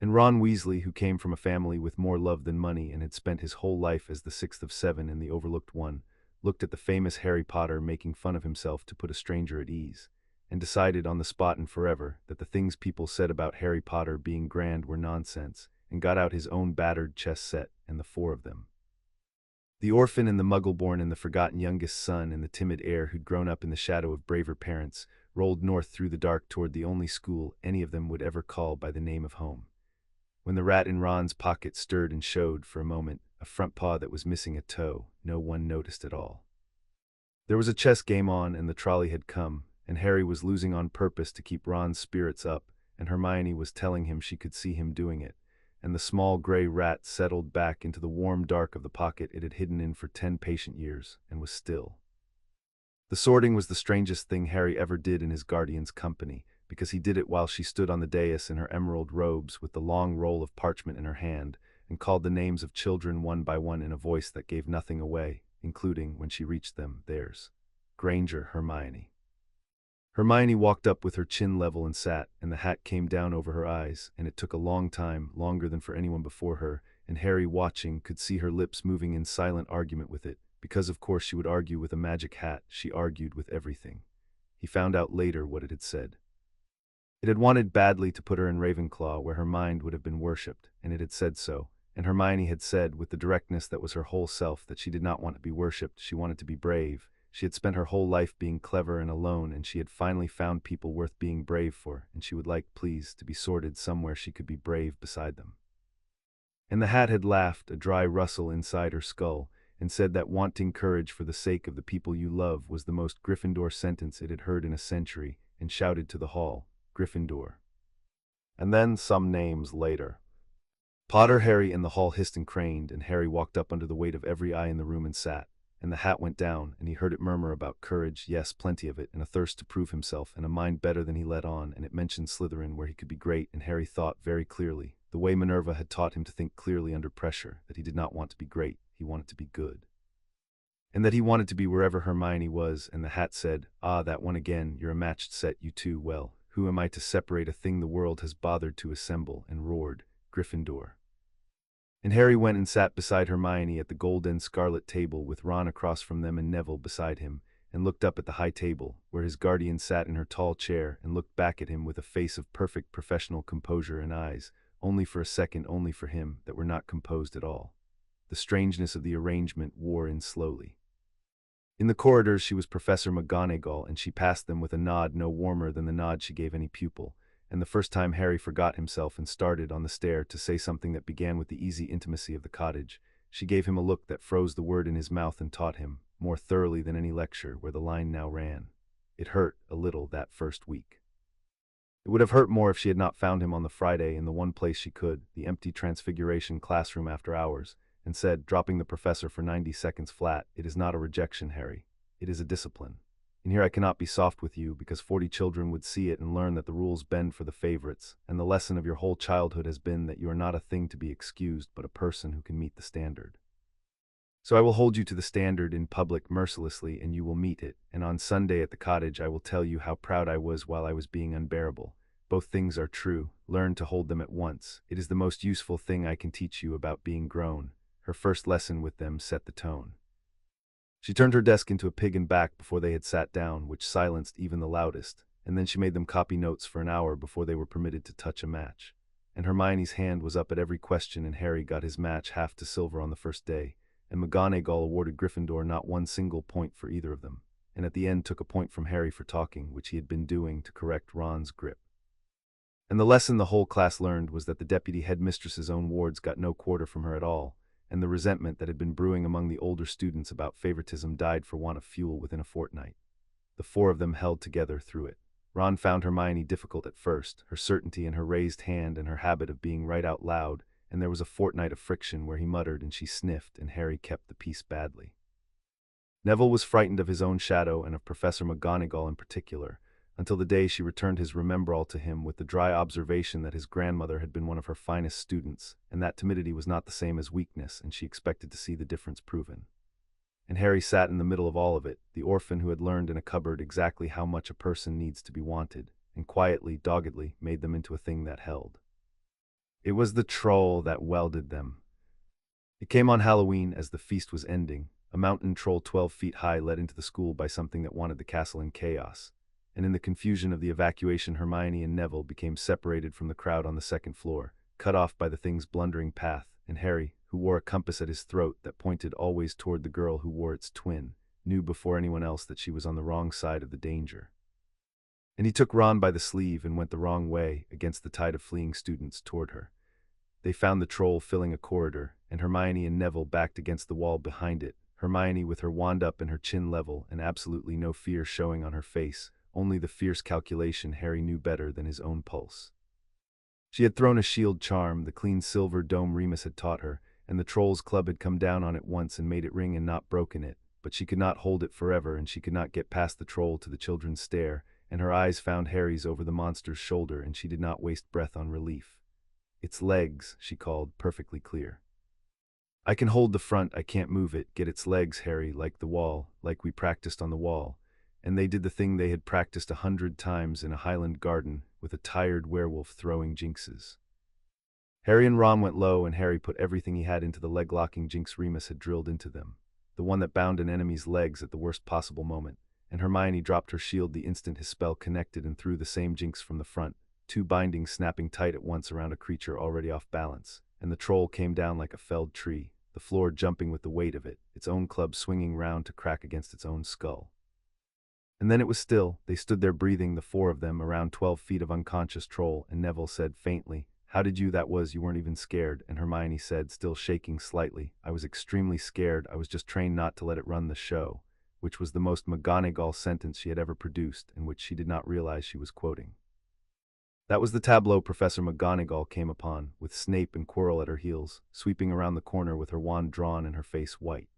And Ron Weasley, who came from a family with more love than money and had spent his whole life as the 6th of 7 in the overlooked one, looked at the famous Harry Potter making fun of himself to put a stranger at ease, and decided on the spot and forever that the things people said about Harry Potter being grand were nonsense, and got out his own battered chess set and the 4 of them. The orphan and the muggle-born and the forgotten youngest son and the timid heir who'd grown up in the shadow of braver parents rolled north through the dark toward the only school any of them would ever call by the name of home. When the rat in Ron's pocket stirred and showed, for a moment, a front paw that was missing a toe, no one noticed at all. There was a chess game on, and the trolley had come, and Harry was losing on purpose to keep Ron's spirits up, and Hermione was telling him she could see him doing it, and the small gray rat settled back into the warm dark of the pocket it had hidden in for 10 patient years, and was still. The sorting was the strangest thing Harry ever did in his guardian's company, because he did it while she stood on the dais in her emerald robes with the long roll of parchment in her hand, and called the names of children one by one in a voice that gave nothing away, including, when she reached them, theirs. Granger, Hermione. Hermione walked up with her chin level and sat, and the hat came down over her eyes, and it took a long time, longer than for anyone before her, and Harry, watching, could see her lips moving in silent argument with it, because of course she would argue with a magic hat, she argued with everything. He found out later what it had said. It had wanted badly to put her in Ravenclaw, where her mind would have been worshipped, and it had said so, and Hermione had said, with the directness that was her whole self, that she did not want to be worshipped, she wanted to be brave. She had spent her whole life being clever and alone, and she had finally found people worth being brave for, and she would like, please, to be sorted somewhere she could be brave beside them. And the hat had laughed, a dry rustle inside her skull, and said that wanting courage for the sake of the people you love was the most Gryffindor sentence it had heard in a century, and shouted to the hall, Gryffindor. And then some names later. Potter, Harry, and the hall hissed and craned, and Harry walked up under the weight of every eye in the room and sat, and the hat went down, and he heard it murmur about courage, yes, plenty of it, and a thirst to prove himself, and a mind better than he let on, and it mentioned Slytherin, where he could be great, and Harry thought very clearly, the way Minerva had taught him to think clearly under pressure, that he did not want to be great, he wanted to be good. And that he wanted to be wherever Hermione was, and the hat said, Ah, that one again, you're a matched set, you two, well, who am I to separate a thing the world has bothered to assemble, and roared, Gryffindor. And Harry went and sat beside Hermione at the gold and scarlet table with Ron across from them and Neville beside him, and looked up at the high table, where his guardian sat in her tall chair, and looked back at him with a face of perfect professional composure and eyes, only for a second, only for him, that were not composed at all. The strangeness of the arrangement wore in slowly. In the corridors she was Professor McGonagall, and she passed them with a nod no warmer than the nod she gave any pupil, and the first time Harry forgot himself and started on the stair to say something that began with the easy intimacy of the cottage, she gave him a look that froze the word in his mouth and taught him, more thoroughly than any lecture, where the line now ran. It hurt a little that first week. It would have hurt more if she had not found him on the Friday in the one place she could, the empty Transfiguration classroom after hours, and said, dropping the professor for 90 seconds flat, "It is not a rejection, Harry. It is a discipline. And here I cannot be soft with you, because 40 children would see it and learn that the rules bend for the favorites, and the lesson of your whole childhood has been that you are not a thing to be excused, but a person who can meet the standard. So I will hold you to the standard in public mercilessly, and you will meet it, and on Sunday at the cottage I will tell you how proud I was while I was being unbearable. Both things are true. Learn to hold them at once. It is the most useful thing I can teach you about being grown." Her first lesson with them set the tone. She turned her desk into a pig and back before they had sat down, which silenced even the loudest, and then she made them copy notes for an hour before they were permitted to touch a match. And Hermione's hand was up at every question, and Harry got his match half to silver on the first day, and McGonagall awarded Gryffindor not one single point for either of them, and at the end took a point from Harry for talking, which he had been doing, to correct Ron's grip. And the lesson the whole class learned was that the deputy headmistress's own wards got no quarter from her at all, and the resentment that had been brewing among the older students about favoritism died for want of fuel within a fortnight. The four of them held together through it. Ron found Hermione difficult at first, her certainty in her raised hand and her habit of being right out loud, and there was a fortnight of friction where he muttered and she sniffed, and Harry kept the peace badly. Neville was frightened of his own shadow and of Professor McGonagall in particular, until the day she returned his remembrall to him with the dry observation that his grandmother had been one of her finest students, and that timidity was not the same as weakness, and she expected to see the difference proven. And Harry sat in the middle of all of it, the orphan who had learned in a cupboard exactly how much a person needs to be wanted, and quietly, doggedly, made them into a thing that held. It was the troll that welded them. It came on Halloween as the feast was ending. A mountain troll 12 feet high led into the school by something that wanted the castle in chaos, and in the confusion of the evacuation Hermione and Neville became separated from the crowd on the second floor, cut off by the thing's blundering path, and Harry, who wore a compass at his throat that pointed always toward the girl who wore its twin, knew before anyone else that she was on the wrong side of the danger. And he took Ron by the sleeve and went the wrong way, against the tide of fleeing students, toward her. They found the troll filling a corridor, and Hermione and Neville backed against the wall behind it, Hermione with her wand up and her chin level and absolutely no fear showing on her face, only the fierce calculation Harry knew better than his own pulse. She had thrown a shield charm, the clean silver dome Remus had taught her, and the troll's club had come down on it once and made it ring and not broken it, but she could not hold it forever, and she could not get past the troll to the children's stare, and her eyes found Harry's over the monster's shoulder, and she did not waste breath on relief. "Its legs," she called, perfectly clear. "I can hold the front, I can't move it. Get its legs, Harry, like the wall, like we practiced on the wall." And they did the thing they had practiced 100 times in a Highland garden, with a tired werewolf throwing jinxes. Harry and Ron went low, and Harry put everything he had into the leg-locking jinx Remus had drilled into them, the one that bound an enemy's legs at the worst possible moment, and Hermione dropped her shield the instant his spell connected and threw the same jinx from the front, 2 bindings snapping tight at once around a creature already off balance, and the troll came down like a felled tree, the floor jumping with the weight of it, its own club swinging round to crack against its own skull. And then it was still. They stood there breathing, the 4 of them, around 12 feet of unconscious troll, and Neville said faintly, "How did you? That was, you weren't even scared." And Hermione said, still shaking slightly, "I was extremely scared. I was just trained not to let it run the show," which was the most McGonagall sentence she had ever produced, and which she did not realize she was quoting. That was the tableau Professor McGonagall came upon, with Snape and Quirrell at her heels, sweeping around the corner with her wand drawn and her face white.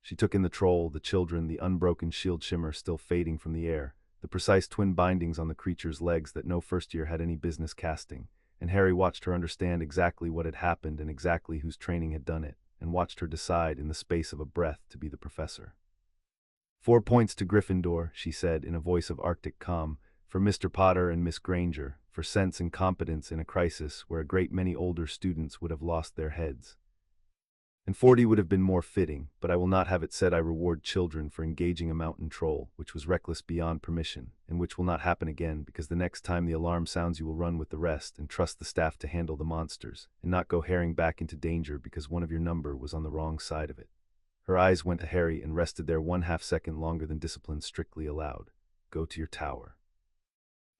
She took in the troll, the children, the unbroken shield shimmer still fading from the air, the precise twin bindings on the creature's legs that no first year had any business casting, and Harry watched her understand exactly what had happened and exactly whose training had done it, and watched her decide in the space of a breath to be the professor. 4 points to Gryffindor, she said in a voice of arctic calm, for Mr. Potter and Miss Granger, for sense and competence in a crisis where a great many older students would have lost their heads. And 40 would have been more fitting, but I will not have it said I reward children for engaging a mountain troll, which was reckless beyond permission, and which will not happen again because the next time the alarm sounds you will run with the rest and trust the staff to handle the monsters, and not go herring back into danger because one of your number was on the wrong side of it. Her eyes went to Harry and rested there 1/2 second longer than discipline strictly allowed. Go to your tower.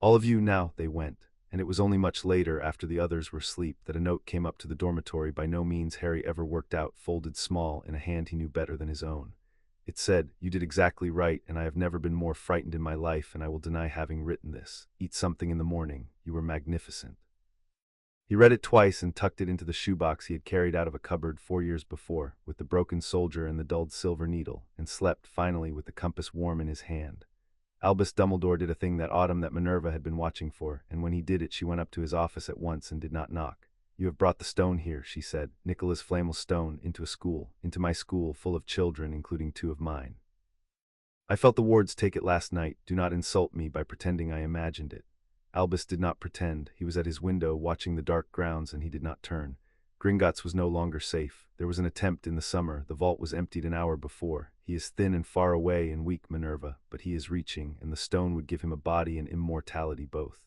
All of you now, they went, and it was only much later, after the others were asleep, that a note came up to the dormitory by no means Harry ever worked out, folded small in a hand he knew better than his own. It said, "You did exactly right, and I have never been more frightened in my life, and I will deny having written this. Eat something in the morning. You were magnificent." He read it twice and tucked it into the shoebox he had carried out of a cupboard 4 years before, with the broken soldier and the dulled silver needle, and slept, finally, with the compass warm in his hand. Albus Dumbledore did a thing that autumn that Minerva had been watching for, and when he did it she went up to his office at once and did not knock. "You have brought the stone here," she said, "Nicholas Flamel's stone, into my school, full of children, including 2 of mine. I felt the wards take it last night. Do not insult me by pretending I imagined it." Albus did not pretend. He was at his window, watching the dark grounds, and he did not turn. Gringotts was no longer safe. There was an attempt in the summer. The vault was emptied an hour before. He is thin and far away and weak, Minerva, but he is reaching, and the stone would give him a body and immortality both.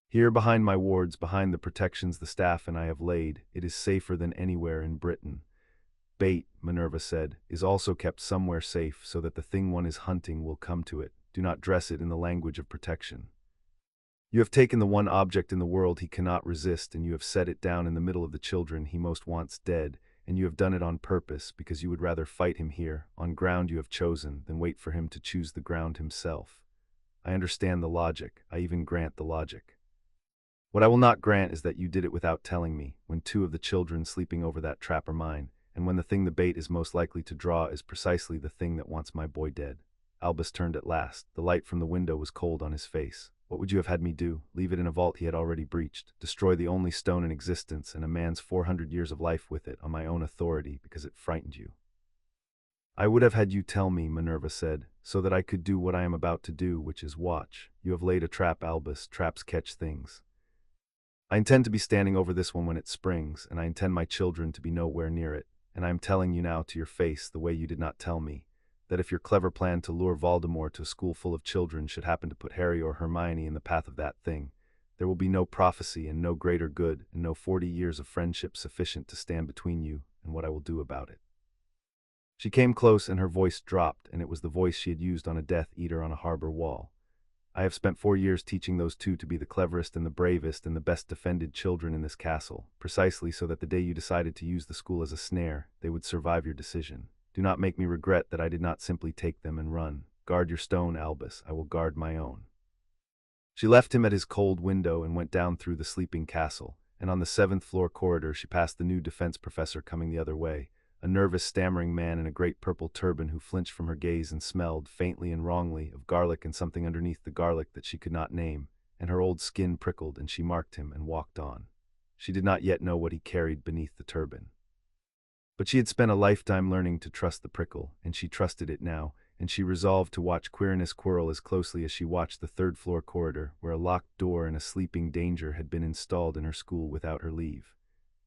Here behind my wards, behind the protections the staff and I have laid, it is safer than anywhere in Britain. Bait, Minerva said, is also kept somewhere safe so that the thing one is hunting will come to it. Do not dress it in the language of protection. You have taken the one object in the world he cannot resist, and you have set it down in the middle of the children he most wants dead, and you have done it on purpose, because you would rather fight him here, on ground you have chosen, than wait for him to choose the ground himself. I understand the logic. I even grant the logic. What I will not grant is that you did it without telling me, when 2 of the children sleeping over that trap are mine, and when the thing the bait is most likely to draw is precisely the thing that wants my boy dead. Albus turned at last. The light from the window was cold on his face. What would you have had me do? Leave it in a vault he had already breached? Destroy the only stone in existence and a man's 400 years of life with it on my own authority because it frightened you? I would have had you tell me, Minerva said, so that I could do what I am about to do, which is watch. You have laid a trap, Albus. Traps catch things. I intend to be standing over this one when it springs, and I intend my children to be nowhere near it, and I am telling you now to your face, the way you did not tell me, that if your clever plan to lure Voldemort to a school full of children should happen to put Harry or Hermione in the path of that thing, there will be no prophecy and no greater good and no 40 years of friendship sufficient to stand between you and what I will do about it. She came close and her voice dropped, and it was the voice she had used on a Death Eater on a harbor wall. I have spent 4 years teaching those 2 to be the cleverest and the bravest and the best defended children in this castle, precisely so that the day you decided to use the school as a snare, they would survive your decision. Do not make me regret that I did not simply take them and run. Guard your stone, Albus. I will guard my own. She left him at his cold window and went down through the sleeping castle, and on the 7th-floor corridor she passed the new defense professor coming the other way, a nervous, stammering man in a great purple turban who flinched from her gaze and smelled, faintly and wrongly, of garlic and something underneath the garlic that she could not name, and her old skin prickled, and she marked him and walked on. She did not yet know what he carried beneath the turban. But she had spent a lifetime learning to trust the prickle, and she trusted it now, and she resolved to watch Quirinus Quirrell as closely as she watched the 3rd-floor corridor, where a locked door and a sleeping danger had been installed in her school without her leave.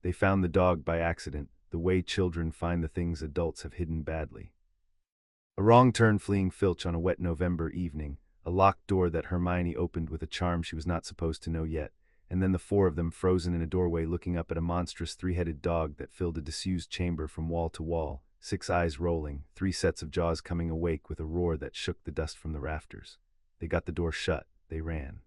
They found the dog by accident, the way children find the things adults have hidden badly. A wrong turn fleeing Filch on a wet November evening, a locked door that Hermione opened with a charm she was not supposed to know yet, and then the 4 of them frozen in a doorway looking up at a monstrous 3-headed dog that filled a disused chamber from wall to wall, 6 eyes rolling, 3 sets of jaws coming awake with a roar that shook the dust from the rafters. They got the door shut. They ran.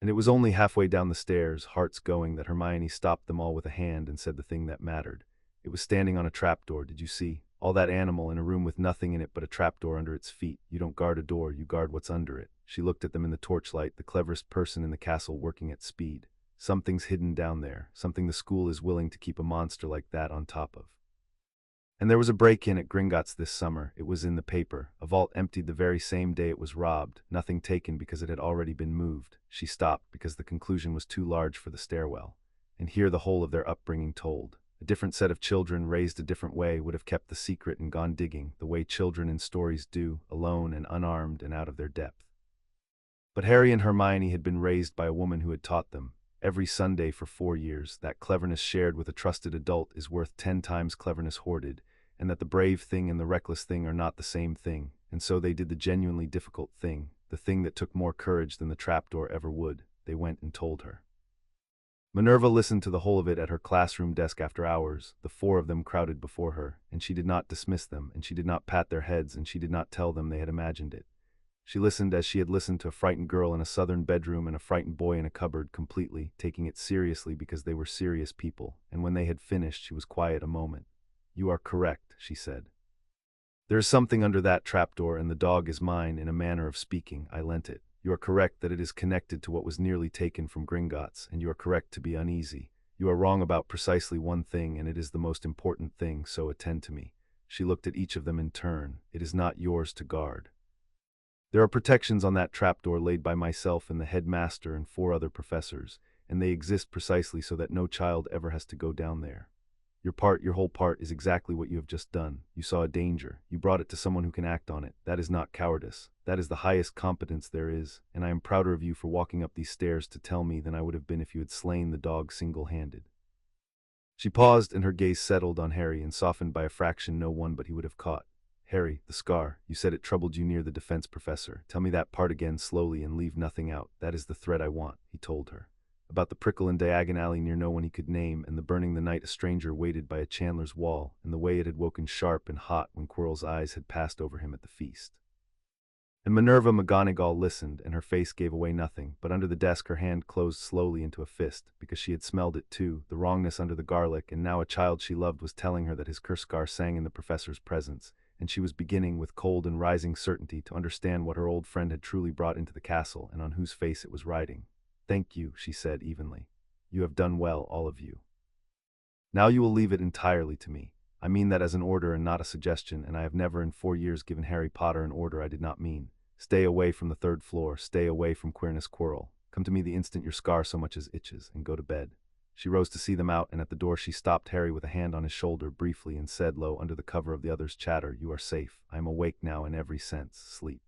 And it was only halfway down the stairs, hearts going, that Hermione stopped them all with a hand and said the thing that mattered. It was standing on a trapdoor, did you see? All that animal in a room with nothing in it but a trapdoor under its feet. You don't guard a door, you guard what's under it. She looked at them in the torchlight, the cleverest person in the castle working at speed. Something's hidden down there, something the school is willing to keep a monster like that on top of. And there was a break-in at Gringotts this summer. It was in the paper. A vault emptied the very same day it was robbed, nothing taken because it had already been moved. She stopped because the conclusion was too large for the stairwell. And here the whole of their upbringing told. A different set of children, raised a different way, would have kept the secret and gone digging, the way children in stories do, alone and unarmed and out of their depth. But Harry and Hermione had been raised by a woman who had taught them, every Sunday for 4 years, that cleverness shared with a trusted adult is worth 10 times cleverness hoarded, and that the brave thing and the reckless thing are not the same thing, and so they did the genuinely difficult thing, the thing that took more courage than the trapdoor ever would. They went and told her. Minerva listened to the whole of it at her classroom desk after hours. The four of them crowded before her, and she did not dismiss them, and she did not pat their heads, and she did not tell them they had imagined it. She listened as she had listened to a frightened girl in a southern bedroom and a frightened boy in a cupboard, completely, taking it seriously because they were serious people, and when they had finished she was quiet a moment. "You are correct," she said. "There is something under that trapdoor, and the dog is mine, in a manner of speaking. I lent it. You are correct that it is connected to what was nearly taken from Gringotts, and you are correct to be uneasy. You are wrong about precisely one thing, and it is the most important thing, so attend to me." She looked at each of them in turn. "It is not yours to guard. There are protections on that trapdoor laid by myself and the headmaster and 4 other professors, and they exist precisely so that no child ever has to go down there. Your whole part, is exactly what you have just done. You saw a danger. You brought it to someone who can act on it. That is not cowardice. That is the highest competence there is, and I am prouder of you for walking up these stairs to tell me than I would have been if you had slain the dog single-handed." She paused, and her gaze settled on Harry and softened by a fraction no one but he would have caught. "Harry, the scar, you said it troubled you near the defense professor. Tell me that part again slowly and leave nothing out. That is the thread I want," he told her. "About the prickle in Diagon Alley near no one he could name, and the burning the night a stranger waited by a chandler's wall, and the way it had woken sharp and hot when Quirrell's eyes had passed over him at the feast." And Minerva McGonagall listened, and her face gave away nothing, but under the desk her hand closed slowly into a fist, because she had smelled it too, the wrongness under the garlic, and now a child she loved was telling her that his curse scar sang in the professor's presence, and she was beginning, with cold and rising certainty, to understand what her old friend had truly brought into the castle, and on whose face it was writing. "Thank you," she said evenly. "You have done well, all of you. Now you will leave it entirely to me. I mean that as an order and not a suggestion, and I have never in 4 years given Harry Potter an order I did not mean. Stay away from the 3rd floor, stay away from Queerness Quirrell. Come to me the instant your scar so much as itches, and go to bed." She rose to see them out, and at the door she stopped Harry with a hand on his shoulder briefly and said low under the cover of the others' chatter, "You are safe. I am awake now in every sense. Sleep."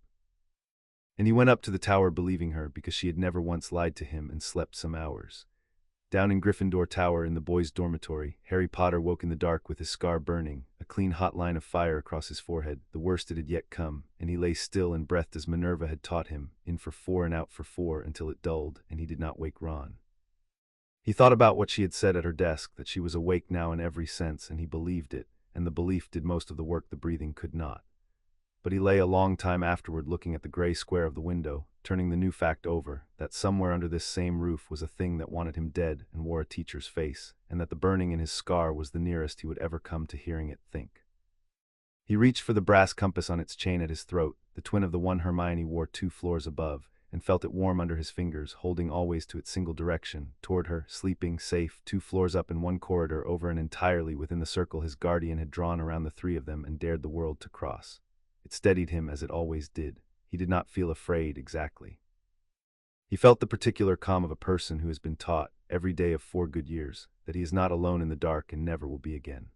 And he went up to the tower believing her, because she had never once lied to him, and slept some hours. Down in Gryffindor Tower in the boys' dormitory, Harry Potter woke in the dark with his scar burning, a clean hot line of fire across his forehead, the worst it had yet come, and he lay still and breathed as Minerva had taught him, in for 4 and out for 4 until it dulled, and he did not wake Ron. He thought about what she had said at her desk, that she was awake now in every sense, and he believed it, and the belief did most of the work the breathing could not. But he lay a long time afterward looking at the gray square of the window, turning the new fact over, that somewhere under this same roof was a thing that wanted him dead and wore a teacher's face, and that the burning in his scar was the nearest he would ever come to hearing it think. He reached for the brass compass on its chain at his throat, the twin of the one Hermione wore 2 floors above, and felt it warm under his fingers, holding always to its single direction, toward her, sleeping, safe, 2 floors up in one corridor over and entirely within the circle his guardian had drawn around the 3 of them and dared the world to cross. It steadied him as it always did. He did not feel afraid exactly. He felt the particular calm of a person who has been taught, every day of 4 good years, that he is not alone in the dark and never will be again.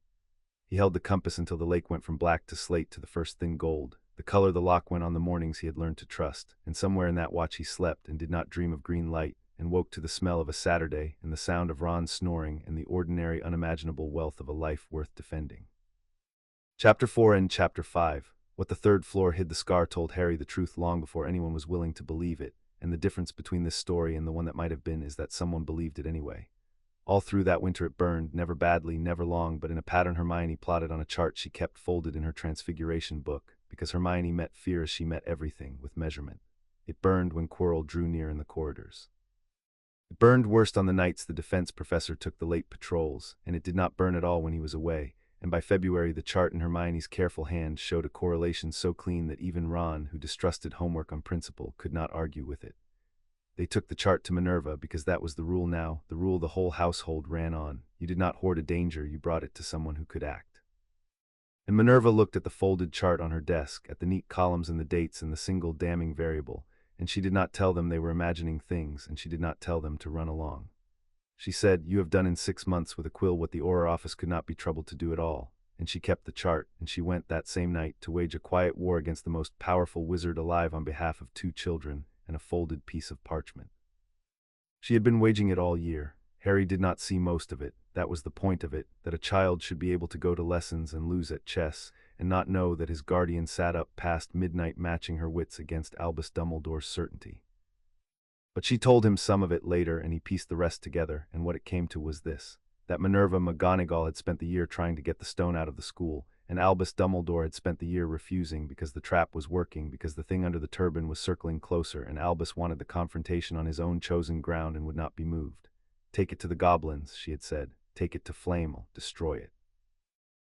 He held the compass until the lake went from black to slate to the first thin gold, the color the lock went on the mornings he had learned to trust, and somewhere in that watch he slept and did not dream of green light, and woke to the smell of a Saturday and the sound of Ron snoring and the ordinary unimaginable wealth of a life worth defending. Chapter 4 and Chapter 5. What the 3rd floor hid the scar told Harry the truth long before anyone was willing to believe it, and the difference between this story and the one that might have been is that someone believed it anyway. All through that winter it burned, never badly, never long, but in a pattern Hermione plotted on a chart she kept folded in her Transfiguration book, because Hermione met fear as she met everything, with measurement. It burned when Quirrell drew near in the corridors. It burned worst on the nights the defense professor took the late patrols, and it did not burn at all when he was away, and by February the chart in Hermione's careful hand showed a correlation so clean that even Ron, who distrusted homework on principle, could not argue with it. They took the chart to Minerva because that was the rule now, the rule the whole household ran on. You did not hoard a danger, you brought it to someone who could act. And Minerva looked at the folded chart on her desk, at the neat columns and the dates and the single damning variable, and she did not tell them they were imagining things, and she did not tell them to run along. She said, "You have done in 6 months with a quill what the Auror office could not be troubled to do at all," and she kept the chart, and she went that same night to wage a quiet war against the most powerful wizard alive on behalf of 2 children and a folded piece of parchment. She had been waging it all year. Harry did not see most of it. That was the point of it, that a child should be able to go to lessons and lose at chess, and not know that his guardian sat up past midnight matching her wits against Albus Dumbledore's certainty. But she told him some of it later, and he pieced the rest together, and what it came to was this: that Minerva McGonagall had spent the year trying to get the stone out of the school, and Albus Dumbledore had spent the year refusing because the trap was working, because the thing under the turban was circling closer, and Albus wanted the confrontation on his own chosen ground and would not be moved. "Take it to the goblins," she had said. "Take it to Flamel. Destroy it.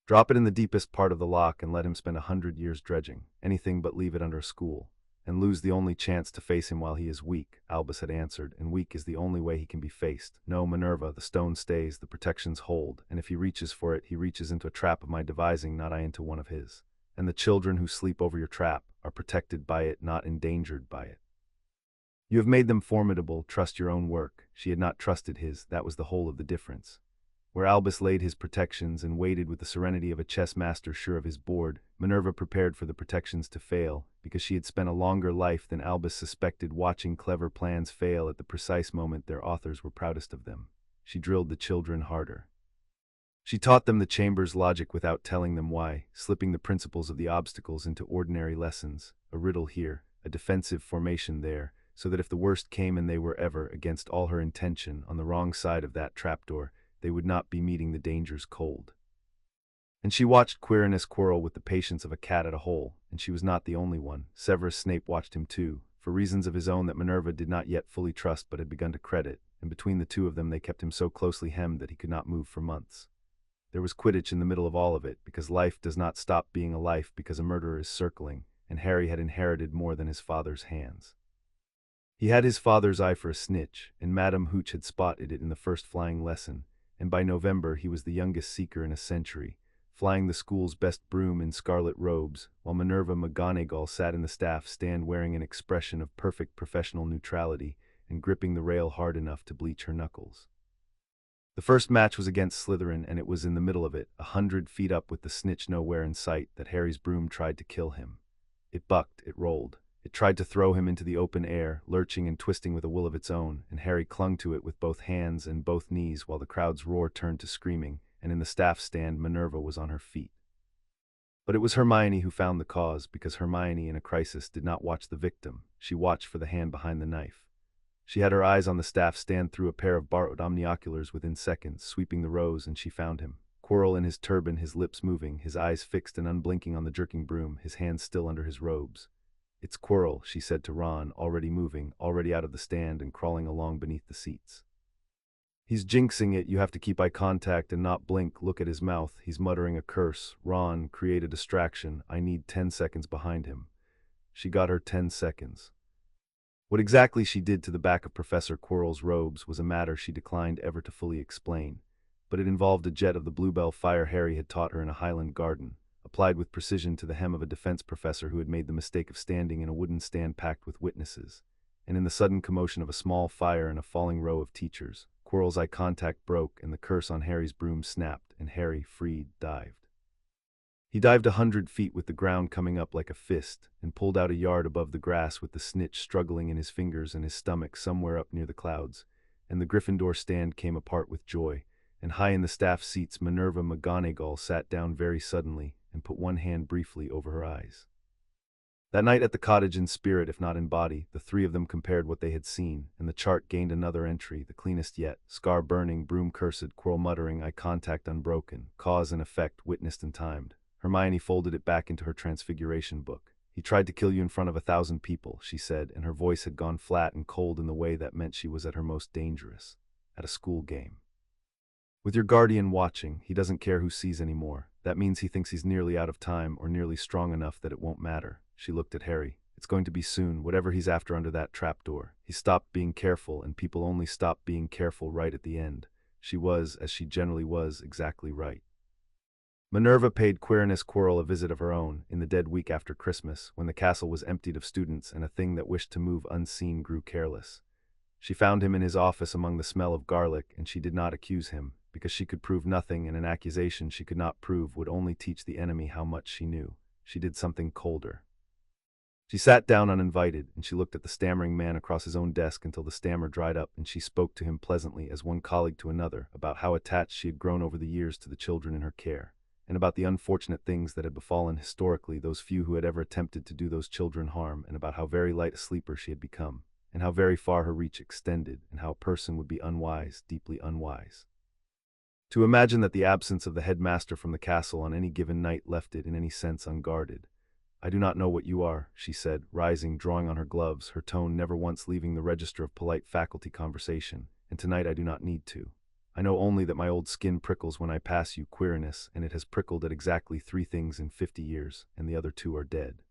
Drop it in the deepest part of the loch and let him spend 100 years dredging, anything but leave it under a school, and lose the only chance to face him while he is weak," Albus had answered, "and weak is the only way he can be faced. No, Minerva, the stone stays, the protections hold, and if he reaches for it, he reaches into a trap of my devising, not I into one of his. And the children who sleep over your trap are protected by it, not endangered by it. You have made them formidable, trust your own work." She had not trusted his, that was the whole of the difference. Where Albus laid his protections and waited with the serenity of a chess master sure of his board, Minerva prepared for the protections to fail, because she had spent a longer life than Albus suspected watching clever plans fail at the precise moment their authors were proudest of them. She drilled the children harder. She taught them the chamber's logic without telling them why, slipping the principles of the obstacles into ordinary lessons, a riddle here, a defensive formation there, so that if the worst came and they were ever, against all her intention, on the wrong side of that trapdoor, they would not be meeting the dangers cold. And she watched Quirinus quarrel with the patience of a cat at a hole, and she was not the only one. Severus Snape watched him too, for reasons of his own that Minerva did not yet fully trust but had begun to credit, and between the two of them they kept him so closely hemmed that he could not move for months. There was Quidditch in the middle of all of it, because life does not stop being a life because a murderer is circling, and Harry had inherited more than his father's hands. He had his father's eye for a snitch, and Madame Hooch had spotted it in the first flying lesson, and by November he was the youngest seeker in a century, flying the school's best broom in scarlet robes, while Minerva McGonagall sat in the staff stand wearing an expression of perfect professional neutrality and gripping the rail hard enough to bleach her knuckles. The first match was against Slytherin, and it was in the middle of it, 100 feet up with the snitch nowhere in sight, that Harry's broom tried to kill him. It bucked, it rolled. It tried to throw him into the open air, lurching and twisting with a will of its own, and Harry clung to it with both hands and both knees while the crowd's roar turned to screaming, and in the staff stand Minerva was on her feet. But it was Hermione who found the cause, because Hermione in a crisis did not watch the victim, she watched for the hand behind the knife. She had her eyes on the staff stand through a pair of borrowed omnioculars within seconds, sweeping the rows, and she found him. Quirrell in his turban, his lips moving, his eyes fixed and unblinking on the jerking broom, his hands still under his robes. "It's Quirrell," she said to Ron, already moving, already out of the stand and crawling along beneath the seats. "He's jinxing it, you have to keep eye contact and not blink, look at his mouth, he's muttering a curse. Ron, create a distraction, I need 10 seconds behind him." She got her 10 seconds. What exactly she did to the back of Professor Quirrell's robes was a matter she declined ever to fully explain, but it involved a jet of the bluebell fire Harry had taught her in a Highland garden, applied with precision to the hem of a defense professor who had made the mistake of standing in a wooden stand packed with witnesses, and in the sudden commotion of a small fire and a falling row of teachers, Quirrell's eye contact broke and the curse on Harry's broom snapped, and Harry, freed, dived. He dived 100 feet with the ground coming up like a fist, and pulled out a yard above the grass with the snitch struggling in his fingers and his stomach somewhere up near the clouds, and the Gryffindor stand came apart with joy, and high in the staff seats Minerva McGonagall sat down very suddenly and put one hand briefly over her eyes. That night at the cottage, in spirit if not in body, the three of them compared what they had seen, and the chart gained another entry, the cleanest yet: scar burning, broom cursed, Quirrell muttering, eye contact unbroken, cause and effect witnessed and timed. Hermione folded it back into her transfiguration book. "He tried to kill you in front of 1,000 people, she said, and her voice had gone flat and cold in the way that meant she was at her most dangerous. "At a school game. With your guardian watching, he doesn't care who sees anymore. That means he thinks he's nearly out of time or nearly strong enough that it won't matter." She looked at Harry. "It's going to be soon, whatever he's after under that trapdoor. He stopped being careful, and people only stop being careful right at the end." She was, as she generally was, exactly right. Minerva paid Quirinus Quirrell a visit of her own, in the dead week after Christmas, when the castle was emptied of students and a thing that wished to move unseen grew careless. She found him in his office among the smell of garlic, and she did not accuse him, because she could prove nothing, and an accusation she could not prove would only teach the enemy how much she knew. She did something colder. She sat down uninvited, and she looked at the stammering man across his own desk until the stammer dried up, and she spoke to him pleasantly as one colleague to another about how attached she had grown over the years to the children in her care, and about the unfortunate things that had befallen historically those few who had ever attempted to do those children harm, and about how very light a sleeper she had become, and how very far her reach extended, and how a person would be unwise, deeply unwise, to imagine that the absence of the headmaster from the castle on any given night left it in any sense unguarded. "I do not know what you are," she said, rising, drawing on her gloves, her tone never once leaving the register of polite faculty conversation, "and tonight I do not need to. I know only that my old skin prickles when I pass you, Quirinus, and it has prickled at exactly 3 things in 50 years, and the other 2 are dead.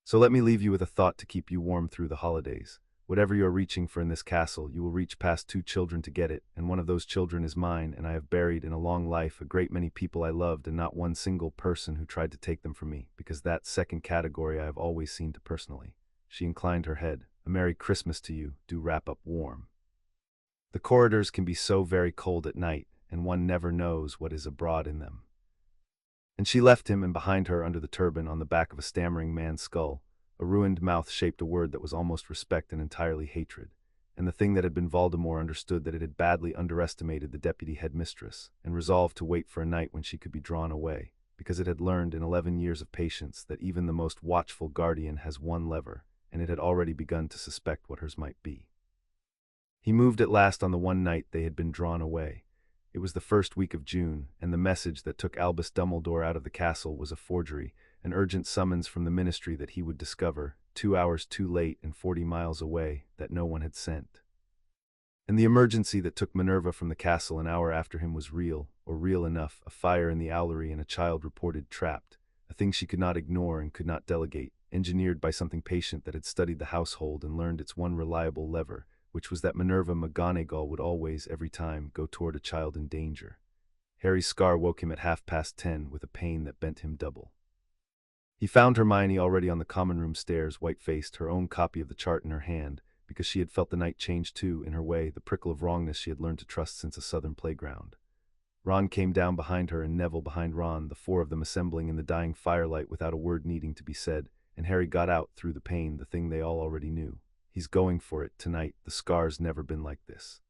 So let me leave you with a thought to keep you warm through the holidays. Whatever you are reaching for in this castle, you will reach past 2 children to get it, and one of those children is mine, and I have buried in a long life a great many people I loved and not one single person who tried to take them from me, because that second category I have always seen to personally." She inclined her head. "A Merry Christmas to you. Do wrap up warm. The corridors can be so very cold at night, and one never knows what is abroad in them." And she left him, and behind her, under the turban, on the back of a stammering man's skull, a ruined mouth shaped a word that was almost respect and entirely hatred. And the thing that had been Voldemort understood that it had badly underestimated the deputy headmistress, and resolved to wait for a night when she could be drawn away, because it had learned in 11 years of patience that even the most watchful guardian has one lever, and it had already begun to suspect what hers might be. He moved at last on the one night they had been drawn away. It was the first week of June, and the message that took Albus Dumbledore out of the castle was a forgery, an urgent summons from the ministry that he would discover, 2 hours too late and 40 miles away, that no one had sent. And the emergency that took Minerva from the castle an hour after him was real, or real enough, a fire in the owlery and a child reported trapped, a thing she could not ignore and could not delegate, engineered by something patient that had studied the household and learned its one reliable lever, which was that Minerva McGonagall would always, every time, go toward a child in danger. Harry's scar woke him at 10:30 with a pain that bent him double. He found Hermione already on the common room stairs, white-faced, her own copy of the chart in her hand, because she had felt the night change too, in her way, the prickle of wrongness she had learned to trust since a southern playground. Ron came down behind her and Neville behind Ron, the 4 of them assembling in the dying firelight without a word needing to be said, and Harry got out, through the pain, the thing they all already knew. He's going for it, tonight. The scar's never been like this.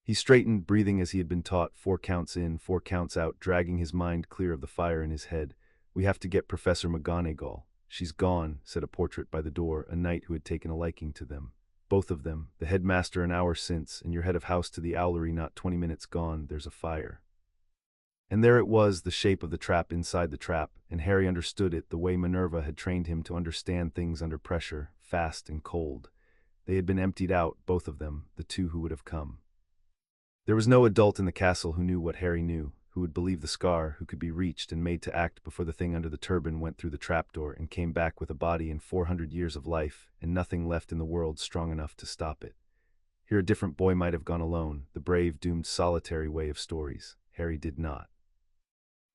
He straightened, breathing as he had been taught, 4 counts in, 4 counts out, dragging his mind clear of the fire in his head. "We have to get Professor McGonagall." "She's gone," said a portrait by the door, a knight who had taken a liking to them. "Both of them, the headmaster an hour since, and your head of house to the owlery not 20 minutes gone. There's a fire." And there it was, the shape of the trap inside the trap, and Harry understood it the way Minerva had trained him to understand things under pressure, fast and cold. They had been emptied out, both of them, the 2 who would have come. There was no adult in the castle who knew what Harry knew, who would believe the scar, who could be reached and made to act before the thing under the turban went through the trapdoor and came back with a body and 400 years of life, and nothing left in the world strong enough to stop it. Here a different boy might have gone alone, the brave, doomed, solitary way of stories. Harry did not.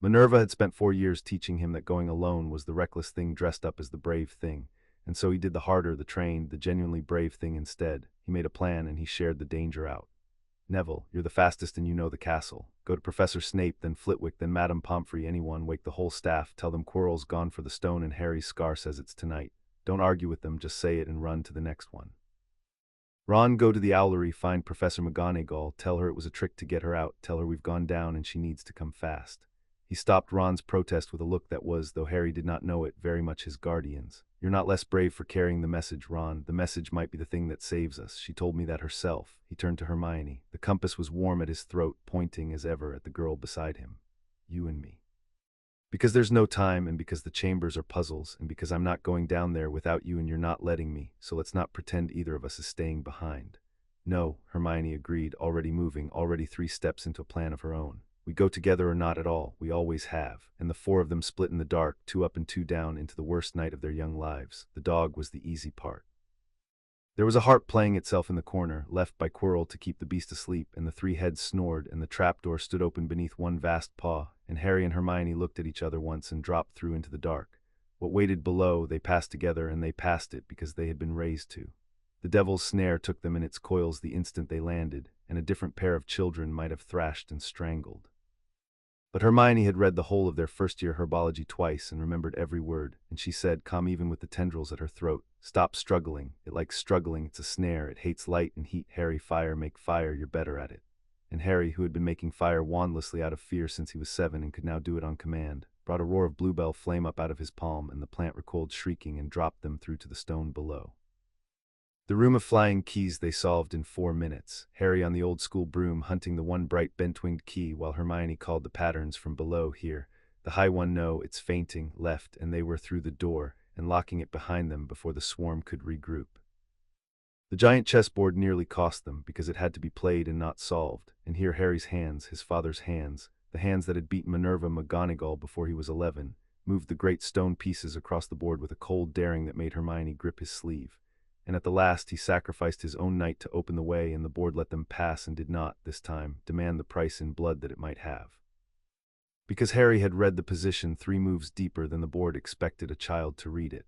Minerva had spent 4 years teaching him that going alone was the reckless thing dressed up as the brave thing, and so he did the harder, the trained, the genuinely brave thing instead. He made a plan and he shared the danger out. "Neville, you're the fastest and you know the castle. Go to Professor Snape, then Flitwick, then Madame Pomfrey, anyone, wake the whole staff, tell them Quirrell's gone for the stone and Harry's scar says it's tonight. Don't argue with them, just say it and run to the next one. Ron, go to the owlery, find Professor McGonagall, tell her it was a trick to get her out, tell her we've gone down and she needs to come fast." He stopped Ron's protest with a look that was, though Harry did not know it, very much his guardian's. "You're not less brave for carrying the message, Ron. The message might be the thing that saves us. She told me that herself." He turned to Hermione. The compass was warm at his throat, pointing, as ever, at the girl beside him. "You and me. Because there's no time, and because the chambers are puzzles, and because I'm not going down there without you and you're not letting me, so let's not pretend either of us is staying behind." "No," Hermione agreed, already moving, already 3 steps into a plan of her own. "We go together or not at all. We always have." And the 4 of them split in the dark, 2 up and 2 down, into the worst night of their young lives. The dog was the easy part. There was a harp playing itself in the corner, left by Quirrell to keep the beast asleep, and the 3 heads snored, and the trapdoor stood open beneath one vast paw, and Harry and Hermione looked at each other once and dropped through into the dark. What waited below, they passed together, and they passed it because they had been raised to. The devil's snare took them in its coils the instant they landed, and a different pair of children might have thrashed and strangled. But Hermione had read the whole of their first-year herbology twice and remembered every word, and she said, calm even with the tendrils at her throat, "Stop struggling. It likes struggling. It's a snare. It hates light and heat. Harry, fire, make fire. You're better at it." And Harry, who had been making fire wandlessly out of fear since he was 7 and could now do it on command, brought a roar of bluebell flame up out of his palm, and the plant recoiled shrieking and dropped them through to the stone below. The room of flying keys they solved in 4 minutes, Harry on the old-school broom hunting the one bright bent-winged key while Hermione called the patterns from below. Here, the high one, no, it's fainting, left, and they were through the door and locking it behind them before the swarm could regroup. The giant chessboard nearly cost them because it had to be played and not solved, and here Harry's hands, his father's hands, the hands that had beaten Minerva McGonagall before he was 11, moved the great stone pieces across the board with a cold daring that made Hermione grip his sleeve. And at the last he sacrificed his own knight to open the way, and the board let them pass and did not, this time, demand the price in blood that it might have. Because Harry had read the position 3 moves deeper than the board expected a child to read it.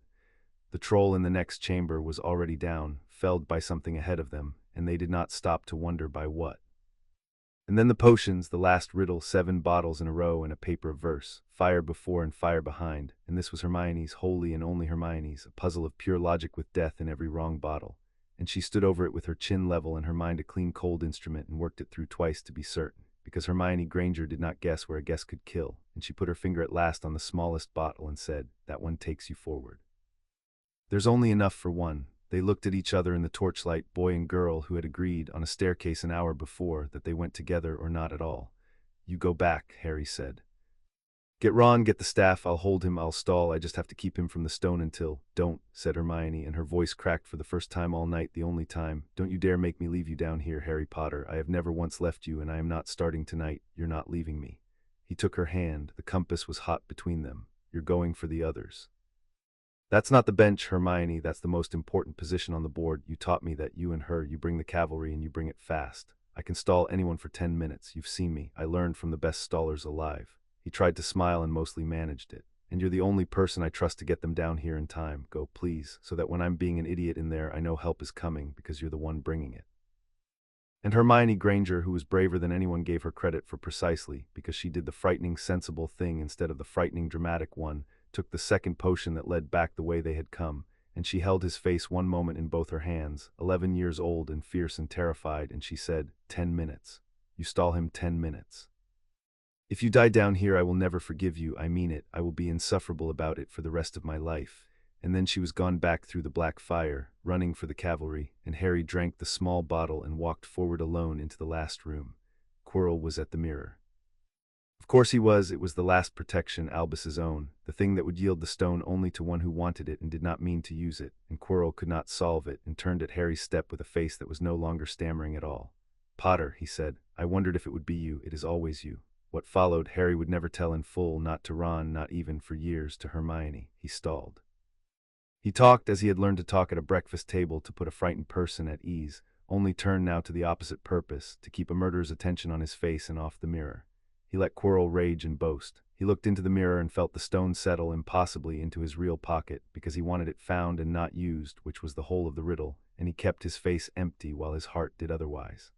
The troll in the next chamber was already down, felled by something ahead of them, and they did not stop to wonder by what. And then the potions, the last riddle, 7 bottles in a row and a paper of verse, fire before and fire behind, and this was Hermione's, wholly and only Hermione's, a puzzle of pure logic with death in every wrong bottle, and she stood over it with her chin level and her mind a clean cold instrument and worked it through twice to be certain, because Hermione Granger did not guess where a guess could kill, and she put her finger at last on the smallest bottle and said, "That one takes you forward. There's only enough for one." They looked at each other in the torchlight, boy and girl who had agreed on a staircase an hour before that they went together or not at all. "You go back," Harry said. "Get Ron, get the staff, I'll hold him, I'll stall, I just have to keep him from the stone until—" "Don't," said Hermione, and her voice cracked for the first time all night, the only time. "Don't you dare make me leave you down here, Harry Potter. I have never once left you, and I am not starting tonight. You're not leaving me." He took her hand. The compass was hot between them. "You're going for the others." "That's not the bench, Hermione, that's the most important position on the board. You taught me that, you and her, you bring the cavalry and you bring it fast. I can stall anyone for 10 minutes, you've seen me, I learned from the best stallers alive." He tried to smile and mostly managed it. "And you're the only person I trust to get them down here in time. Go, please, so that when I'm being an idiot in there I know help is coming because you're the one bringing it." And Hermione Granger, who was braver than anyone gave her credit for precisely, because she did the frightening sensible thing instead of the frightening dramatic one, took the second potion that led back the way they had come, and she held his face one moment in both her hands, 11 years old and fierce and terrified, and she said, 10 minutes. You stall him 10 minutes. If you die down here I will never forgive you, I mean it, I will be insufferable about it for the rest of my life. And then she was gone back through the black fire, running for the cavalry, and Harry drank the small bottle and walked forward alone into the last room. Quirrell was at the mirror. Of course he was. It was the last protection, Albus's own, the thing that would yield the stone only to one who wanted it and did not mean to use it, and Quirrell could not solve it, and turned at Harry's step with a face that was no longer stammering at all. "Potter," he said, "I wondered if it would be you. It is always you." What followed, Harry would never tell in full, not to Ron, not even for years to Hermione. He stalled. He talked as he had learned to talk at a breakfast table to put a frightened person at ease, only turned now to the opposite purpose, to keep a murderer's attention on his face and off the mirror. He let Quirrell rage and boast. He looked into the mirror and felt the stone settle impossibly into his real pocket, because he wanted it found and not used, which was the whole of the riddle, and he kept his face empty while his heart did otherwise.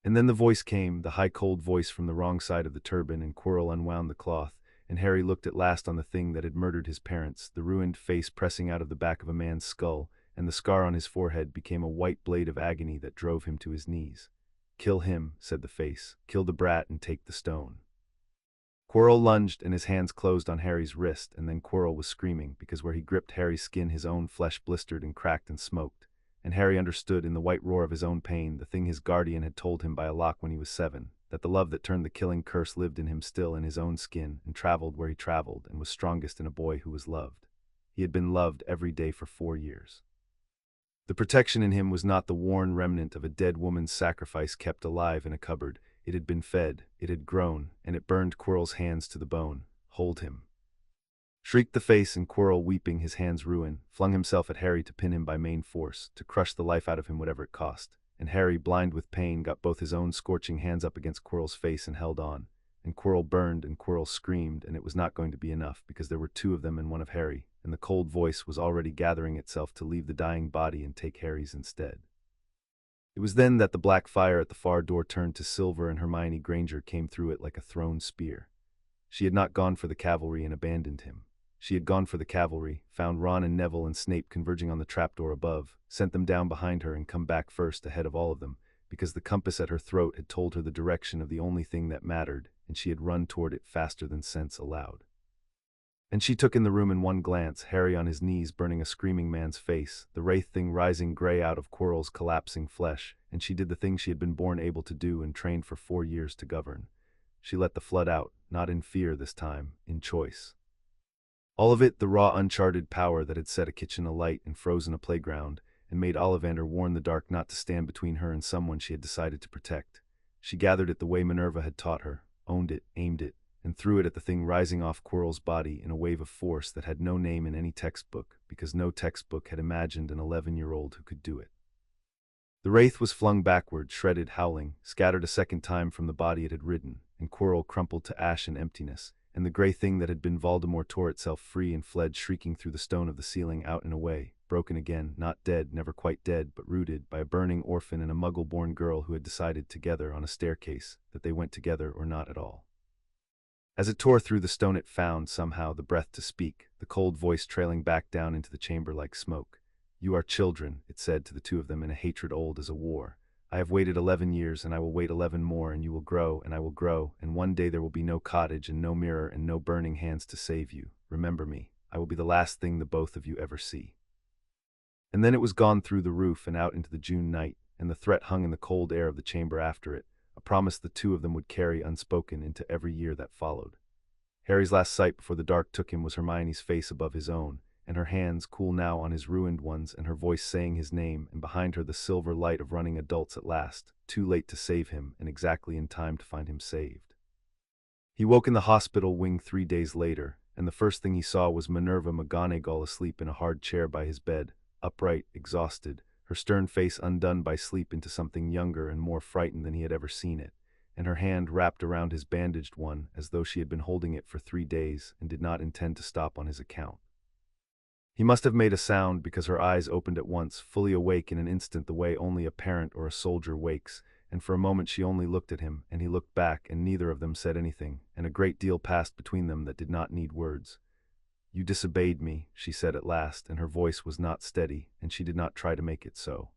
And then the voice came, the high cold voice from the wrong side of the turban, and Quirrell unwound the cloth, and Harry looked at last on the thing that had murdered his parents, the ruined face pressing out of the back of a man's skull, and the scar on his forehead became a white blade of agony that drove him to his knees. "Kill him," said the face. "Kill the brat and take the stone." Quirrell lunged, and his hands closed on Harry's wrist, and then Quirrell was screaming, because where he gripped Harry's skin his own flesh blistered and cracked and smoked. And Harry understood in the white roar of his own pain the thing his guardian had told him by a lock when he was 7, that the love that turned the killing curse lived in him still in his own skin, and traveled where he traveled, and was strongest in a boy who was loved. He had been loved every day for 4 years. The protection in him was not the worn remnant of a dead woman's sacrifice kept alive in a cupboard. It had been fed, it had grown, and it burned Quirrell's hands to the bone. "Hold him!" Shrieked the face, and Quirrell, weeping, his hands ruined, flung himself at Harry to pin him by main force, to crush the life out of him whatever it cost. And Harry, blind with pain, got both his own scorching hands up against Quirrell's face and held on. And Quirrell burned, and Quirrell screamed, and it was not going to be enough, because there were 2 of them and one of Harry, and the cold voice was already gathering itself to leave the dying body and take Harry's instead. It was then that the black fire at the far door turned to silver and Hermione Granger came through it like a thrown spear. She had not gone for the cavalry and abandoned him. She had gone for the cavalry, found Ron and Neville and Snape converging on the trapdoor above, sent them down behind her and come back first ahead of all of them, because the compass at her throat had told her the direction of the only thing that mattered, and she had run toward it faster than sense allowed. And she took in the room in one glance, Harry on his knees burning a screaming man's face, the wraith thing rising gray out of Quirrell's collapsing flesh, and she did the thing she had been born able to do and trained for 4 years to govern. She let the flood out, not in fear this time, in choice. All of it the raw uncharted power that had set a kitchen alight and frozen a playground, and made Ollivander warn the dark not to stand between her and someone she had decided to protect. She gathered it the way Minerva had taught her, owned it, aimed it, and threw it at the thing rising off Quirrell's body in a wave of force that had no name in any textbook, because no textbook had imagined an 11-year-old who could do it. The wraith was flung backward, shredded, howling, scattered a second time from the body it had ridden, and Quirrell crumpled to ash and emptiness, and the gray thing that had been Voldemort tore itself free and fled shrieking through the stone of the ceiling out and away, broken again, not dead, never quite dead, but rooted by a burning orphan and a muggle-born girl who had decided together on a staircase that they went together or not at all. As it tore through the stone it found, somehow, the breath to speak, the cold voice trailing back down into the chamber like smoke. "You are children," it said to the two of them in a hatred old as a war. "I have waited 11 years, and I will wait 11 more, and you will grow, and I will grow, and one day there will be no cottage and no mirror and no burning hands to save you. Remember me. I will be the last thing the both of you ever see." And then it was gone through the roof and out into the June night, and the threat hung in the cold air of the chamber after it, a promise the two of them would carry unspoken into every year that followed. Harry's last sight before the dark took him was Hermione's face above his own, and her hands cool now on his ruined ones, and her voice saying his name, and behind her the silver light of running adults at last, too late to save him, and exactly in time to find him saved. He woke in the hospital wing 3 days later, and the first thing he saw was Minerva McGonagall asleep in a hard chair by his bed, upright, exhausted, her stern face undone by sleep into something younger and more frightened than he had ever seen it, and her hand wrapped around his bandaged one as though she had been holding it for 3 days and did not intend to stop on his account. He must have made a sound because her eyes opened at once, fully awake in an instant the way only a parent or a soldier wakes, and for a moment she only looked at him, and he looked back, and neither of them said anything, and a great deal passed between them that did not need words. "You disobeyed me," she said at last, and her voice was not steady, and she did not try to make it so.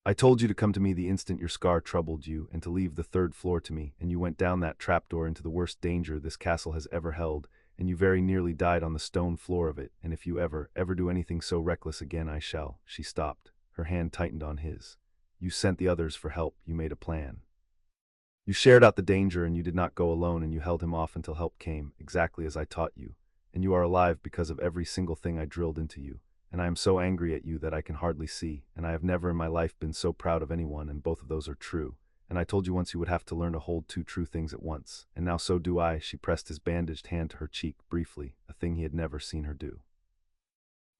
"I told you to come to me the instant your scar troubled you, and to leave the 3rd floor to me, and you went down that trapdoor into the worst danger this castle has ever held, and you very nearly died on the stone floor of it, and if you ever do anything so reckless again I shall—" She stopped. Her hand tightened on his. "You sent the others for help, you made a plan. You shared out the danger, and you did not go alone, and you held him off until help came, exactly as I taught you. And you are alive because of every single thing I drilled into you, and I am so angry at you that I can hardly see, and I have never in my life been so proud of anyone, and both of those are true. And I told you once you would have to learn to hold 2 true things at once, and now so do I." She pressed his bandaged hand to her cheek briefly, a thing he had never seen her do.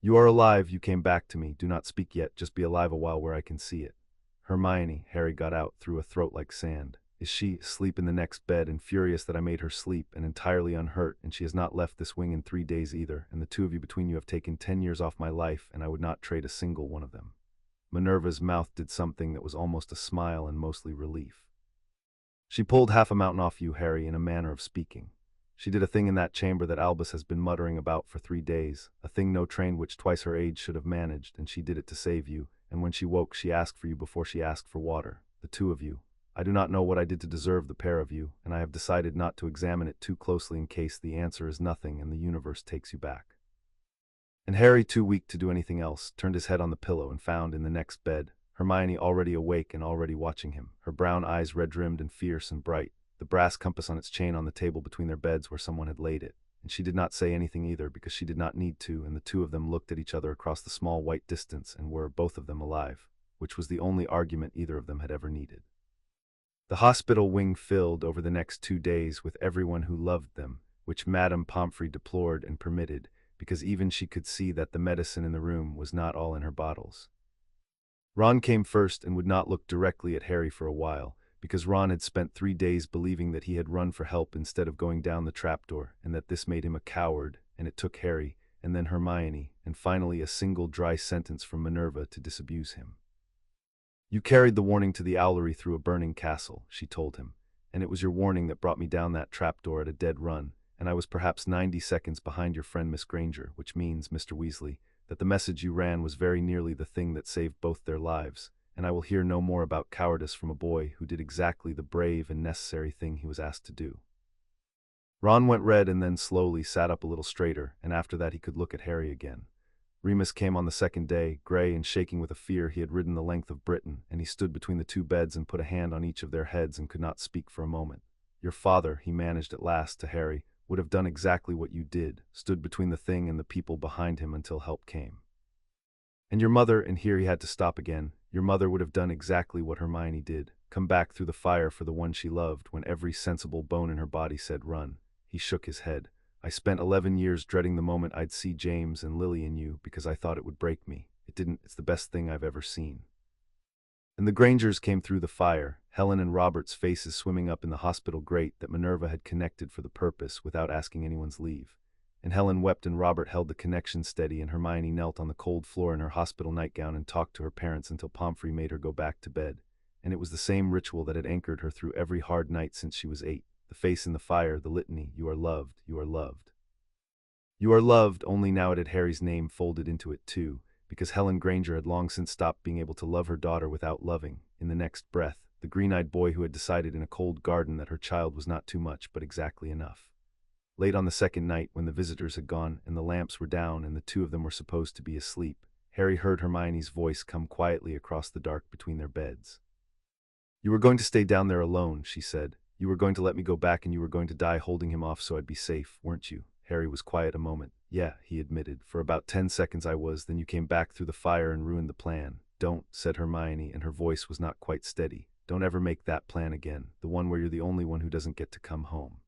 "You are alive, you came back to me. Do not speak yet, just be alive a while where I can see it." "Hermione," Harry got out through a throat like sand. "Is she asleep in the next bed and furious that I made her sleep and entirely unhurt, and she has not left this wing in 3 days either, and the two of you between you have taken 10 years off my life, and I would not trade a single one of them." Minerva's mouth did something that was almost a smile and mostly relief. "She pulled half a mountain off you, Harry, in a manner of speaking. She did a thing in that chamber that Albus has been muttering about for 3 days, a thing no trained witch twice her age should have managed, and she did it to save you, and when she woke she asked for you before she asked for water, the 2 of you. I do not know what I did to deserve the pair of you, and I have decided not to examine it too closely in case the answer is nothing and the universe takes you back." And Harry, too weak to do anything else, turned his head on the pillow and found in the next bed Hermione already awake and already watching him, her brown eyes red-rimmed and fierce and bright, the brass compass on its chain on the table between their beds where someone had laid it. And she did not say anything either because she did not need to, and the two of them looked at each other across the small white distance and were, both of them, alive, which was the only argument either of them had ever needed. The hospital wing filled over the next 2 days with everyone who loved them, which Madame Pomfrey deplored and permitted, because even she could see that the medicine in the room was not all in her bottles. Ron came first and would not look directly at Harry for a while, because Ron had spent 3 days believing that he had run for help instead of going down the trapdoor, and that this made him a coward, and it took Harry, and then Hermione, and finally a single dry sentence from Minerva to disabuse him. You carried the warning to the owlery through a burning castle, she told him, and it was your warning that brought me down that trapdoor at a dead run, and I was perhaps 90 seconds behind your friend Miss Granger, which means, Mr. Weasley, that the message you ran was very nearly the thing that saved both their lives, and I will hear no more about cowardice from a boy who did exactly the brave and necessary thing he was asked to do. Ron went red and then slowly sat up a little straighter, and after that he could look at Harry again. Remus came on the second day, grey and shaking with a fear he had ridden the length of Britain, and he stood between the two beds and put a hand on each of their heads and could not speak for a moment. Your father, he managed at last to Harry, would have done exactly what you did, stood between the thing and the people behind him until help came. And your mother, and here he had to stop again, your mother would have done exactly what Hermione did, come back through the fire for the one she loved when every sensible bone in her body said run. He shook his head. I spent 11 years dreading the moment I'd see James and Lily in you because I thought it would break me. It didn't. It's the best thing I've ever seen. And the Grangers came through the fire, Helen and Robert's faces swimming up in the hospital grate that Minerva had connected for the purpose without asking anyone's leave. And Helen wept and Robert held the connection steady and Hermione knelt on the cold floor in her hospital nightgown and talked to her parents until Pomfrey made her go back to bed. And it was the same ritual that had anchored her through every hard night since she was 8. The face in the fire, the litany, you are loved, you are loved. You are loved, only now it had Harry's name folded into it too, because Helen Granger had long since stopped being able to love her daughter without loving. In the next breath, the green-eyed boy who had decided in a cold garden that her child was not too much but exactly enough. Late on the second night, when the visitors had gone and the lamps were down and the two of them were supposed to be asleep, Harry heard Hermione's voice come quietly across the dark between their beds. You were going to stay down there alone, she said. You were going to let me go back and you were going to die holding him off so I'd be safe, weren't you? Harry was quiet a moment. Yeah, he admitted. For about 10 seconds I was, then you came back through the fire and ruined the plan. Don't, said Hermione, and her voice was not quite steady. Don't ever make that plan again, the one where you're the only one who doesn't get to come home.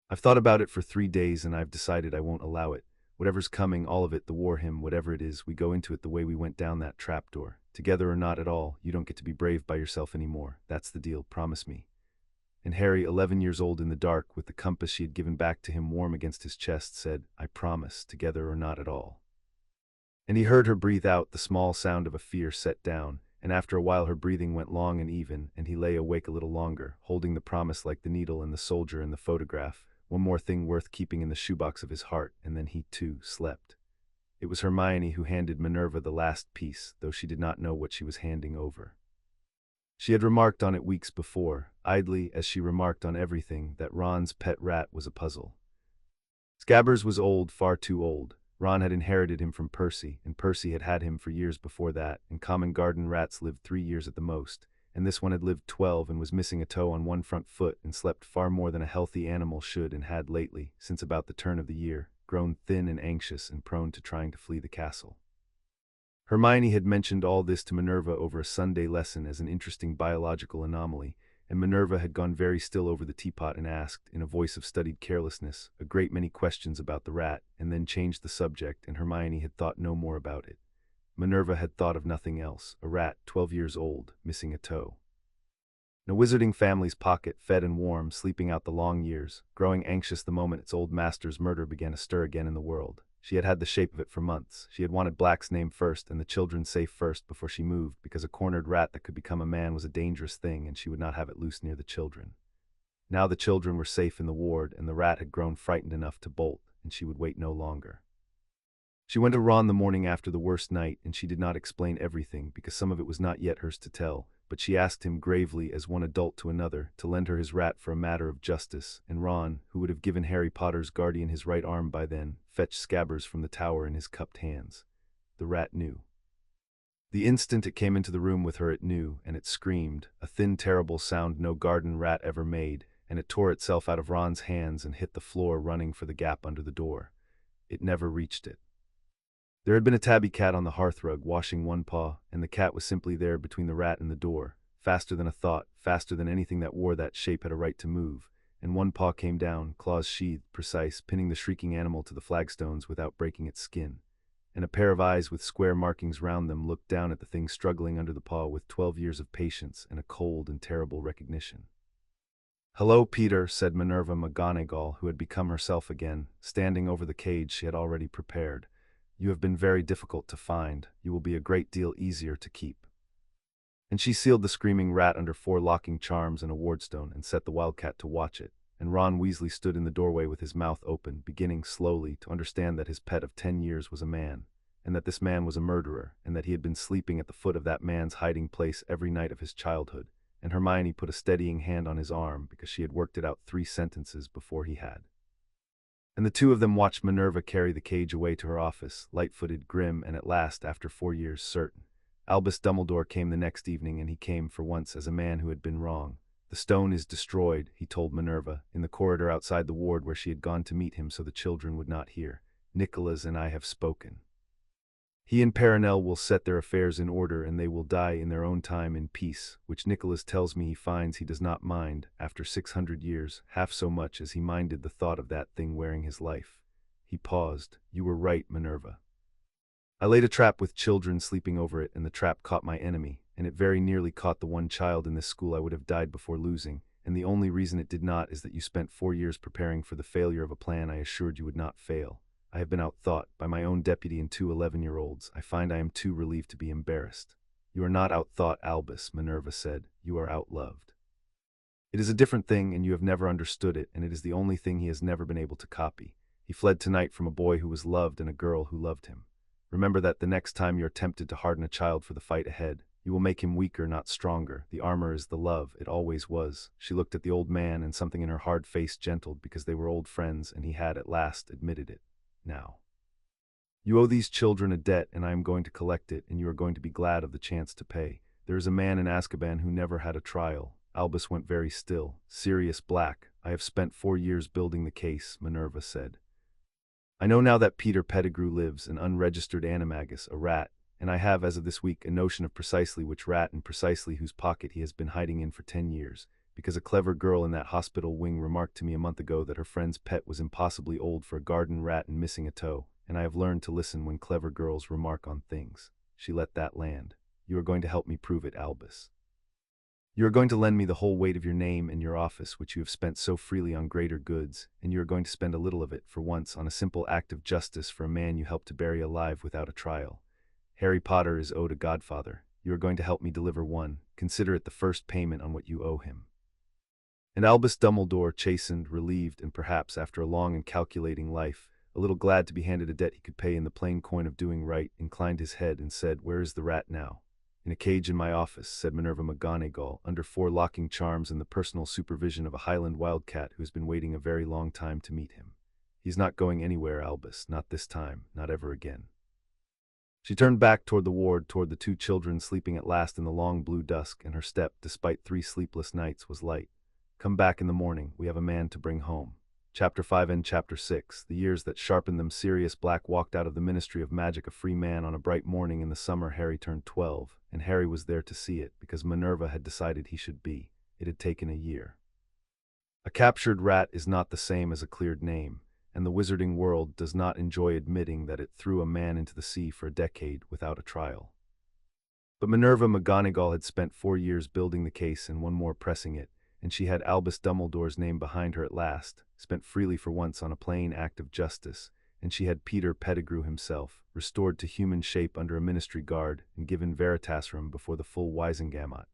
I've thought about it for 3 days and I've decided I won't allow it. Whatever's coming, all of it, the war hymn, whatever it is, we go into it the way we went down that trapdoor. Together or not at all, you don't get to be brave by yourself anymore. That's the deal, promise me. And Harry, 11 years old in the dark, with the compass she had given back to him warm against his chest, said, I promise, together or not at all. And he heard her breathe out, the small sound of a fear set down, and after a while her breathing went long and even, and he lay awake a little longer, holding the promise like the needle and the soldier in the photograph, one more thing worth keeping in the shoebox of his heart, and then he too slept. It was Hermione who handed Minerva the last piece, though she did not know what she was handing over. She had remarked on it weeks before, idly as she remarked on everything, that Ron's pet rat was a puzzle. Scabbers was old, far too old. Ron had inherited him from Percy, and Percy had had him for years before that, and common garden rats lived 3 years at the most, and this one had lived 12 and was missing a toe on one front foot and slept far more than a healthy animal should and had lately, since about the turn of the year, grown thin and anxious and prone to trying to flee the castle. Hermione had mentioned all this to Minerva over a Sunday lesson as an interesting biological anomaly, and Minerva had gone very still over the teapot and asked, in a voice of studied carelessness, a great many questions about the rat, and then changed the subject, and Hermione had thought no more about it. Minerva had thought of nothing else. A rat, 12 years old, missing a toe. In a wizarding family's pocket, fed and warm, sleeping out the long years, growing anxious the moment its old master's murder began to stir again in the world. She had had the shape of it for months. She had wanted Black's name first and the children safe first before she moved, because a cornered rat that could become a man was a dangerous thing and she would not have it loose near the children. Now the children were safe in the ward and the rat had grown frightened enough to bolt, and she would wait no longer. She went to Ron the morning after the worst night, and she did not explain everything because some of it was not yet hers to tell, but she asked him gravely as one adult to another to lend her his rat for a matter of justice, and Ron, who would have given Harry Potter's guardian his right arm by then, fetched Scabbers from the tower in his cupped hands. The rat knew. The instant it came into the room with her it knew, and it screamed, a thin terrible sound no garden rat ever made, and it tore itself out of Ron's hands and hit the floor running for the gap under the door. It never reached it. There had been a tabby cat on the hearthrug washing one paw, and the cat was simply there between the rat and the door, faster than a thought, faster than anything that wore that shape had a right to move, and one paw came down, claws sheathed, precise, pinning the shrieking animal to the flagstones without breaking its skin, and a pair of eyes with square markings round them looked down at the thing struggling under the paw with 12 years of patience and a cold and terrible recognition. "Hello, Peter," said Minerva McGonagall, who had become herself again, standing over the cage she had already prepared. "You have been very difficult to find. You will be a great deal easier to keep." And she sealed the screaming rat under 4 locking charms and a wardstone and set the wildcat to watch it. And Ron Weasley stood in the doorway with his mouth open, beginning slowly to understand that his pet of 10 years was a man, and that this man was a murderer, and that he had been sleeping at the foot of that man's hiding place every night of his childhood. And Hermione put a steadying hand on his arm because she had worked it out 3 sentences before he had. And the two of them watched Minerva carry the cage away to her office, light-footed, grim, and at last, after 4 years, certain. Albus Dumbledore came the next evening, and he came for once as a man who had been wrong. The stone is destroyed, he told Minerva, in the corridor outside the ward where she had gone to meet him so the children would not hear. Nicholas and I have spoken. He and Perenelle will set their affairs in order, and they will die in their own time in peace, which Nicholas tells me he finds he does not mind, after 600 years, half so much as he minded the thought of that thing wearing his life. He paused. You were right, Minerva. I laid a trap with children sleeping over it, and the trap caught my enemy, and it very nearly caught the one child in this school I would have died before losing, and the only reason it did not is that you spent 4 years preparing for the failure of a plan I assured you would not fail. I have been outthought by my own deputy and 2 11-year-olds. I find I am too relieved to be embarrassed. You are not outthought, Albus, Minerva said. You are outloved. It is a different thing, and you have never understood it, and it is the only thing he has never been able to copy. He fled tonight from a boy who was loved and a girl who loved him. Remember that the next time you are tempted to harden a child for the fight ahead, you will make him weaker, not stronger. The armor is the love. It always was. She looked at the old man, and something in her hard face gentled because they were old friends, and he had at last admitted it. Now, you owe these children a debt, and I am going to collect it, and you are going to be glad of the chance to pay. There is a man in Azkaban who never had a trial. Albus went very still. Sirius Black. I have spent 4 years building the case, Minerva said. I know now that Peter Pettigrew lives, an unregistered animagus, a rat, and I have, as of this week, a notion of precisely which rat and precisely whose pocket he has been hiding in for 10 years, because a clever girl in that hospital wing remarked to me a month ago that her friend's pet was impossibly old for a garden rat and missing a toe, and I have learned to listen when clever girls remark on things. She let that land. You are going to help me prove it, Albus. You are going to lend me the whole weight of your name and your office, which you have spent so freely on greater goods, and you are going to spend a little of it, for once, on a simple act of justice for a man you helped to bury alive without a trial. Harry Potter is owed a godfather. You are going to help me deliver one. Consider it the first payment on what you owe him. And Albus Dumbledore, chastened, relieved, and perhaps, after a long and calculating life, a little glad to be handed a debt he could pay in the plain coin of doing right, inclined his head and said, Where is the rat now? In a cage in my office, said Minerva McGonagall, under 4 locking charms and the personal supervision of a Highland wildcat who has been waiting a very long time to meet him. He's not going anywhere, Albus, not this time, not ever again. She turned back toward the ward, toward the 2 children sleeping at last in the long blue dusk, and her step, despite 3 sleepless nights, was light. Come back in the morning, we have a man to bring home. Chapter 5 and Chapter 6, the years that sharpened them. Sirius Black walked out of the Ministry of Magic a free man on a bright morning in the summer Harry turned 12, and Harry was there to see it, because Minerva had decided he should be. It had taken a year. A captured rat is not the same as a cleared name, and the wizarding world does not enjoy admitting that it threw a man into the sea for a decade without a trial. But Minerva McGonagall had spent 4 years building the case and 1 more pressing it, and she had Albus Dumbledore's name behind her at last, spent freely for once on a plain act of justice, and she had Peter Pettigrew himself, restored to human shape under a ministry guard and given Veritasrum before the full Wisengamot.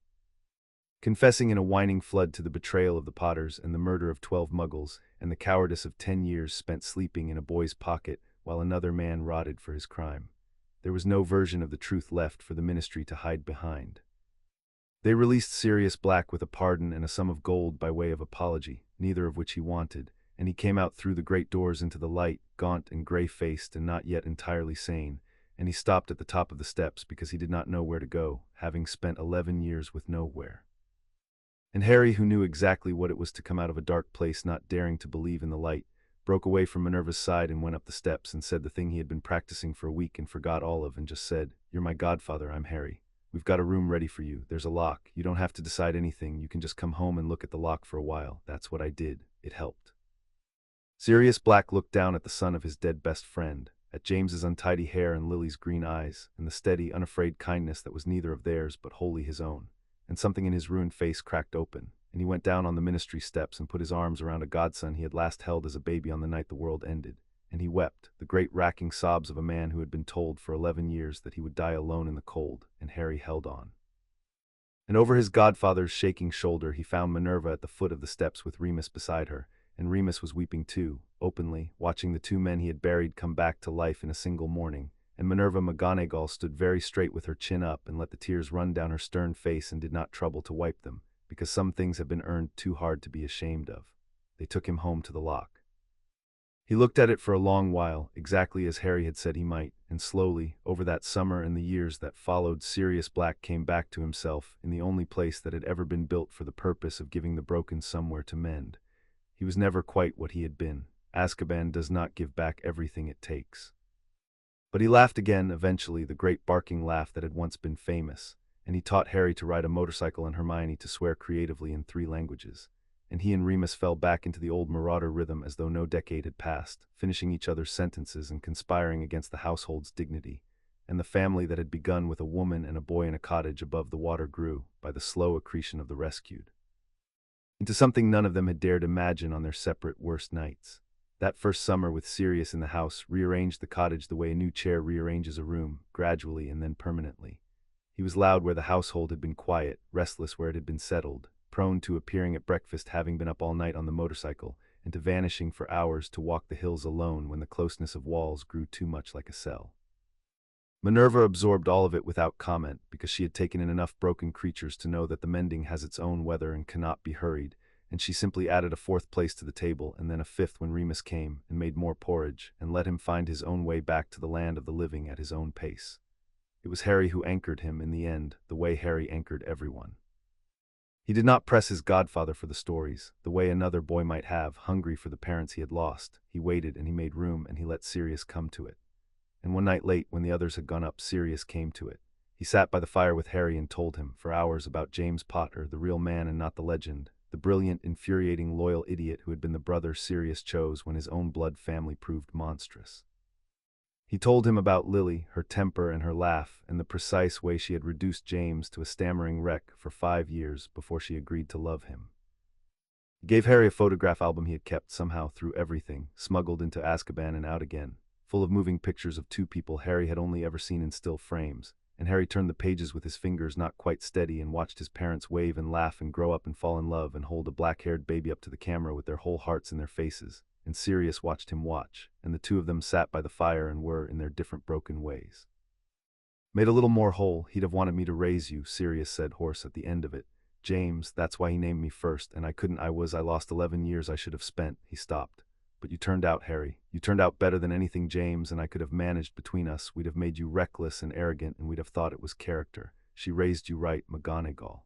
Confessing in a whining flood to the betrayal of the Potters and the murder of 12 Muggles, and the cowardice of 10 years spent sleeping in a boy's pocket while another man rotted for his crime. There was no version of the truth left for the ministry to hide behind. They released Sirius Black with a pardon and a sum of gold by way of apology, neither of which he wanted, and he came out through the great doors into the light, gaunt and gray-faced and not yet entirely sane, and he stopped at the top of the steps because he did not know where to go, having spent 11 years with nowhere. And Harry, who knew exactly what it was to come out of a dark place not daring to believe in the light, broke away from Minerva's side and went up the steps and said the thing he had been practicing for a week and forgot all of, and just said, You're my godfather, I'm Harry. We've got a room ready for you. There's a lock. You don't have to decide anything. You can just come home and look at the lock for a while. That's what I did. It helped. Sirius Black looked down at the son of his dead best friend, at James's untidy hair and Lily's green eyes, and the steady, unafraid kindness that was neither of theirs but wholly his own, and something in his ruined face cracked open, and he went down on the ministry steps and put his arms around a godson he had last held as a baby on the night the world ended. And he wept, the great racking sobs of a man who had been told for 11 years that he would die alone in the cold, and Harry held on. And over his godfather's shaking shoulder he found Minerva at the foot of the steps with Remus beside her, and Remus was weeping too, openly, watching the two men he had buried come back to life in a single morning, and Minerva McGonagall stood very straight with her chin up and let the tears run down her stern face and did not trouble to wipe them, because some things have been earned too hard to be ashamed of. They took him home to the lock. He looked at it for a long while, exactly as Harry had said he might, and slowly, over that summer and the years that followed, Sirius Black came back to himself in the only place that had ever been built for the purpose of giving the broken somewhere to mend. He was never quite what he had been. Azkaban does not give back everything it takes. But he laughed again, eventually, the great barking laugh that had once been famous, and he taught Harry to ride a motorcycle and Hermione to swear creatively in 3 languages. And he and Remus fell back into the old marauder rhythm as though no decade had passed, finishing each other's sentences and conspiring against the household's dignity. And the family that had begun with a woman and a boy in a cottage above the water grew, by the slow accretion of the rescued, into something none of them had dared imagine on their separate worst nights. That first summer with Sirius in the house rearranged the cottage the way a new chair rearranges a room, gradually and then permanently. He was loud where the household had been quiet, restless where it had been settled, prone to appearing at breakfast having been up all night on the motorcycle, and to vanishing for hours to walk the hills alone when the closeness of walls grew too much like a cell. Minerva absorbed all of it without comment, because she had taken in enough broken creatures to know that the mending has its own weather and cannot be hurried, and she simply added a 4th place to the table and then a 5th when Remus came and made more porridge and let him find his own way back to the land of the living at his own pace. It was Harry who anchored him in the end, the way Harry anchored everyone. He did not press his godfather for the stories, the way another boy might have, hungry for the parents he had lost. He waited and he made room and he let Sirius come to it. And one night late, when the others had gone up, Sirius came to it. He sat by the fire with Harry and told him, for hours, about James Potter, the real man and not the legend, the brilliant, infuriating, loyal idiot who had been the brother Sirius chose when his own blood family proved monstrous. He told him about Lily, her temper and her laugh, and the precise way she had reduced James to a stammering wreck for 5 years before she agreed to love him. He gave Harry a photograph album he had kept somehow through everything, smuggled into Azkaban and out again, full of moving pictures of 2 people Harry had only ever seen in still frames, and Harry turned the pages with his fingers not quite steady and watched his parents wave and laugh and grow up and fall in love and hold a black-haired baby up to the camera with their whole hearts in their faces. And Sirius watched him watch, and the 2 of them sat by the fire and were, in their different broken ways, made a little more whole. He'd have wanted me to raise you, Sirius said hoarse at the end of it. James, that's why he named me first, and I couldn't. I lost 11 years I should have spent. He stopped. But you turned out, Harry. You turned out better than anything James and I could have managed between us. We'd have made you reckless and arrogant, and we'd have thought it was character. She raised you right, McGonagall.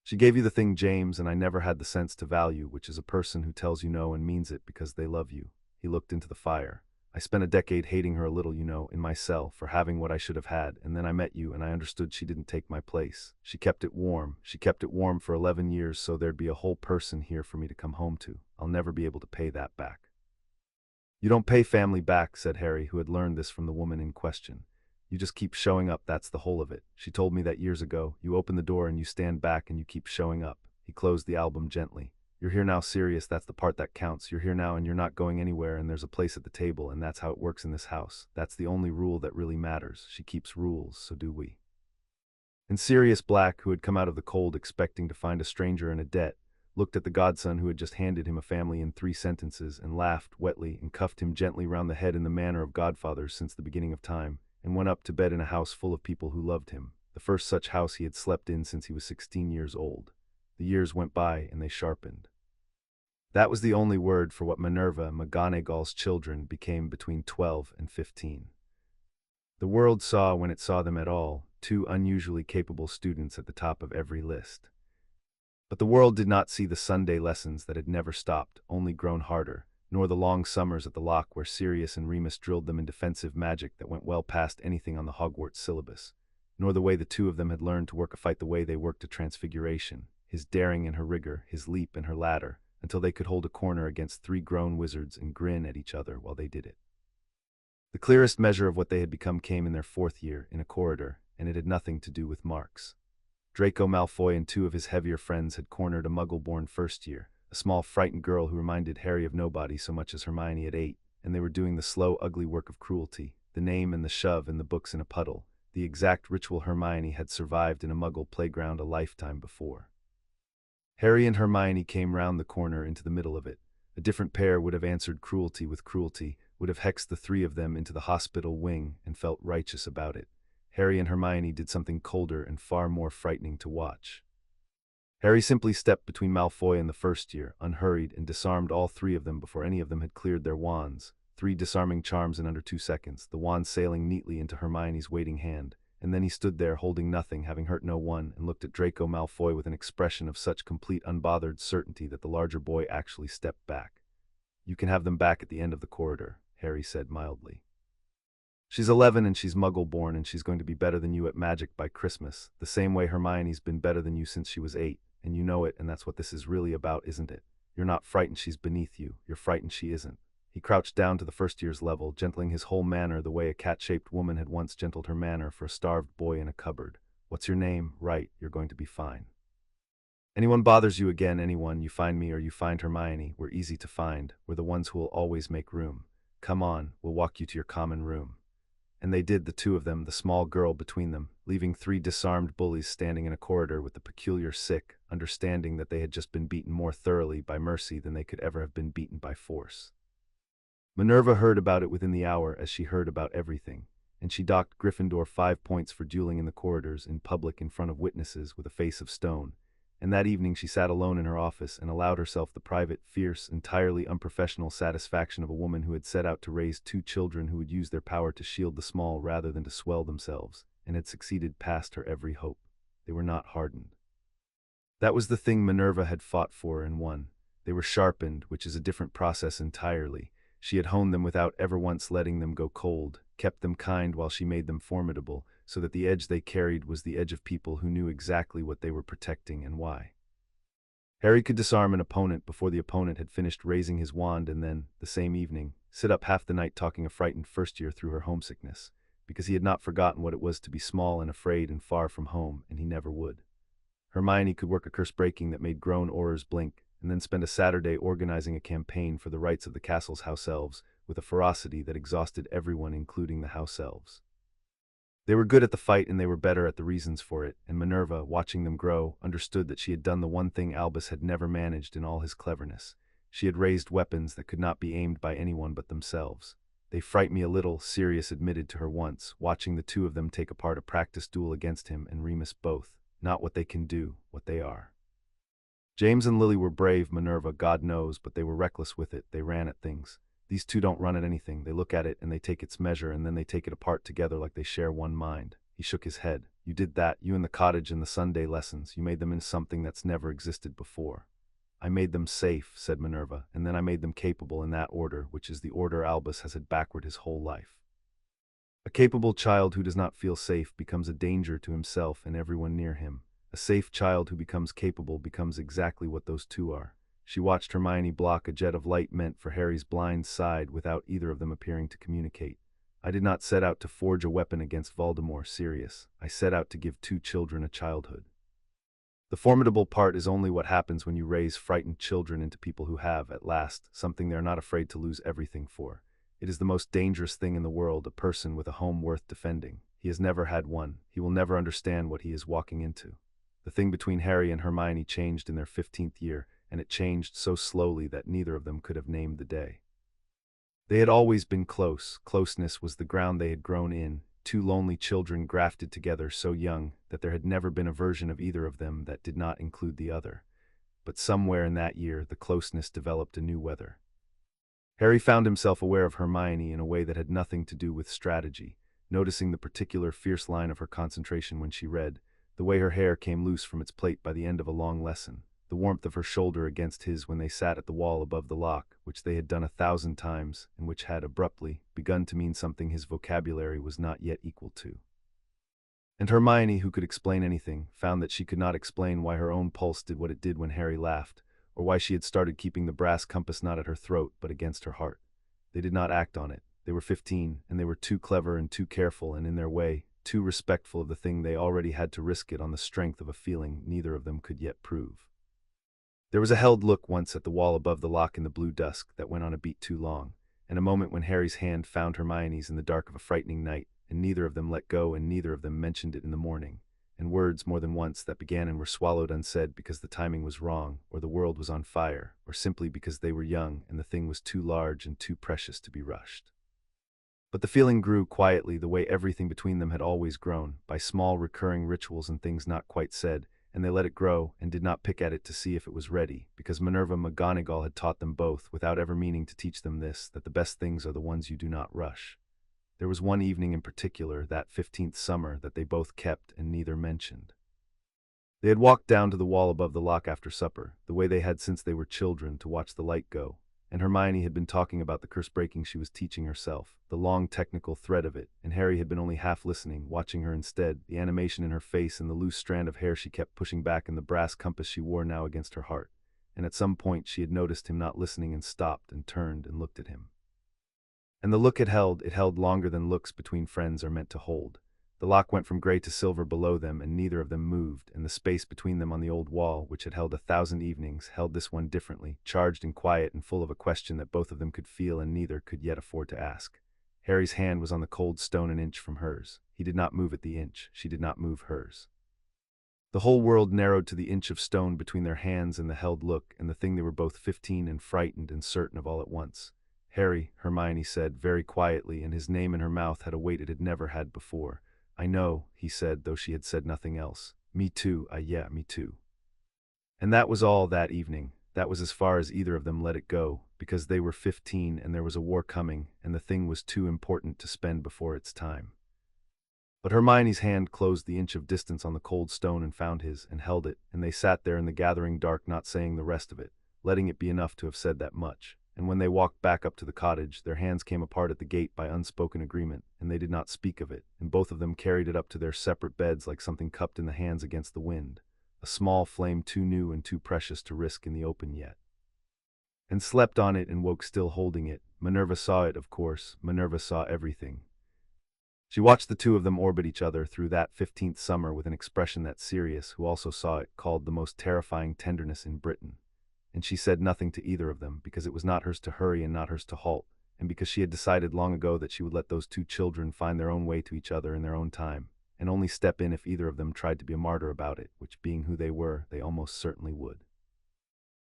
She gave you the thing, James, and I never had the sense to value, which is a person who tells you no and means it because they love you. He looked into the fire. I spent a decade hating her a little, in my cell, for having what I should have had, and then I met you and I understood she didn't take my place. She kept it warm. She kept it warm for 11 years so there'd be a whole person here for me to come home to. I'll never be able to pay that back. You don't pay family back, said Harry, who had learned this from the woman in question. You just keep showing up, that's the whole of it. She told me that years ago. You open the door and you stand back and you keep showing up. He closed the album gently. You're here now, Sirius, that's the part that counts. You're here now and you're not going anywhere, and there's a place at the table, and that's how it works in this house. That's the only rule that really matters. She keeps rules, so do we. And Sirius Black, who had come out of the cold expecting to find a stranger in a debt, looked at the godson who had just handed him a family in 3 sentences and laughed wetly and cuffed him gently round the head in the manner of godfathers since the beginning of time, and went up to bed in a house full of people who loved him, the first such house he had slept in since he was 16 years old. The years went by and they sharpened. That was the only word for what Minerva, McGonagall's children, became between 12 and 15. The world saw, when it saw them at all, 2 unusually capable students at the top of every list. But the world did not see the Sunday lessons that had never stopped, only grown harder, nor the long summers at the lock where Sirius and Remus drilled them in defensive magic that went well past anything on the Hogwarts syllabus, nor the way the 2 of them had learned to work a fight the way they worked a transfiguration, his daring in her rigor, his leap in her ladder, until they could hold a corner against 3 grown wizards and grin at each other while they did it. The clearest measure of what they had become came in their 4th year, in a corridor, and it had nothing to do with marks. Draco Malfoy and 2 of his heavier friends had cornered a Muggle-born first year, a small frightened girl who reminded Harry of nobody so much as Hermione at 8, and they were doing the slow, ugly work of cruelty, the name and the shove and the books in a puddle, the exact ritual Hermione had survived in a Muggle playground a lifetime before. Harry and Hermione came round the corner into the middle of it. A different pair would have answered cruelty with cruelty, would have hexed the three of them into the hospital wing, and felt righteous about it. Harry and Hermione did something colder and far more frightening to watch. Harry simply stepped between Malfoy and the first year, unhurried, and disarmed all three of them before any of them had cleared their wands. 3 disarming charms in under 2 seconds, the wand sailing neatly into Hermione's waiting hand. And then he stood there holding nothing, having hurt no one, and looked at Draco Malfoy with an expression of such complete unbothered certainty that the larger boy actually stepped back. "You can have them back at the end of the corridor," Harry said mildly. "She's 11 and she's Muggle-born, and she's going to be better than you at magic by Christmas, the same way Hermione's been better than you since she was 8, and you know it, and that's what this is really about, isn't it? You're not frightened she's beneath you, you're frightened she isn't." He crouched down to the first year's level, gentling his whole manner the way a cat-shaped woman had once gentled her manner for a starved boy in a cupboard. "What's your name? Right, you're going to be fine. Anyone bothers you again, anyone, you find me or you find Hermione. We're easy to find. We're the ones who will always make room. Come on, we'll walk you to your common room." And they did, the two of them, the small girl between them, leaving 3 disarmed bullies standing in a corridor with the peculiar sick, understanding that they had just been beaten more thoroughly by mercy than they could ever have been beaten by force. Minerva heard about it within the hour, as she heard about everything, and she docked Gryffindor 5 points for dueling in the corridors, in public, in front of witnesses, with a face of stone. And that evening she sat alone in her office and allowed herself the private, fierce, entirely unprofessional satisfaction of a woman who had set out to raise 2 children who would use their power to shield the small rather than to swell themselves, and had succeeded past her every hope. They were not hardened. That was the thing Minerva had fought for and won. They were sharpened, which is a different process entirely. She had honed them without ever once letting them go cold, kept them kind while she made them formidable, so that the edge they carried was the edge of people who knew exactly what they were protecting and why. Harry could disarm an opponent before the opponent had finished raising his wand, and then, the same evening, sit up half the night talking a frightened first year through her homesickness, because he had not forgotten what it was to be small and afraid and far from home, and he never would. Hermione could work a curse breaking that made grown Aurors blink, and then spend a Saturday organizing a campaign for the rights of the castle's house elves, with a ferocity that exhausted everyone, including the house elves. They were good at the fight and they were better at the reasons for it, and Minerva, watching them grow, understood that she had done the one thing Albus had never managed in all his cleverness. She had raised weapons that could not be aimed by anyone but themselves. "They fright me a little," Sirius admitted to her once, watching the 2 of them take apart a practice duel against him and Remus both. "Not what they can do, what they are." James and Lily were brave, Minerva, God knows, but they were reckless with it. They ran at things. These 2 don't run at anything. They look at it and they take its measure, and then they take it apart together like they share one mind. He shook his head. "You did that, you in the cottage and the Sunday lessons. You made them into something that's never existed before." "I made them safe," said Minerva, "and then I made them capable, in that order, which is the order Albus has had backward his whole life. A capable child who does not feel safe becomes a danger to himself and everyone near him. A safe child who becomes capable becomes exactly what those 2 are." She watched Hermione block a jet of light meant for Harry's blind side without either of them appearing to communicate. "I did not set out to forge a weapon against Voldemort, Sirius. I set out to give 2 children a childhood. The formidable part is only what happens when you raise frightened children into people who have, at last, something they are not afraid to lose everything for. It is the most dangerous thing in the world, a person with a home worth defending. He has never had one. He will never understand what he is walking into." The thing between Harry and Hermione changed in their 15th year, and it changed so slowly that neither of them could have named the day. They had always been close. Closeness was the ground they had grown in, 2 lonely children grafted together so young that there had never been a version of either of them that did not include the other. But somewhere in that year, the closeness developed a new weather. Harry found himself aware of Hermione in a way that had nothing to do with strategy, noticing the particular fierce line of her concentration when she read, the way her hair came loose from its plait by the end of a long lesson, the warmth of her shoulder against his when they sat at the wall above the lock, which they had done 1,000 times, and which had abruptly begun to mean something his vocabulary was not yet equal to. And Hermione, who could explain anything, found that she could not explain why her own pulse did what it did when Harry laughed, or why she had started keeping the brass compass not at her throat but against her heart. They did not act on it. They were 15, and they were too clever and too careful, and in their way, too respectful of the thing they already had to risk it on the strength of a feeling neither of them could yet prove. There was a held look once at the wall above the lock in the blue dusk that went on a beat too long, and a moment when Harry's hand found Hermione's in the dark of a frightening night, and neither of them let go, and neither of them mentioned it in the morning. And words more than once that began and were swallowed unsaid because the timing was wrong, or the world was on fire, or simply because they were young and the thing was too large and too precious to be rushed. But the feeling grew quietly, the way everything between them had always grown, by small recurring rituals and things not quite said, and they let it grow and did not pick at it to see if it was ready, because Minerva McGonagall had taught them both, without ever meaning to teach them this, that the best things are the ones you do not rush. There was one evening in particular, that 15th summer, that they both kept and neither mentioned. They had walked down to the wall above the lock after supper, the way they had since they were children, to watch the light go, and Hermione had been talking about the curse breaking she was teaching herself, the long technical thread of it, and Harry had been only half listening, watching her instead, the animation in her face and the loose strand of hair she kept pushing back and the brass compass she wore now against her heart. And at some point she had noticed him not listening and stopped and turned and looked at him. And the look it held longer than looks between friends are meant to hold. The lock went from gray to silver below them, and neither of them moved, and the space between them on the old wall, which had held 1,000 evenings, held this one differently, charged and quiet and full of a question that both of them could feel and neither could yet afford to ask. Harry's hand was on the cold stone an inch from hers. He did not move at the inch. She did not move hers. The whole world narrowed to the inch of stone between their hands and the held look, and the thing they were both 15 and frightened and certain of all at once. Harry, Hermione said, very quietly, and his name in her mouth had a weight it had never had before. I know, he said, though she had said nothing else. Me too, yeah, me too. And that was all that evening. That was as far as either of them let it go, because they were 15 and there was a war coming, and the thing was too important to spend before its time. But Hermione's hand closed the inch of distance on the cold stone and found his, and held it, and they sat there in the gathering dark, not saying the rest of it, letting it be enough to have said that much. And when they walked back up to the cottage, their hands came apart at the gate by unspoken agreement, and they did not speak of it, and both of them carried it up to their separate beds like something cupped in the hands against the wind, a small flame too new and too precious to risk in the open yet. And slept on it and woke still holding it. Minerva saw it, of course. Minerva saw everything. She watched the two of them orbit each other through that 15th summer with an expression that Sirius, who also saw it, called the most terrifying tenderness in Britain. And she said nothing to either of them, because it was not hers to hurry and not hers to halt, and because she had decided long ago that she would let those two children find their own way to each other in their own time, and only step in if either of them tried to be a martyr about it, which, being who they were, they almost certainly would.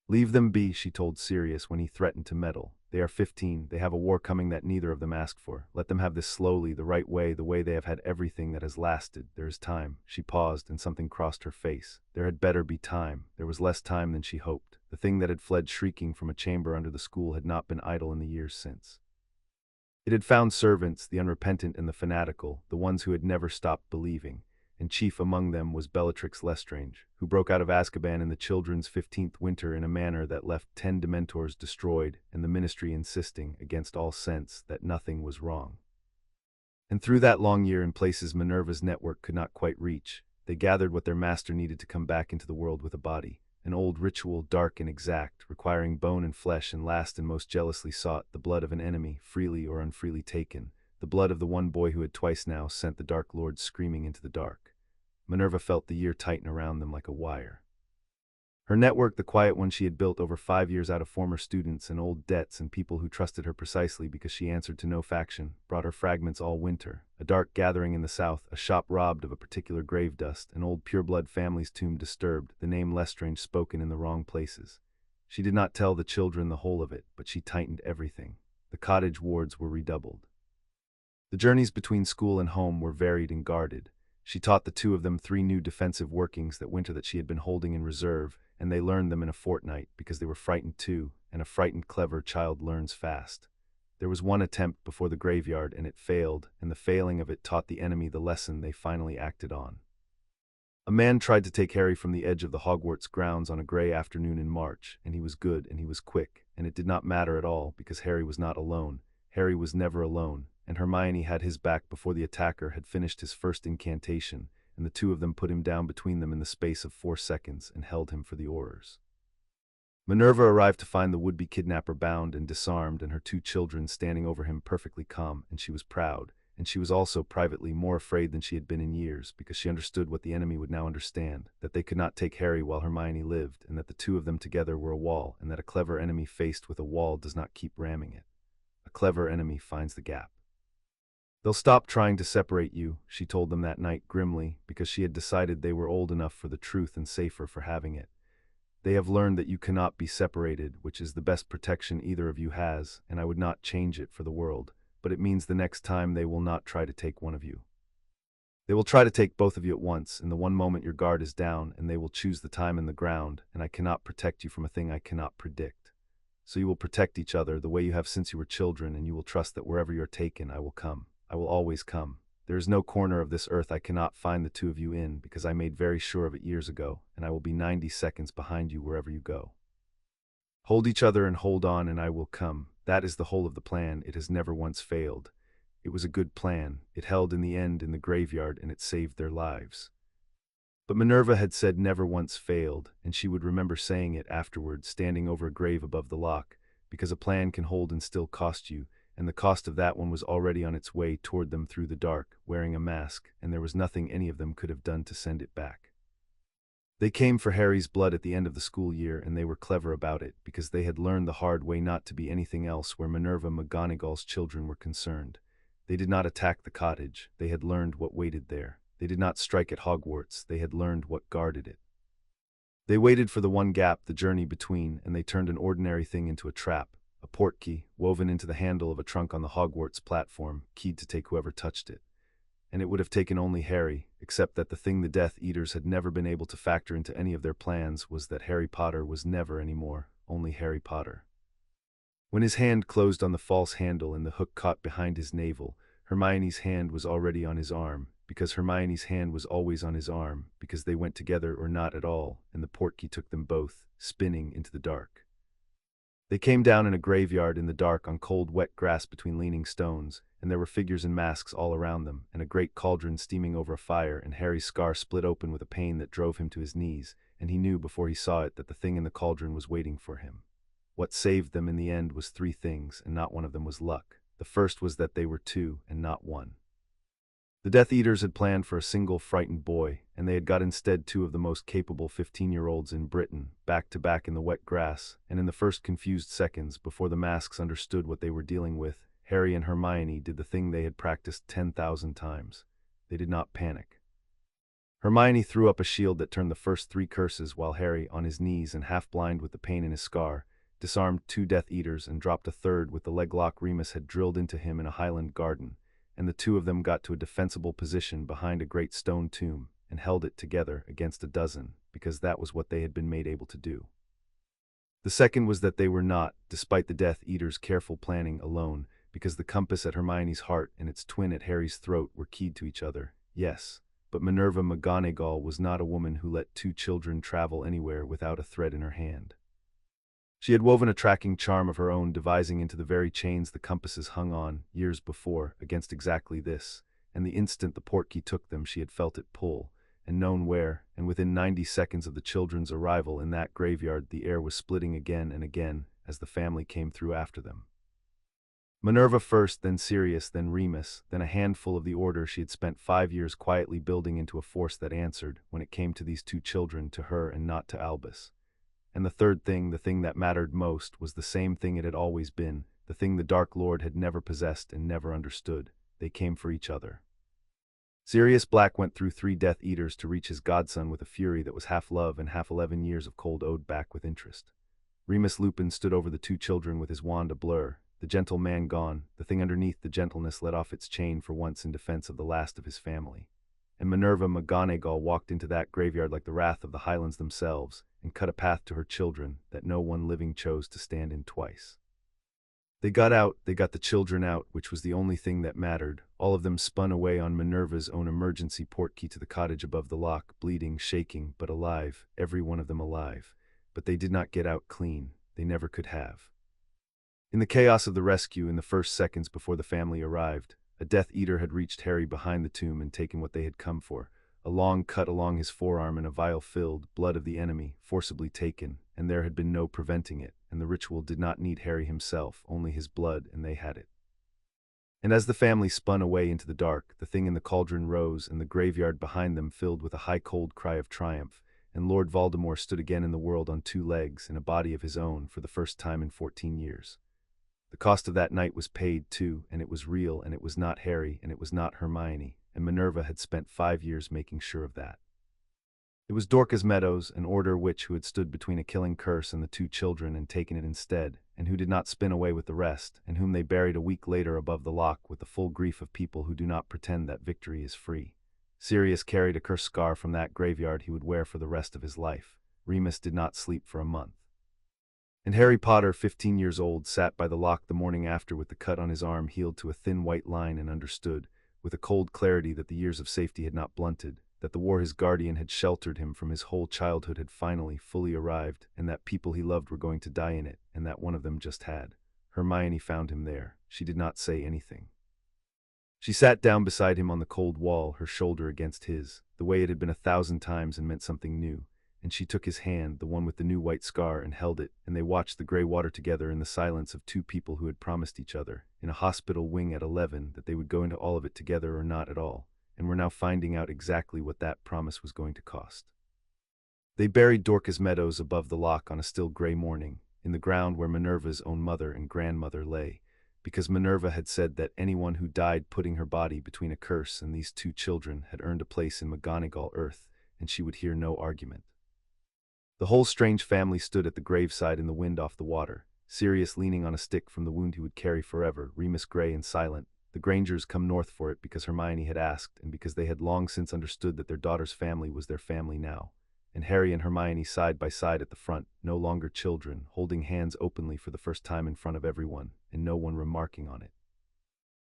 Leave them be, she told Sirius when he threatened to meddle. They are 15, they have a war coming that neither of them asked for. Let them have this slowly, the right way, the way they have had everything that has lasted. There is time. She paused, and something crossed her face. There had better be time. There was less time than she hoped. The thing that had fled shrieking from a chamber under the school had not been idle in the years since. It had found servants, the unrepentant and the fanatical, the ones who had never stopped believing, and chief among them was Bellatrix Lestrange, who broke out of Azkaban in the children's 15th winter in a manner that left 10 Dementors destroyed, and the Ministry insisting, against all sense, that nothing was wrong. And through that long year, in places Minerva's network could not quite reach, they gathered what their master needed to come back into the world with a body, an old ritual dark and exact, requiring bone and flesh, and last and most jealously sought, the blood of an enemy, freely or unfreely taken, the blood of the one boy who had twice now sent the Dark Lord screaming into the dark. Minerva felt the year tighten around them like a wire. Her network, the quiet one she had built over 5 years out of former students and old debts and people who trusted her precisely because she answered to no faction, brought her fragments all winter. A dark gathering in the south, a shop robbed of a particular grave dust, an old pureblood family's tomb disturbed, the name Lestrange spoken in the wrong places. She did not tell the children the whole of it, but she tightened everything. The cottage wards were redoubled. The journeys between school and home were varied and guarded. She taught the two of them 3 new defensive workings that winter that she had been holding in reserve, and they learned them in a fortnight because they were frightened too, and a frightened clever child learns fast. There was one attempt before the graveyard, and it failed, and the failing of it taught the enemy the lesson they finally acted on. A man tried to take Harry from the edge of the Hogwarts grounds on a gray afternoon in March, and he was good and he was quick, and it did not matter at all because Harry was not alone. Harry was never alone, and Hermione had his back before the attacker had finished his first incantation, and the two of them put him down between them in the space of 4 seconds and held him for the Aurors. Minerva arrived to find the would-be kidnapper bound and disarmed and her 2 children standing over him perfectly calm, and she was proud, and she was also privately more afraid than she had been in years, because she understood what the enemy would now understand, that they could not take Harry while Hermione lived, and that the two of them together were a wall, and that a clever enemy faced with a wall does not keep ramming it. A clever enemy finds the gap. They'll stop trying to separate you, she told them that night grimly, because she had decided they were old enough for the truth and safer for having it. They have learned that you cannot be separated, which is the best protection either of you has, and I would not change it for the world, but it means the next time they will not try to take one of you. They will try to take both of you at once, in the one moment your guard is down, and they will choose the time and the ground, and I cannot protect you from a thing I cannot predict. So you will protect each other the way you have since you were children, and you will trust that wherever you are taken, I will come. I will always come. There is no corner of this earth I cannot find the two of you in, because I made very sure of it years ago, and I will be 90 seconds behind you wherever you go. Hold each other and hold on, and I will come. That is the whole of the plan. It has never once failed. It was a good plan. It held in the end in the graveyard, and it saved their lives. But Minerva had said never once failed, and she would remember saying it afterward, standing over a grave above the lock, because a plan can hold and still cost you, and the cost of that one was already on its way toward them through the dark, wearing a mask, and there was nothing any of them could have done to send it back. They came for Harry's blood at the end of the school year, and they were clever about it, because they had learned the hard way not to be anything else where Minerva McGonagall's children were concerned. They did not attack the cottage. They had learned what waited there. They did not strike at Hogwarts. They had learned what guarded it. They waited for the one gap, the journey between, and they turned an ordinary thing into a trap, a portkey, woven into the handle of a trunk on the Hogwarts platform, keyed to take whoever touched it. And it would have taken only Harry, except that the thing the Death Eaters had never been able to factor into any of their plans was that Harry Potter was never anymore, only Harry Potter. When his hand closed on the false handle and the hook caught behind his navel, Hermione's hand was already on his arm, because Hermione's hand was always on his arm, because they went together or not at all, and the portkey took them both, spinning into the dark. They came down in a graveyard in the dark on cold wet grass between leaning stones, and there were figures and masks all around them, and a great cauldron steaming over a fire, and Harry's scar split open with a pain that drove him to his knees, and he knew before he saw it that the thing in the cauldron was waiting for him. What saved them in the end was three things, and not one of them was luck. The first was that they were two, and not one. The Death Eaters had planned for a single frightened boy, and they had got instead two of the most capable 15-year-olds in Britain, back to back in the wet grass, and in the first confused seconds, before the masks understood what they were dealing with, Harry and Hermione did the thing they had practiced 10,000 times. They did not panic. Hermione threw up a shield that turned the first three curses, while Harry, on his knees and half-blind with the pain in his scar, disarmed two Death Eaters and dropped a third with the leglock Remus had drilled into him in a Highland garden, and the two of them got to a defensible position behind a great stone tomb and held it together against a dozen, because that was what they had been made able to do. The second was that they were not, despite the Death Eaters' careful planning, alone, because the compass at Hermione's heart and its twin at Harry's throat were keyed to each other. Yes, but Minerva McGonagall was not a woman who let two children travel anywhere without a thread in her hand. She had woven a tracking charm of her own, devising into the very chains the compasses hung on, years before, against exactly this, and the instant the portkey took them she had felt it pull, and known where, and within 90 seconds of the children's arrival in that graveyard the air was splitting again and again as the family came through after them. Minerva first, then Sirius, then Remus, then a handful of the Order she had spent 5 years quietly building into a force that answered, when it came to these two children, to her and not to Albus. And the third thing, the thing that mattered most, was the same thing it had always been, the thing the Dark Lord had never possessed and never understood. They came for each other. Sirius Black went through 3 Death Eaters to reach his godson with a fury that was half love and half 11 years of cold owed back with interest. Remus Lupin stood over the two children with his wand a blur, the gentle man gone, the thing underneath the gentleness let off its chain for once in defense of the last of his family. And Minerva McGonagall walked into that graveyard like the wrath of the Highlands themselves, and cut a path to her children that no one living chose to stand in twice. They got out, they got the children out, which was the only thing that mattered. All of them spun away on Minerva's own emergency portkey to the cottage above the lock, bleeding, shaking, but alive, every one of them alive. But they did not get out clean. They never could have. In the chaos of the rescue, in the first seconds before the family arrived, a Death Eater had reached Harry behind the tomb and taken what they had come for, a long cut along his forearm and a vial filled, blood of the enemy, forcibly taken, and there had been no preventing it, and the ritual did not need Harry himself, only his blood, and they had it. And as the family spun away into the dark, the thing in the cauldron rose, and the graveyard behind them filled with a high cold cry of triumph, and Lord Voldemort stood again in the world on 2 legs, in a body of his own, for the first time in 14 years. The cost of that night was paid, too, and it was real, and it was not Harry, and it was not Hermione, and Minerva had spent 5 years making sure of that. It was Dorcas Meadows, an order witch who had stood between a killing curse and the two children and taken it instead, and who did not spin away with the rest, and whom they buried a week later above the lock with the full grief of people who do not pretend that victory is free. Sirius carried a cursed scar from that graveyard he would wear for the rest of his life. Remus did not sleep for a month. And Harry Potter, 15 years old, sat by the lock the morning after with the cut on his arm healed to a thin white line and understood, with a cold clarity, that the years of safety had not blunted, that the war his guardian had sheltered him from his whole childhood had finally, fully arrived, and that people he loved were going to die in it, and that one of them just had. Hermione found him there. She did not say anything. She sat down beside him on the cold wall, her shoulder against his, the way it had been 1,000 times and meant something new, and she took his hand, the one with the new white scar, and held it, and they watched the gray water together in the silence of two people who had promised each other, in a hospital wing at 11, that they would go into all of it together or not at all, and were now finding out exactly what that promise was going to cost. They buried Dorcas Meadows above the lock on a still gray morning, in the ground where Minerva's own mother and grandmother lay, because Minerva had said that anyone who died putting her body between a curse and these two children had earned a place in McGonagall earth, and she would hear no argument. The whole strange family stood at the graveside in the wind off the water, Sirius leaning on a stick from the wound he would carry forever, Remus gray and silent, the Grangers come north for it because Hermione had asked, and because they had long since understood that their daughter's family was their family now, and Harry and Hermione side by side at the front, no longer children, holding hands openly for the first time in front of everyone, and no one remarking on it.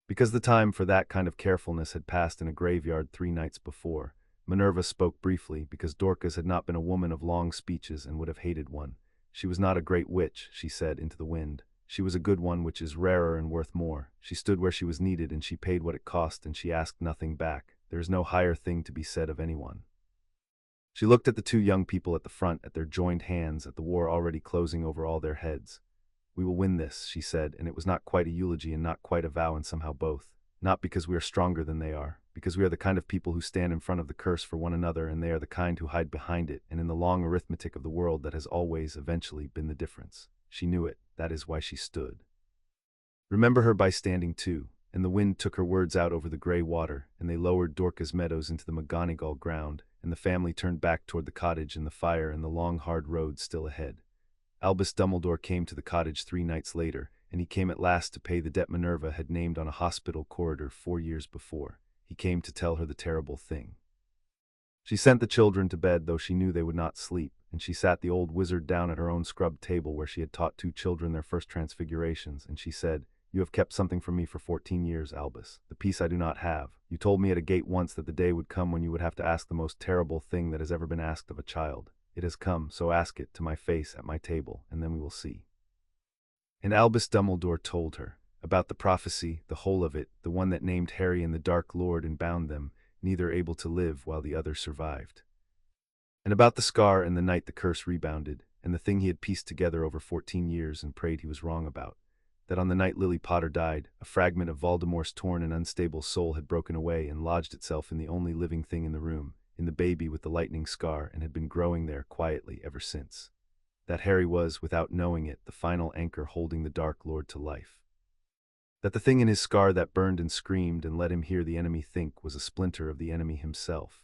Because the time for that kind of carefulness had passed in a graveyard 3 nights before, Minerva spoke briefly, because Dorcas had not been a woman of long speeches and would have hated one. She was not a great witch, she said into the wind. She was a good one, which is rarer and worth more. She stood where she was needed, and she paid what it cost, and she asked nothing back. There is no higher thing to be said of anyone. She looked at the two young people at the front, at their joined hands, at the war already closing over all their heads. "We will win this," she said, and it was not quite a eulogy and not quite a vow, and somehow both. Not because we are stronger than they are, because we are the kind of people who stand in front of the curse for one another, and they are the kind who hide behind it, and in the long arithmetic of the world that has always, eventually, been the difference. She knew it. That is why she stood. Remember her by standing too, and the wind took her words out over the gray water, and they lowered Dorcas Meadows into the McGonagall ground, and the family turned back toward the cottage and the fire and the long hard road still ahead. Albus Dumbledore came to the cottage 3 nights later, and he came at last to pay the debt Minerva had named on a hospital corridor 4 years before. He came to tell her the terrible thing. She sent the children to bed, though she knew they would not sleep, and she sat the old wizard down at her own scrubbed table where she had taught 2 children their first transfigurations, and she said, "You have kept something from me for 14 years, Albus, the peace I do not have. You told me at a gate once that the day would come when you would have to ask the most terrible thing that has ever been asked of a child. It has come, so ask it to my face at my table, and then we will see." And Albus Dumbledore told her about the prophecy, the whole of it, the one that named Harry and the Dark Lord and bound them, neither able to live while the other survived. And about the scar and the night the curse rebounded, and the thing he had pieced together over 14 years and prayed he was wrong about, that on the night Lily Potter died, a fragment of Voldemort's torn and unstable soul had broken away and lodged itself in the only living thing in the room, in the baby with the lightning scar, and had been growing there quietly ever since. That Harry was, without knowing it, the final anchor holding the Dark Lord to life. That the thing in his scar that burned and screamed and let him hear the enemy think was a splinter of the enemy himself.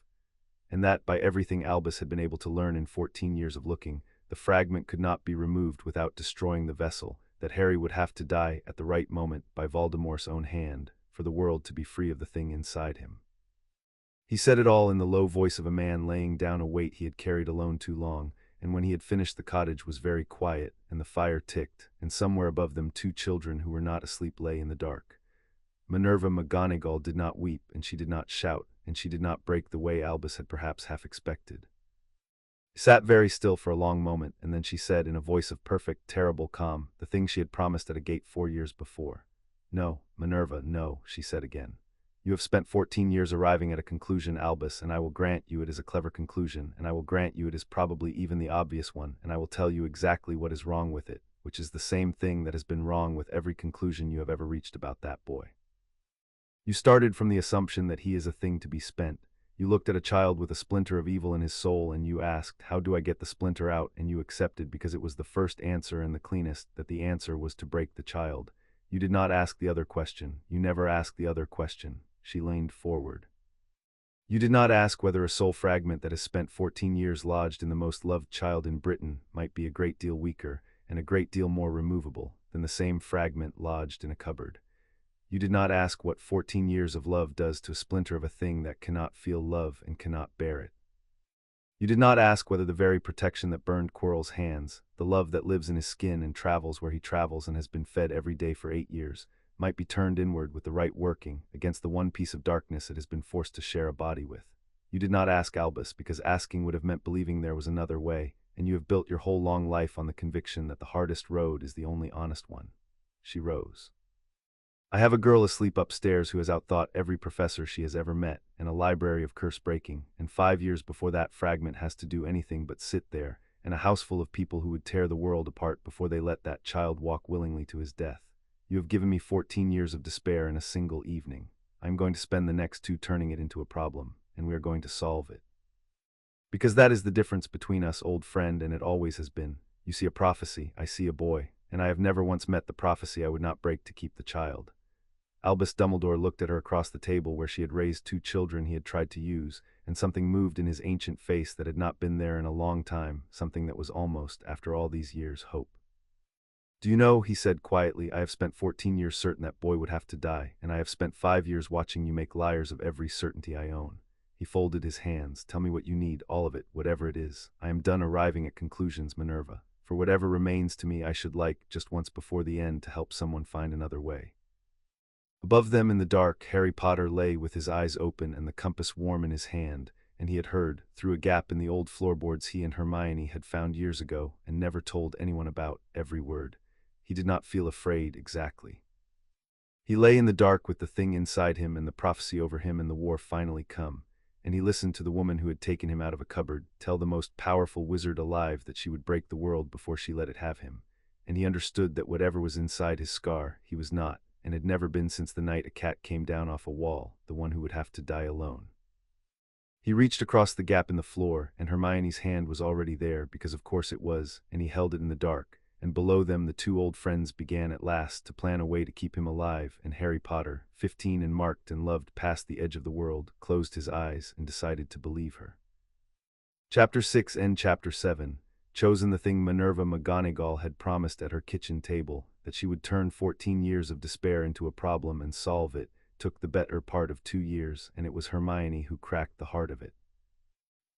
And that, by everything Albus had been able to learn in 14 years of looking, the fragment could not be removed without destroying the vessel, that Harry would have to die at the right moment by Voldemort's own hand, for the world to be free of the thing inside him. He said it all in the low voice of a man laying down a weight he had carried alone too long, and when he had finished the cottage was very quiet, and the fire ticked, and somewhere above them 2 children who were not asleep lay in the dark. Minerva McGonagall did not weep, and she did not shout, and she did not break the way Albus had perhaps half expected. She sat very still for a long moment, and then she said in a voice of perfect, terrible calm, the thing she had promised at a gate 4 years before. "No, Minerva, no," she said again. "You have spent 14 years arriving at a conclusion, Albus, and I will grant you it is a clever conclusion, and I will grant you it is probably even the obvious one, and I will tell you exactly what is wrong with it, which is the same thing that has been wrong with every conclusion you have ever reached about that boy. You started from the assumption that he is a thing to be spent, You looked at a child with a splinter of evil in his soul and you asked, "How do I get the splinter out?" And you accepted because it was the first answer and the cleanest, that the answer was to break the child. You did not ask the other question. You never asked the other question. She leaned forward. You did not ask whether a soul fragment that has spent 14 years lodged in the most loved child in Britain might be a great deal weaker and a great deal more removable than the same fragment lodged in a cupboard. You did not ask what 14 years of love does to a splinter of a thing that cannot feel love and cannot bear it. You did not ask whether the very protection that burned Quirrell's hands, the love that lives in his skin and travels where he travels and has been fed every day for 8 years, might be turned inward with the right working against the one piece of darkness it has been forced to share a body with. You did not ask Albus, because asking would have meant believing there was another way, and you have built your whole long life on the conviction that the hardest road is the only honest one. She rose. I have a girl asleep upstairs who has outthought every professor she has ever met, and a library of curse breaking, and 5 years before that fragment has to do anything but sit there, and a house full of people who would tear the world apart before they let that child walk willingly to his death. You have given me 14 years of despair in a single evening. I am going to spend the next 2 turning it into a problem, and we are going to solve it. Because that is the difference between us, old friend, and it always has been. You see a prophecy, I see a boy, and I have never once met the prophecy I would not break to keep the child. Albus Dumbledore looked at her across the table where she had raised 2 children he had tried to use, and something moved in his ancient face that had not been there in a long time, something that was almost, after all these years, hope. "Do you know," he said quietly, "I have spent 14 years certain that boy would have to die, and I have spent 5 years watching you make liars of every certainty I own." He folded his hands. "Tell me what you need, all of it, whatever it is. I am done arriving at conclusions, Minerva. For whatever remains to me, I should like, just once before the end, to help someone find another way." Above them in the dark, Harry Potter lay with his eyes open and the compass warm in his hand, and he had heard, through a gap in the old floorboards he and Hermione had found years ago and never told anyone about, every word. He did not feel afraid exactly. He lay in the dark with the thing inside him and the prophecy over him and the war finally come, and he listened to the woman who had taken him out of a cupboard tell the most powerful wizard alive that she would break the world before she let it have him, and he understood that whatever was inside his scar, he was not, and had never been since the night a cat came down off a wall, the one who would have to die alone. He reached across the gap in the floor, and Hermione's hand was already there, because of course it was, and he held it in the dark, and below them the 2 old friends began at last to plan a way to keep him alive, and Harry Potter, 15 and marked and loved past the edge of the world, closed his eyes and decided to believe her. Chapter 6 and Chapter 7. Chosen the thing Minerva McGonagall had promised at her kitchen table, that she would turn 14 years of despair into a problem and solve it, took the better part of 2 years, and it was Hermione who cracked the heart of it.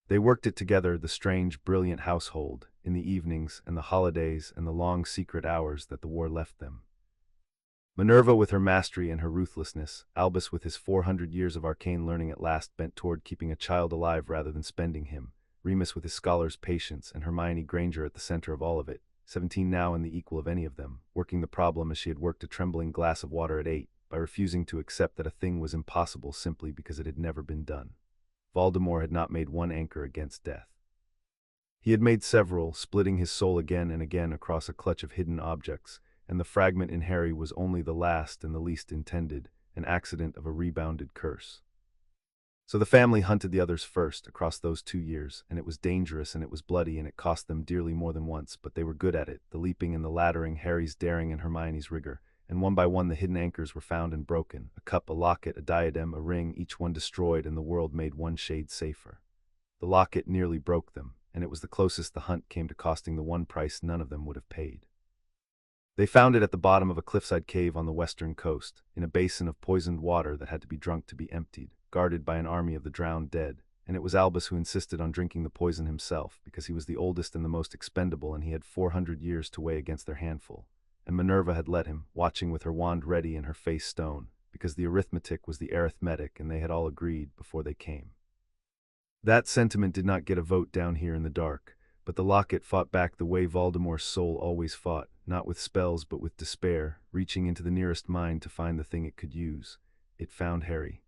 They worked it together, the strange, brilliant household, in the evenings and the holidays and the long secret hours that the war left them. Minerva with her mastery and her ruthlessness, Albus with his 400 years of arcane learning at last bent toward keeping a child alive rather than spending him, Remus with his scholar's patience, and Hermione Granger at the center of all of it, 17 now and the equal of any of them, working the problem as she had worked a trembling glass of water at 8, by refusing to accept that a thing was impossible simply because it had never been done. Voldemort had not made one anchor against death. He had made several, splitting his soul again and again across a clutch of hidden objects, and the fragment in Harry was only the last and the least intended, an accident of a rebounded curse. So the family hunted the others first, across those 2 years, and it was dangerous and it was bloody and it cost them dearly more than once, but they were good at it, the leaping and the laddering, Harry's daring and Hermione's rigor, and one by one the hidden anchors were found and broken, a cup, a locket, a diadem, a ring, each one destroyed, and the world made one shade safer. The locket nearly broke them, and it was the closest the hunt came to costing the one price none of them would have paid. They found it at the bottom of a cliffside cave on the western coast, in a basin of poisoned water that had to be drunk to be emptied, guarded by an army of the drowned dead, and it was Albus who insisted on drinking the poison himself, because he was the oldest and the most expendable, and he had 400 years to weigh against their handful, and Minerva had let him, watching with her wand ready and her face stone, because the arithmetic was the arithmetic, and they had all agreed before they came. That sentiment did not get a vote down here in the dark, but the locket fought back the way Voldemort's soul always fought, not with spells but with despair, reaching into the nearest mind to find the thing it could use. It found Harry.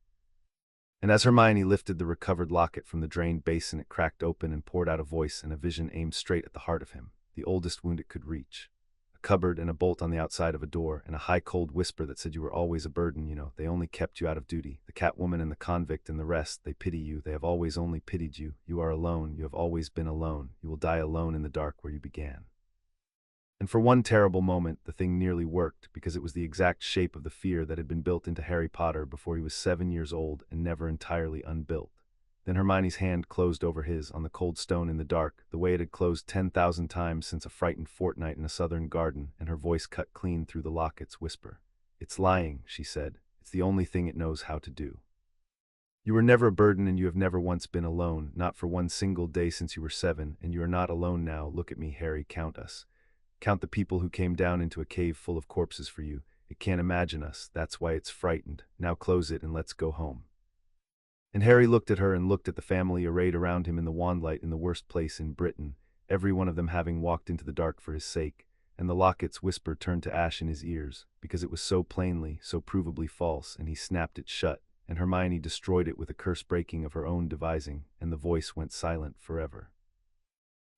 And as Hermione lifted the recovered locket from the drained basin, it cracked open and poured out a voice and a vision aimed straight at the heart of him, the oldest wound it could reach. A cupboard and a bolt on the outside of a door, and a high cold whisper that said you were always a burden, they only kept you out of duty. The Catwoman and the convict and the rest, they pity you, they have always only pitied you. You are alone, you have always been alone, you will die alone in the dark where you began. And for one terrible moment, the thing nearly worked, because it was the exact shape of the fear that had been built into Harry Potter before he was 7 years old and never entirely unbuilt. Then Hermione's hand closed over his on the cold stone in the dark, the way it had closed 10,000 times since a frightened fortnight in a southern garden, and her voice cut clean through the locket's whisper. "It's lying," she said. "It's the only thing it knows how to do. You were never a burden, and you have never once been alone, not for one single day since you were 7, and you are not alone now. Look at me, Harry, count us. Count the people who came down into a cave full of corpses for you. It can't imagine us, that's why it's frightened. Now close it and let's go home." And Harry looked at her and looked at the family arrayed around him in the wandlight in the worst place in Britain, every one of them having walked into the dark for his sake, and the locket's whisper turned to ash in his ears, because it was so plainly, so provably false, and he snapped it shut, and Hermione destroyed it with a curse-breaking of her own devising, and the voice went silent forever.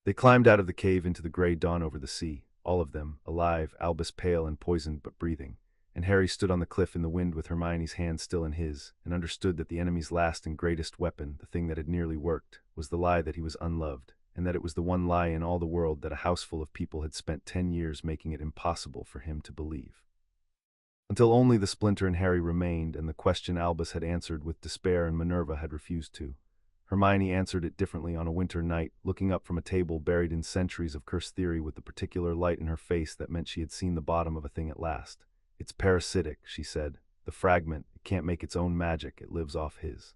They climbed out of the cave into the gray dawn over the sea, all of them, alive, Albus pale and poisoned but breathing. And Harry stood on the cliff in the wind with Hermione's hand still in his, and understood that the enemy's last and greatest weapon, the thing that had nearly worked, was the lie that he was unloved, and that it was the one lie in all the world that a houseful of people had spent 10 years making it impossible for him to believe. Until only the splinter in Harry remained, and the question Albus had answered with despair and Minerva had refused to. Hermione answered it differently on a winter night, looking up from a table buried in centuries of curse theory with the particular light in her face that meant she had seen the bottom of a thing at last. "It's parasitic," she said. "The fragment, it can't make its own magic, it lives off his.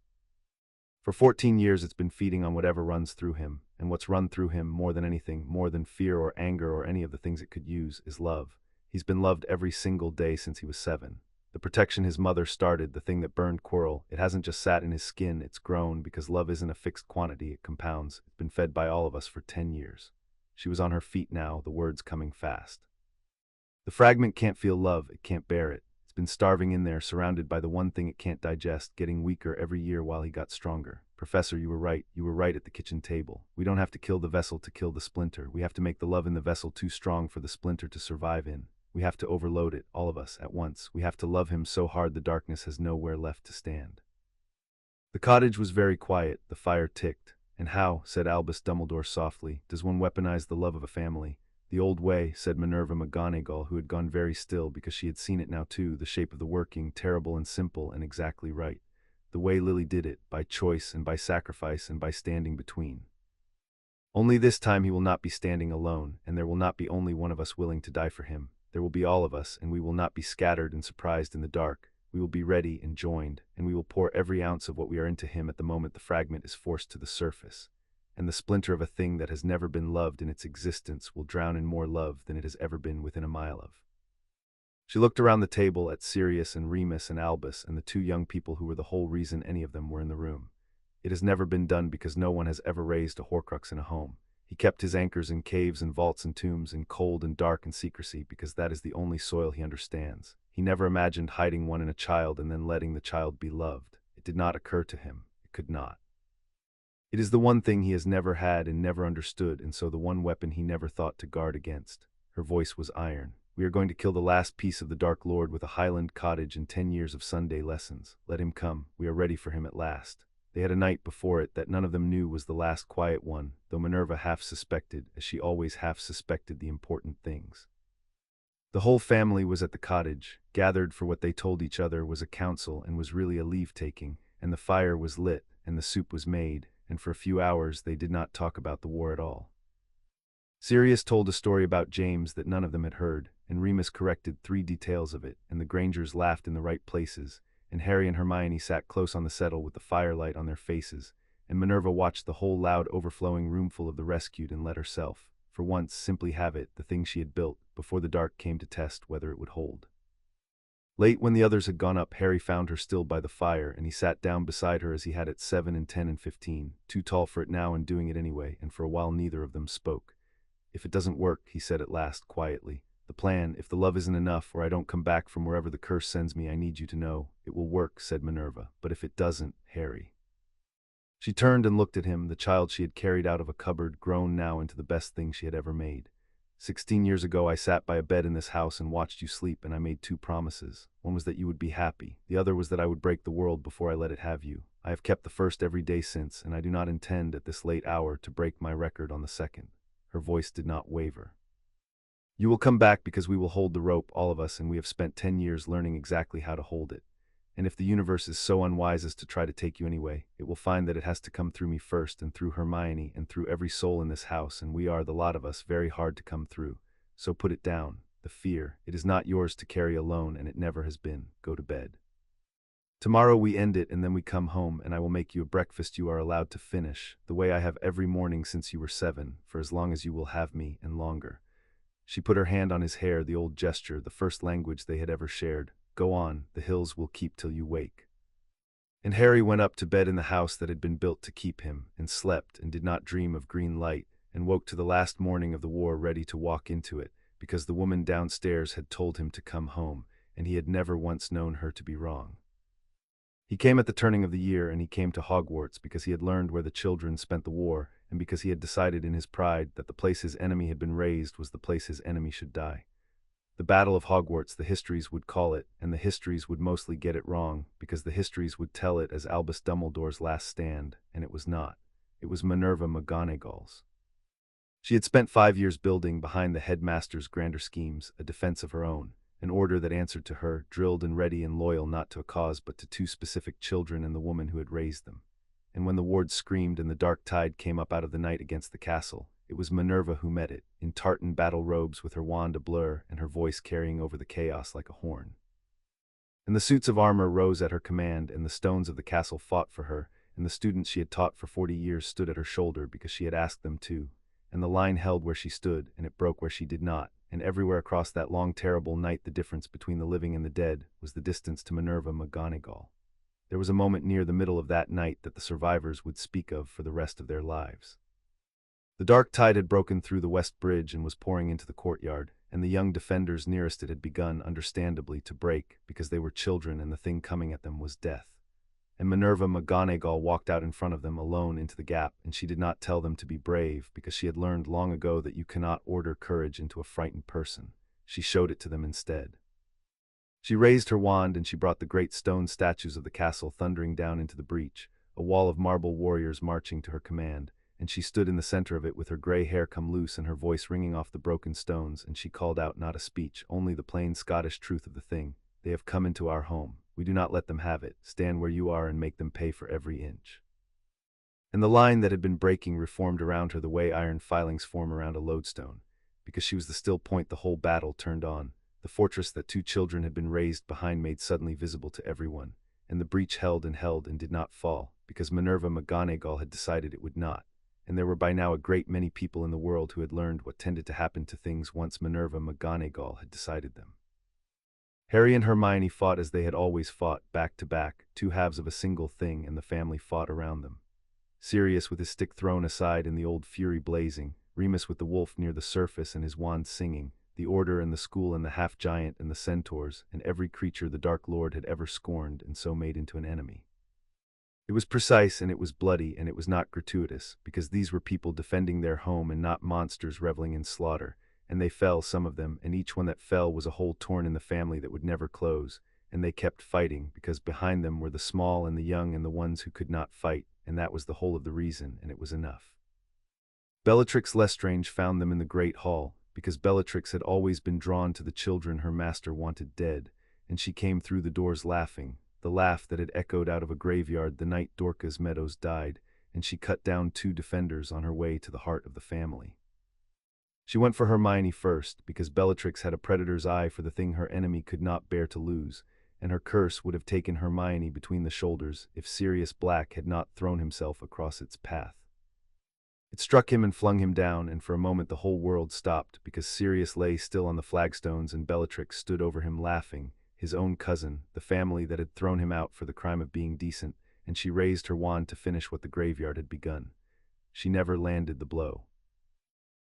For 14 years it's been feeding on whatever runs through him, and what's run through him more than anything, more than fear or anger or any of the things it could use, is love. He's been loved every single day since he was 7. The protection his mother started, the thing that burned Quirrell, it hasn't just sat in his skin, it's grown, because love isn't a fixed quantity, it compounds. It's been fed by all of us for 10 years. She was on her feet now, the words coming fast. "The fragment can't feel love, it can't bear it. It's been starving in there, surrounded by the one thing it can't digest, getting weaker every year while he got stronger. Professor, you were right at the kitchen table. We don't have to kill the vessel to kill the splinter. We have to make the love in the vessel too strong for the splinter to survive in. We have to overload it, all of us, at once. We have to love him so hard the darkness has nowhere left to stand." The cottage was very quiet, the fire ticked. "And how," said Albus Dumbledore softly, "does one weaponize the love of a family?" "The old way," said Minerva McGonagall, who had gone very still because she had seen it now too, the shape of the working, terrible and simple and exactly right. "The way Lily did it, by choice and by sacrifice and by standing between. Only this time he will not be standing alone, and there will not be only one of us willing to die for him. There will be all of us, and we will not be scattered and surprised in the dark. We will be ready and joined, and we will pour every ounce of what we are into him at the moment the fragment is forced to the surface. And the splinter of a thing that has never been loved in its existence will drown in more love than it has ever been within a mile of." She looked around the table at Sirius and Remus and Albus and the 2 young people who were the whole reason any of them were in the room. "It has never been done because no one has ever raised a Horcrux in a home. He kept his anchors in caves and vaults and tombs, in cold and dark and secrecy, because that is the only soil he understands. He never imagined hiding one in a child and then letting the child be loved. It did not occur to him. It could not. It is the one thing he has never had and never understood, and so the one weapon he never thought to guard against." Her voice was iron. "We are going to kill the last piece of the Dark Lord with a Highland cottage and 10 years of Sunday lessons. Let him come. We are ready for him at last." They had a night before it that none of them knew was the last quiet one, though Minerva half suspected, as she always half suspected, the important things. The whole family was at the cottage, gathered for what they told each other was a council and was really a leave-taking, and the fire was lit, and the soup was made, and for a few hours they did not talk about the war at all. Sirius told a story about James that none of them had heard, and Remus corrected 3 details of it, and the Grangers laughed in the right places, and Harry and Hermione sat close on the settle with the firelight on their faces, and Minerva watched the whole loud overflowing roomful of the rescued and let herself, for once, simply have it, the thing she had built, before the dark came to test whether it would hold. Late, when the others had gone up, Harry found her still by the fire, and he sat down beside her as he had at 7 and 10 and 15, too tall for it now and doing it anyway, and for a while neither of them spoke. "If it doesn't work," he said at last, quietly, "the plan, if the love isn't enough, or I don't come back from wherever the curse sends me, I need you to know, it will work," said Minerva. "But if it doesn't, Harry." She turned and looked at him, the child she had carried out of a cupboard, grown now into the best thing she had ever made. 16 years ago, I sat by a bed in this house and watched you sleep, and I made two promises. One was that you would be happy. The other was that I would break the world before I let it have you. I have kept the first every day since, and I do not intend at this late hour to break my record on the second. Her voice did not waver. You will come back because we will hold the rope, all of us, and we have spent 10 years learning exactly how to hold it. And if the universe is so unwise as to try to take you anyway, it will find that it has to come through me first, and through Hermione, and through every soul in this house, and we are, the lot of us, very hard to come through. So put it down, the fear. It is not yours to carry alone, and it never has been. Go to bed. Tomorrow we end it, and then we come home, and I will make you a breakfast you are allowed to finish, the way I have every morning since you were 7, for as long as you will have me, and longer. She put her hand on his hair, the old gesture, the first language they had ever shared. Go on, the hills will keep till you wake. And Harry went up to bed in the house that had been built to keep him, and slept, and did not dream of green light, and woke to the last morning of the war ready to walk into it, because the woman downstairs had told him to come home, and he had never once known her to be wrong. He came at the turning of the year, and he came to Hogwarts because he had learned where the children spent the war, and because he had decided in his pride that the place his enemy had been raised was the place his enemy should die. The Battle of Hogwarts, the histories would call it, and the histories would mostly get it wrong, because the histories would tell it as Albus Dumbledore's last stand, and it was not. It was Minerva McGonagall's. She had spent 5 years building, behind the headmaster's grander schemes, a defense of her own, an order that answered to her, drilled and ready and loyal not to a cause but to two specific children and the woman who had raised them. And when the wards screamed and the dark tide came up out of the night against the castle, it was Minerva who met it, in tartan battle robes with her wand ablur and her voice carrying over the chaos like a horn. And the suits of armor rose at her command, and the stones of the castle fought for her, and the students she had taught for 40 years stood at her shoulder because she had asked them to, and the line held where she stood, and it broke where she did not, and everywhere across that long terrible night the difference between the living and the dead was the distance to Minerva McGonagall. There was a moment near the middle of that night that the survivors would speak of for the rest of their lives. The dark tide had broken through the west bridge and was pouring into the courtyard, and the young defenders nearest it had begun, understandably, to break, because they were children and the thing coming at them was death. And Minerva McGonagall walked out in front of them alone into the gap, and she did not tell them to be brave, because she had learned long ago that you cannot order courage into a frightened person. She showed it to them instead. She raised her wand, and she brought the great stone statues of the castle thundering down into the breach, a wall of marble warriors marching to her command, and she stood in the center of it with her gray hair come loose and her voice ringing off the broken stones, and she called out not a speech, only the plain Scottish truth of the thing. They have come into our home. We do not let them have it. Stand where you are and make them pay for every inch. And the line that had been breaking reformed around her the way iron filings form around a lodestone, because she was the still point the whole battle turned on. The fortress that two children had been raised behind made suddenly visible to everyone, and the breach held and did not fall, because Minerva McGonagall had decided it would not. And there were by now a great many people in the world who had learned what tended to happen to things once Minerva McGonagall had decided them. Harry and Hermione fought as they had always fought, back to back, two halves of a single thing, and the family fought around them. Sirius with his stick thrown aside and the old fury blazing, Remus with the wolf near the surface and his wand singing, the Order and the School and the half-giant and the centaurs, and every creature the Dark Lord had ever scorned and so made into an enemy. It was precise, and it was bloody, and it was not gratuitous, because these were people defending their home and not monsters reveling in slaughter, and they fell, some of them, and each one that fell was a hole torn in the family that would never close, and they kept fighting, because behind them were the small and the young and the ones who could not fight, and that was the whole of the reason, and it was enough. Bellatrix Lestrange found them in the great hall, because Bellatrix had always been drawn to the children her master wanted dead, and she came through the doors laughing, the laugh that had echoed out of a graveyard the night Dorcas Meadows died, and she cut down 2 defenders on her way to the heart of the family. She went for Hermione first, because Bellatrix had a predator's eye for the thing her enemy could not bear to lose, and her curse would have taken Hermione between the shoulders if Sirius Black had not thrown himself across its path. It struck him and flung him down, and for a moment the whole world stopped, because Sirius lay still on the flagstones and Bellatrix stood over him laughing, his own cousin, the family that had thrown him out for the crime of being decent, and she raised her wand to finish what the graveyard had begun. She never landed the blow.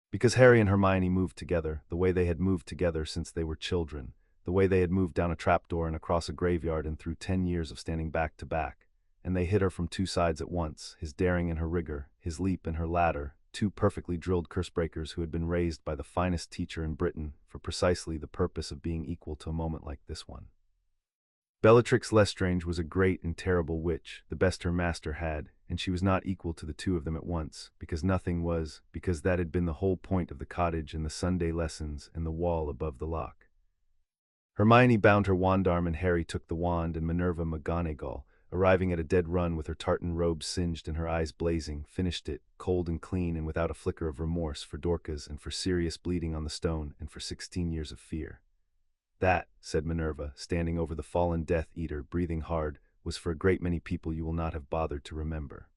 Because Harry and Hermione moved together, the way they had moved together since they were children, the way they had moved down a trapdoor and across a graveyard and through 10 years of standing back to back, and they hit her from 2 sides at once, his daring and her rigor, his leap and her ladder, two perfectly drilled cursebreakers who had been raised by the finest teacher in Britain for precisely the purpose of being equal to a moment like this one. Bellatrix Lestrange was a great and terrible witch, the best her master had, and she was not equal to the two of them at once, because nothing was, because that had been the whole point of the cottage and the Sunday lessons and the wall above the lock. Hermione bound her wand arm and Harry took the wand, and Minerva McGonagall, arriving at a dead run with her tartan robe singed and her eyes blazing, finished it, cold and clean and without a flicker of remorse, for Dorcas and for serious bleeding on the stone and for 16 years of fear. That, said Minerva, standing over the fallen Death Eater, breathing hard, was for a great many people you will not have bothered to remember.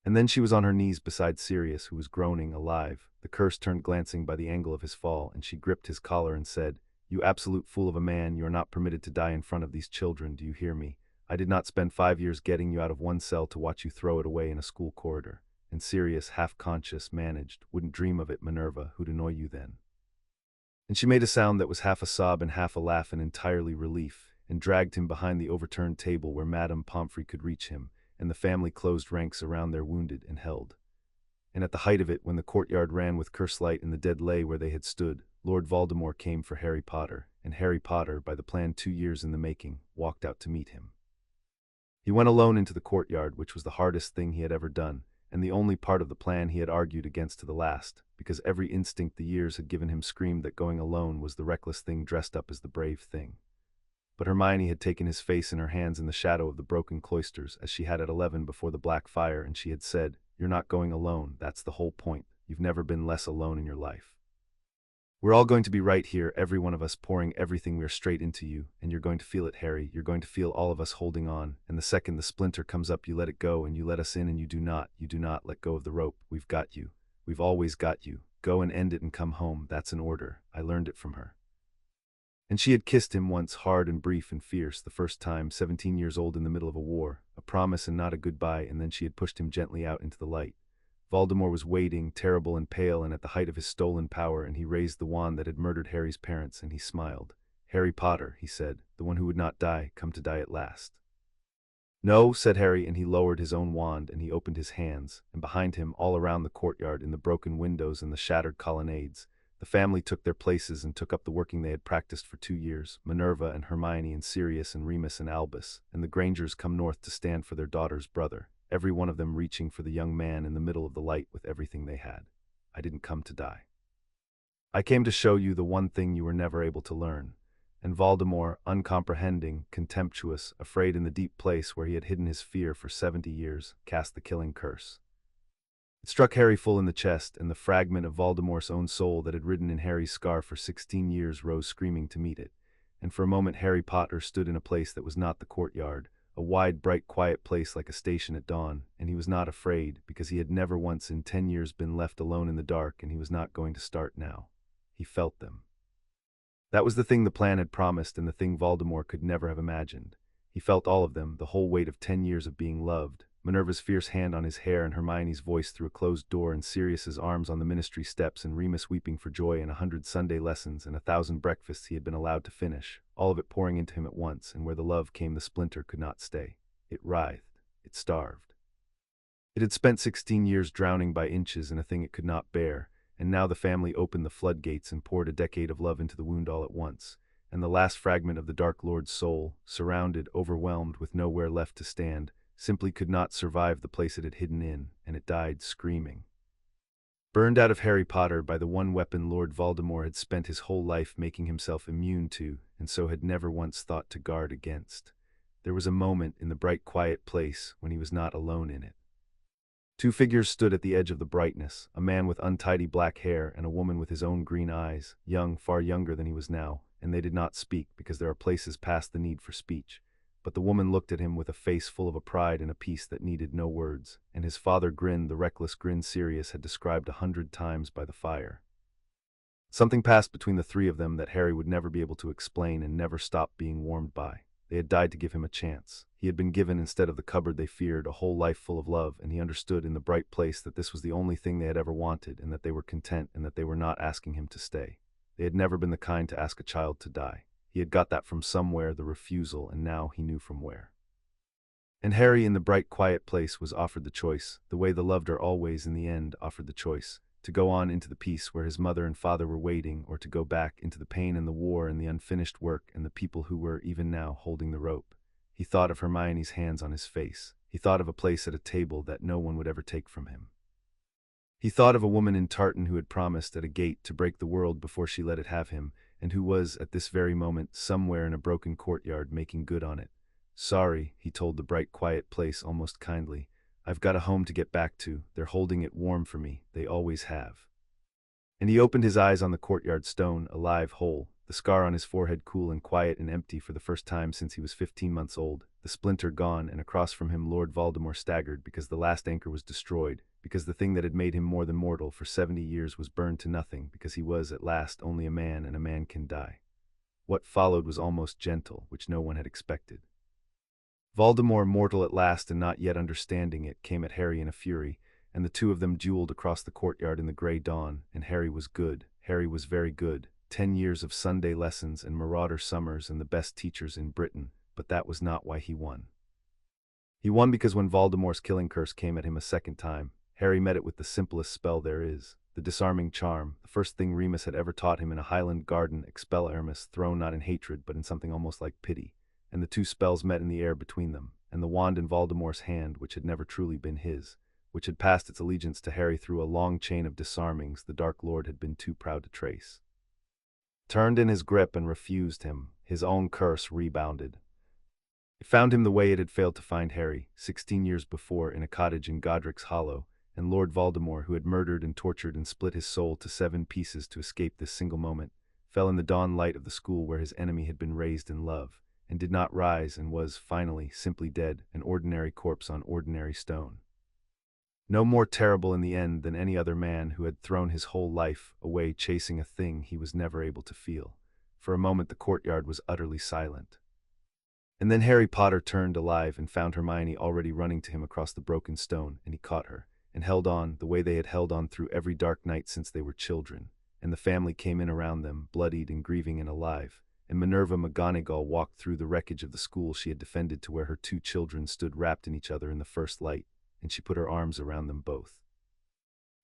And then she was on her knees beside Sirius, who was groaning, alive, the curse turned glancing by the angle of his fall, and she gripped his collar and said, "You absolute fool of a man, you are not permitted to die in front of these children, do you hear me? I did not spend 5 years getting you out of one cell to watch you throw it away in a school corridor." And Sirius, half-conscious, managed, "Wouldn't dream of it, Minerva, who'd annoy you then?" And she made a sound that was half a sob and half a laugh and entirely relief, and dragged him behind the overturned table where Madame Pomfrey could reach him, and the family closed ranks around their wounded and held. And at the height of it, when the courtyard ran with curse light and the dead lay where they had stood, Lord Voldemort came for Harry Potter, and Harry Potter, by the plan 2 years in the making, walked out to meet him. He went alone into the courtyard, which was the hardest thing he had ever done, and the only part of the plan he had argued against to the last, because every instinct the years had given him screamed that going alone was the reckless thing dressed up as the brave thing. But Hermione had taken his face in her hands in the shadow of the broken cloisters, as she had at 11 before the Black Fire, and she had said, "You're not going alone, that's the whole point. You've never been less alone in your life. We're all going to be right here, every one of us pouring everything we're straight into you, and you're going to feel it, Harry, you're going to feel all of us holding on, and the second the splinter comes up you let it go and you let us in and you do not let go of the rope. We've got you. We've always got you. Go and end it and come home, that's an order. I learned it from her." And she had kissed him once, hard and brief and fierce, the first time, 17 years old in the middle of a war, a promise and not a goodbye, and then she had pushed him gently out into the light. Voldemort was waiting, terrible and pale and at the height of his stolen power, and he raised the wand that had murdered Harry's parents, and he smiled. "Harry Potter," he said, "the one who would not die, come to die at last." "No," said Harry, and he lowered his own wand, and he opened his hands, and behind him, all around the courtyard, in the broken windows and the shattered colonnades, the family took their places and took up the working they had practiced for 2 years, Minerva and Hermione and Sirius and Remus and Albus, and the Grangers come north to stand for their daughter's brother, every one of them reaching for the young man in the middle of the light with everything they had. I didn't come to die. I came to show you the one thing you were never able to learn. And Voldemort, uncomprehending, contemptuous, afraid in the deep place where he had hidden his fear for 70 years, cast the killing curse. It struck Harry full in the chest, and the fragment of Voldemort's own soul that had ridden in Harry's scar for 16 years rose screaming to meet it. And for a moment Harry Potter stood in a place that was not the courtyard, a wide, bright, quiet place like a station at dawn, and he was not afraid, because he had never once in 10 years been left alone in the dark, and he was not going to start now. He felt them. That was the thing the plan had promised, and the thing Voldemort could never have imagined. He felt all of them, the whole weight of 10 years of being loved. Minerva's fierce hand on his hair, and Hermione's voice through a closed door, and Sirius's arms on the ministry steps, and Remus weeping for joy, and 100 Sunday lessons, and 1,000 breakfasts he had been allowed to finish, all of it pouring into him at once, and where the love came the splinter could not stay. It writhed. It starved. It had spent 16 years drowning by inches in a thing it could not bear, and now the family opened the floodgates and poured a decade of love into the wound all at once, and the last fragment of the Dark Lord's soul, surrounded, overwhelmed, with nowhere left to stand, simply could not survive the place it had hidden in, and it died screaming. Burned out of Harry Potter by the one weapon Lord Voldemort had spent his whole life making himself immune to, and so had never once thought to guard against. There was a moment in the bright, quiet place when he was not alone in it. 2 figures stood at the edge of the brightness, a man with untidy black hair and a woman with his own green eyes, young, far younger than he was now, and they did not speak because there are places past the need for speech. But the woman looked at him with a face full of a pride and a peace that needed no words, and his father grinned the reckless grin Sirius had described 100 times by the fire. Something passed between the three of them that Harry would never be able to explain and never stop being warmed by. They had died to give him a chance. He had been given, instead of the cupboard they feared, a whole life full of love, and he understood in the bright place that this was the only thing they had ever wanted, and that they were content, and that they were not asking him to stay. They had never been the kind to ask a child to die. He had got that from somewhere, the refusal, and now he knew from where. And Harry in the bright quiet place was offered the choice, the way the loved are always in the end offered the choice, to go on into the peace where his mother and father were waiting, or to go back into the pain and the war and the unfinished work and the people who were, even now, holding the rope. He thought of Hermione's hands on his face. He thought of a place at a table that no one would ever take from him. He thought of a woman in tartan who had promised at a gate to break the world before she let it have him, and who was, at this very moment, somewhere in a broken courtyard making good on it. "Sorry," he told the bright quiet place almost kindly. "I've got a home to get back to. They're holding it warm for me. They always have." And he opened his eyes on the courtyard stone, alive, whole, the scar on his forehead cool and quiet and empty for the first time since he was 15 months old, the splinter gone, and across from him Lord Voldemort staggered because the last anchor was destroyed, because the thing that had made him more than mortal for 70 years was burned to nothing, because he was, at last, only a man, and a man can die. What followed was almost gentle, which no one had expected. Voldemort, mortal at last and not yet understanding it, came at Harry in a fury, and the two of them dueled across the courtyard in the grey dawn, and Harry was good. Harry was very good. 10 years of Sunday lessons and marauder summers and the best teachers in Britain, but that was not why he won. He won because when Voldemort's killing curse came at him a second time, Harry met it with the simplest spell there is, the disarming charm, the first thing Remus had ever taught him in a Highland garden, expel Aramis, thrown not in hatred but in something almost like pity, and the two spells met in the air between them, and the wand in Voldemort's hand, which had never truly been his, which had passed its allegiance to Harry through a long chain of disarmings the Dark Lord had been too proud to trace, turned in his grip and refused him. His own curse rebounded. It found him the way it had failed to find Harry, 16 years before, in a cottage in Godric's Hollow, and Lord Voldemort, who had murdered and tortured and split his soul to 7 pieces to escape this single moment, fell in the dawn light of the school where his enemy had been raised in love, and did not rise, and was, finally, simply dead, an ordinary corpse on ordinary stone. No more terrible in the end than any other man who had thrown his whole life away chasing a thing he was never able to feel. For a moment the courtyard was utterly silent. And then Harry Potter turned alive and found Hermione already running to him across the broken stone, and he caught her, and held on, the way they had held on through every dark night since they were children, and the family came in around them, bloodied and grieving and alive, and Minerva McGonagall walked through the wreckage of the school she had defended to where her 2 children stood wrapped in each other in the first light, and she put her arms around them both.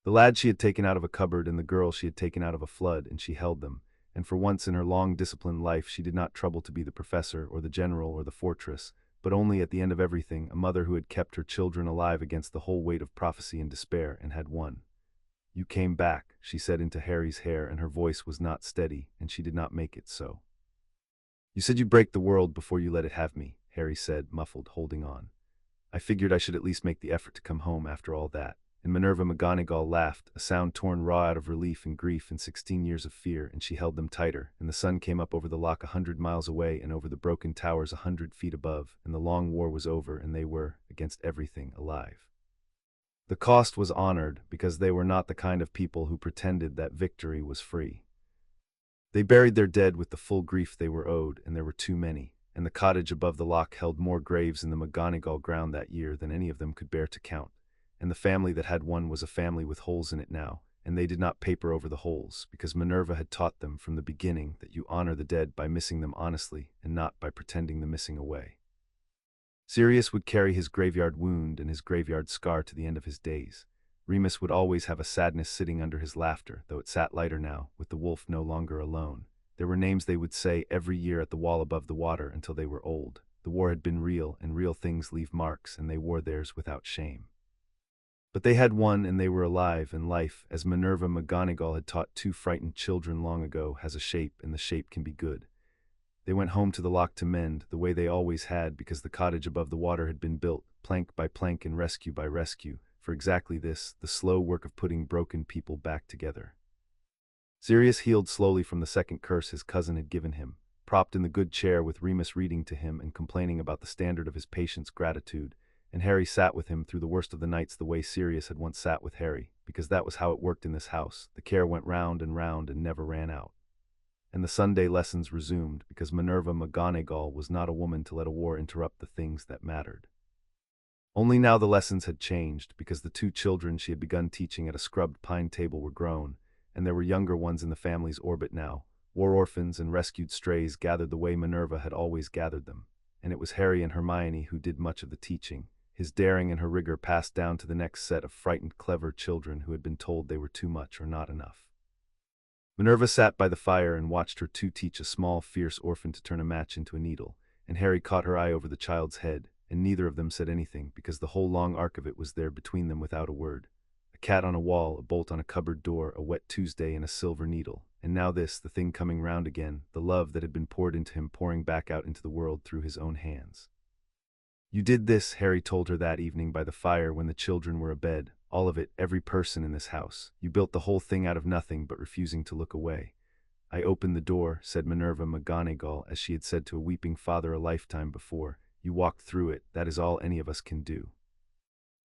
The lad she had taken out of a cupboard and the girl she had taken out of a flood, and she held them, and for once in her long disciplined life she did not trouble to be the professor or the general or the fortress, but only, at the end of everything, a mother who had kept her children alive against the whole weight of prophecy and despair, and had won. "You came back," she said into Harry's hair, and her voice was not steady, and she did not make it so. "You said you'd break the world before you let it have me," Harry said, muffled, holding on. "I figured I should at least make the effort to come home after all that." And Minerva McGonagall laughed, a sound torn raw out of relief and grief and 16 years of fear, and she held them tighter, and the sun came up over the loch 100 miles away and over the broken towers 100 feet above, and the long war was over, and they were, against everything, alive. The cost was honored, because they were not the kind of people who pretended that victory was free. They buried their dead with the full grief they were owed, and there were too many, and the cottage above the loch held more graves in the McGonagall ground that year than any of them could bear to count. And the family that had won was a family with holes in it now, and they did not paper over the holes, because Minerva had taught them from the beginning that you honor the dead by missing them honestly, and not by pretending the missing away. Sirius would carry his graveyard wound and his graveyard scar to the end of his days. Remus would always have a sadness sitting under his laughter, though it sat lighter now, with the wolf no longer alone. There were names they would say every year at the wall above the water until they were old. The war had been real, and real things leave marks, and they wore theirs without shame. But they had won, and they were alive, and life, as Minerva McGonagall had taught 2 frightened children long ago, has a shape, and the shape can be good. They went home to the loch to mend, the way they always had, because the cottage above the water had been built, plank by plank and rescue by rescue, for exactly this, the slow work of putting broken people back together. Sirius healed slowly from the second curse his cousin had given him, propped in the good chair with Remus reading to him and complaining about the standard of his patient's gratitude, and Harry sat with him through the worst of the nights the way Sirius had once sat with Harry, because that was how it worked in this house. The care went round and never ran out. And the Sunday lessons resumed, because Minerva McGonagall was not a woman to let a war interrupt the things that mattered. Only now the lessons had changed, because the 2 children she had begun teaching at a scrubbed pine table were grown, and there were younger ones in the family's orbit now, war orphans and rescued strays gathered the way Minerva had always gathered them. and it was Harry and Hermione who did much of the teaching, his daring and her rigor passed down to the next set of frightened, clever children who had been told they were too much or not enough. Minerva sat by the fire and watched her two teach a small, fierce orphan to turn a match into a needle, and Harry caught her eye over the child's head, and neither of them said anything because the whole long arc of it was there between them without a word. A cat on a wall, a bolt on a cupboard door, a wet Tuesday, and a silver needle. And now this, the thing coming round again, the love that had been poured into him pouring back out into the world through his own hands. "You did this," Harry told her that evening by the fire when the children were abed, "all of it, every person in this house. You built the whole thing out of nothing but refusing to look away." "I opened the door," said Minerva McGonagall, as she had said to a weeping father a lifetime before. "You walked through it, that is all any of us can do."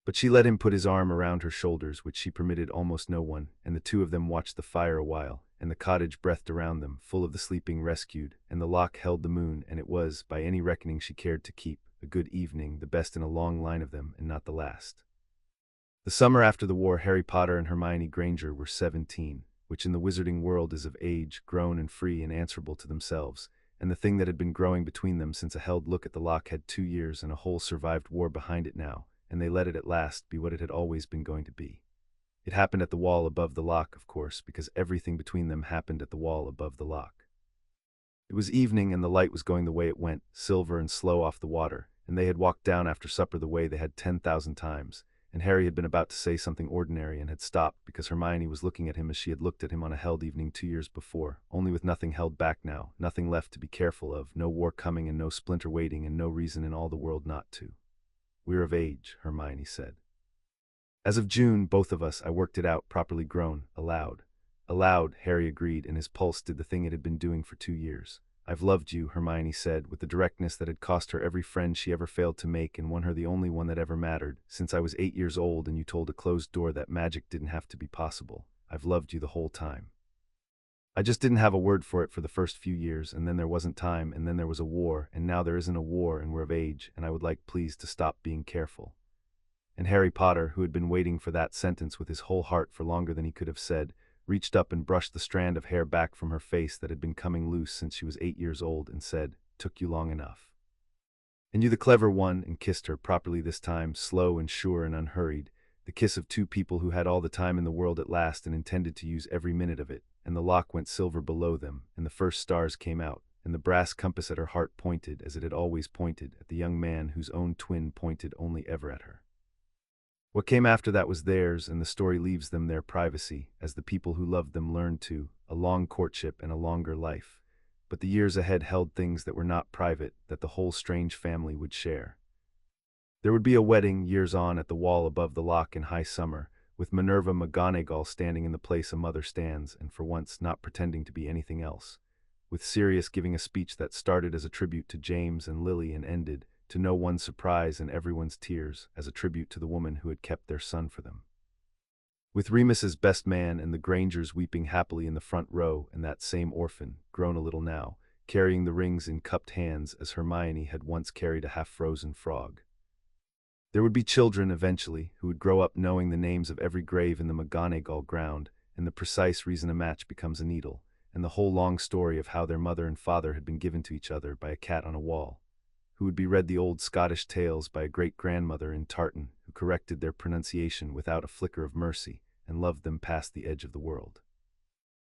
But she let him put his arm around her shoulders, which she permitted almost no one, and the two of them watched the fire a while, and the cottage breathed around them, full of the sleeping rescued, and the lock held the moon, and it was, by any reckoning she cared to keep, a good evening, the best in a long line of them, and not the last. The summer after the war, Harry Potter and Hermione Granger were 17, which in the wizarding world is of age, grown and free and answerable to themselves, and the thing that had been growing between them since a held look at the lock had 2 years and a whole survived war behind it now, and they let it at last be what it had always been going to be. It happened at the wall above the lock, of course, because everything between them happened at the wall above the lock. It was evening, and the light was going the way it went, silver and slow off the water, and they had walked down after supper the way they had 10,000 times, and Harry had been about to say something ordinary and had stopped because Hermione was looking at him as she had looked at him on a held evening 2 years before, only with nothing held back now, nothing left to be careful of, no war coming and no splinter waiting and no reason in all the world not to. "We're of age," Hermione said. "As of June, both of us. I worked it out, properly grown, aloud." "Aloud," Harry agreed, and his pulse did the thing it had been doing for 2 years. "I've loved you," Hermione said, with the directness that had cost her every friend she ever failed to make and won her the only one that ever mattered, "since I was 8 years old and you told a closed door that magic didn't have to be possible. I've loved you the whole time. I just didn't have a word for it for the first few years, and then there wasn't time, and then there was a war, and now there isn't a war, and we're of age, and I would like please to stop being careful." And Harry Potter, who had been waiting for that sentence with his whole heart for longer than he could have said, reached up and brushed the strand of hair back from her face that had been coming loose since she was 8 years old and said, "Took you long enough. And you the clever one," and kissed her, properly this time, slow and sure and unhurried, the kiss of two people who had all the time in the world at last and intended to use every minute of it, and the lock went silver below them, and the first stars came out, and the brass compass at her heart pointed, as it had always pointed, at the young man whose own twin pointed only ever at her. What came after that was theirs, and the story leaves them their privacy, as the people who loved them learned to, a long courtship and a longer life. But the years ahead held things that were not private, that the whole strange family would share. There would be a wedding, years on, at the wall above the lock in high summer, with Minerva McGonagall standing in the place a mother stands, and for once not pretending to be anything else, with Sirius giving a speech that started as a tribute to James and Lily and ended, to no one's surprise and everyone's tears, as a tribute to the woman who had kept their son for them. With Remus as best man and the Grangers weeping happily in the front row, and that same orphan, grown a little now, carrying the rings in cupped hands as Hermione had once carried a half-frozen frog. There would be children, eventually, who would grow up knowing the names of every grave in the McGonagall ground, and the precise reason a match becomes a needle, and the whole long story of how their mother and father had been given to each other by a cat on a wall, who would be read the old Scottish tales by a great-grandmother in tartan, who corrected their pronunciation without a flicker of mercy, and loved them past the edge of the world.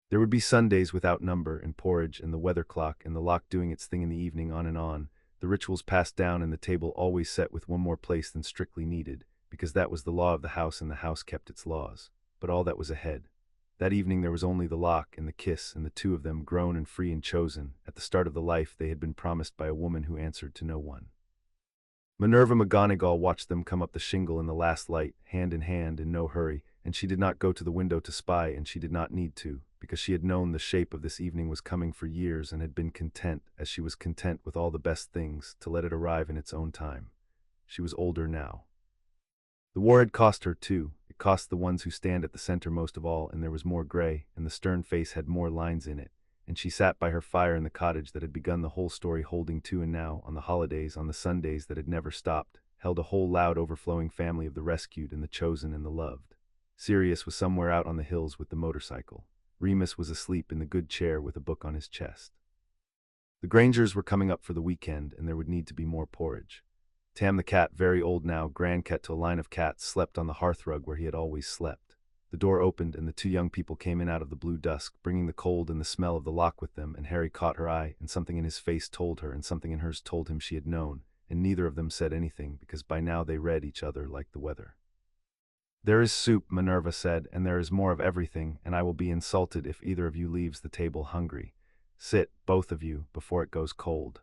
There would be Sundays without number, and porridge, and the weather clock, and the lock doing its thing in the evening, on and on, the rituals passed down, and the table always set with one more place than strictly needed, because that was the law of the house, and the house kept its laws. But all that was ahead. That evening there was only the lock and the kiss, and the two of them, grown and free and chosen, at the start of the life they had been promised by a woman who answered to no one. Minerva McGonagall watched them come up the shingle in the last light, hand in hand, in no hurry, and she did not go to the window to spy, and she did not need to, because she had known the shape of this evening was coming for years and had been content, as she was content with all the best things, to let it arrive in its own time. She was older now. The war had cost her, too. It cost the ones who stand at the center most of all, and there was more gray, and the stern face had more lines in it, and she sat by her fire in the cottage that had begun the whole story, holding to, and now, on the holidays, on the Sundays that had never stopped, held a whole loud overflowing family of the rescued and the chosen and the loved. Sirius was somewhere out on the hills with the motorcycle. Remus was asleep in the good chair with a book on his chest. The Grangers were coming up for the weekend, and there would need to be more porridge. Tam the cat, very old now, grandcat to a line of cats, slept on the hearthrug where he had always slept. The door opened, and the two young people came in out of the blue dusk, bringing the cold and the smell of the lock with them, and Harry caught her eye, and something in his face told her, and something in hers told him she had known, and neither of them said anything, because by now they read each other like the weather. "There is soup," Minerva said, "and there is more of everything, and I will be insulted if either of you leaves the table hungry. Sit, both of you, before it goes cold."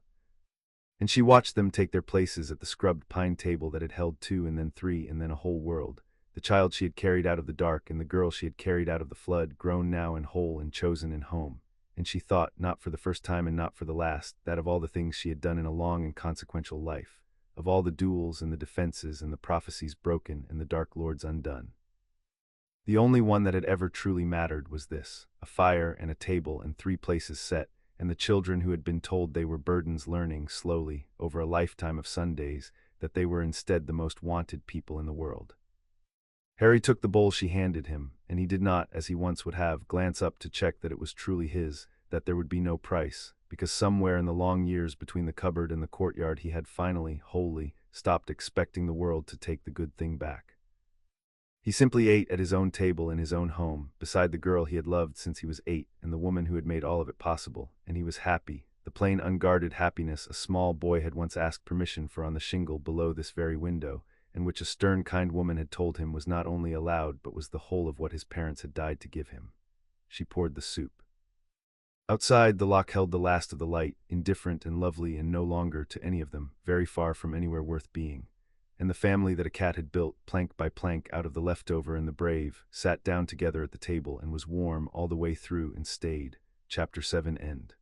And she watched them take their places at the scrubbed pine table that had held two and then three and then a whole world. The child she had carried out of the dark and the girl she had carried out of the flood, grown now and whole and chosen and home. And she thought, not for the first time and not for the last, that of all the things she had done in a long and consequential life, of all the duels and the defenses and the prophecies broken and the dark lords undone, the only one that had ever truly mattered was this: a fire and a table and 3 places set, and the children who had been told they were burdens learning, slowly, over a lifetime of Sundays, that they were instead the most wanted people in the world. Harry took the bowl she handed him, and he did not, as he once would have, glance up to check that it was truly his, that there would be no price, because somewhere in the long years between the cupboard and the courtyard he had finally, wholly, stopped expecting the world to take the good thing back. He simply ate at his own table in his own home, beside the girl he had loved since he was 8 and the woman who had made all of it possible, and he was happy, the plain unguarded happiness a small boy had once asked permission for on the shingle below this very window, and which a stern kind woman had told him was not only allowed but was the whole of what his parents had died to give him. She poured the soup. Outside, the loch held the last of the light, indifferent and lovely and no longer to any of them, very far from anywhere worth being. And the family that a cat had built, plank by plank out of the leftover and the brave, sat down together at the table and was warm all the way through and stayed. Chapter 7 end.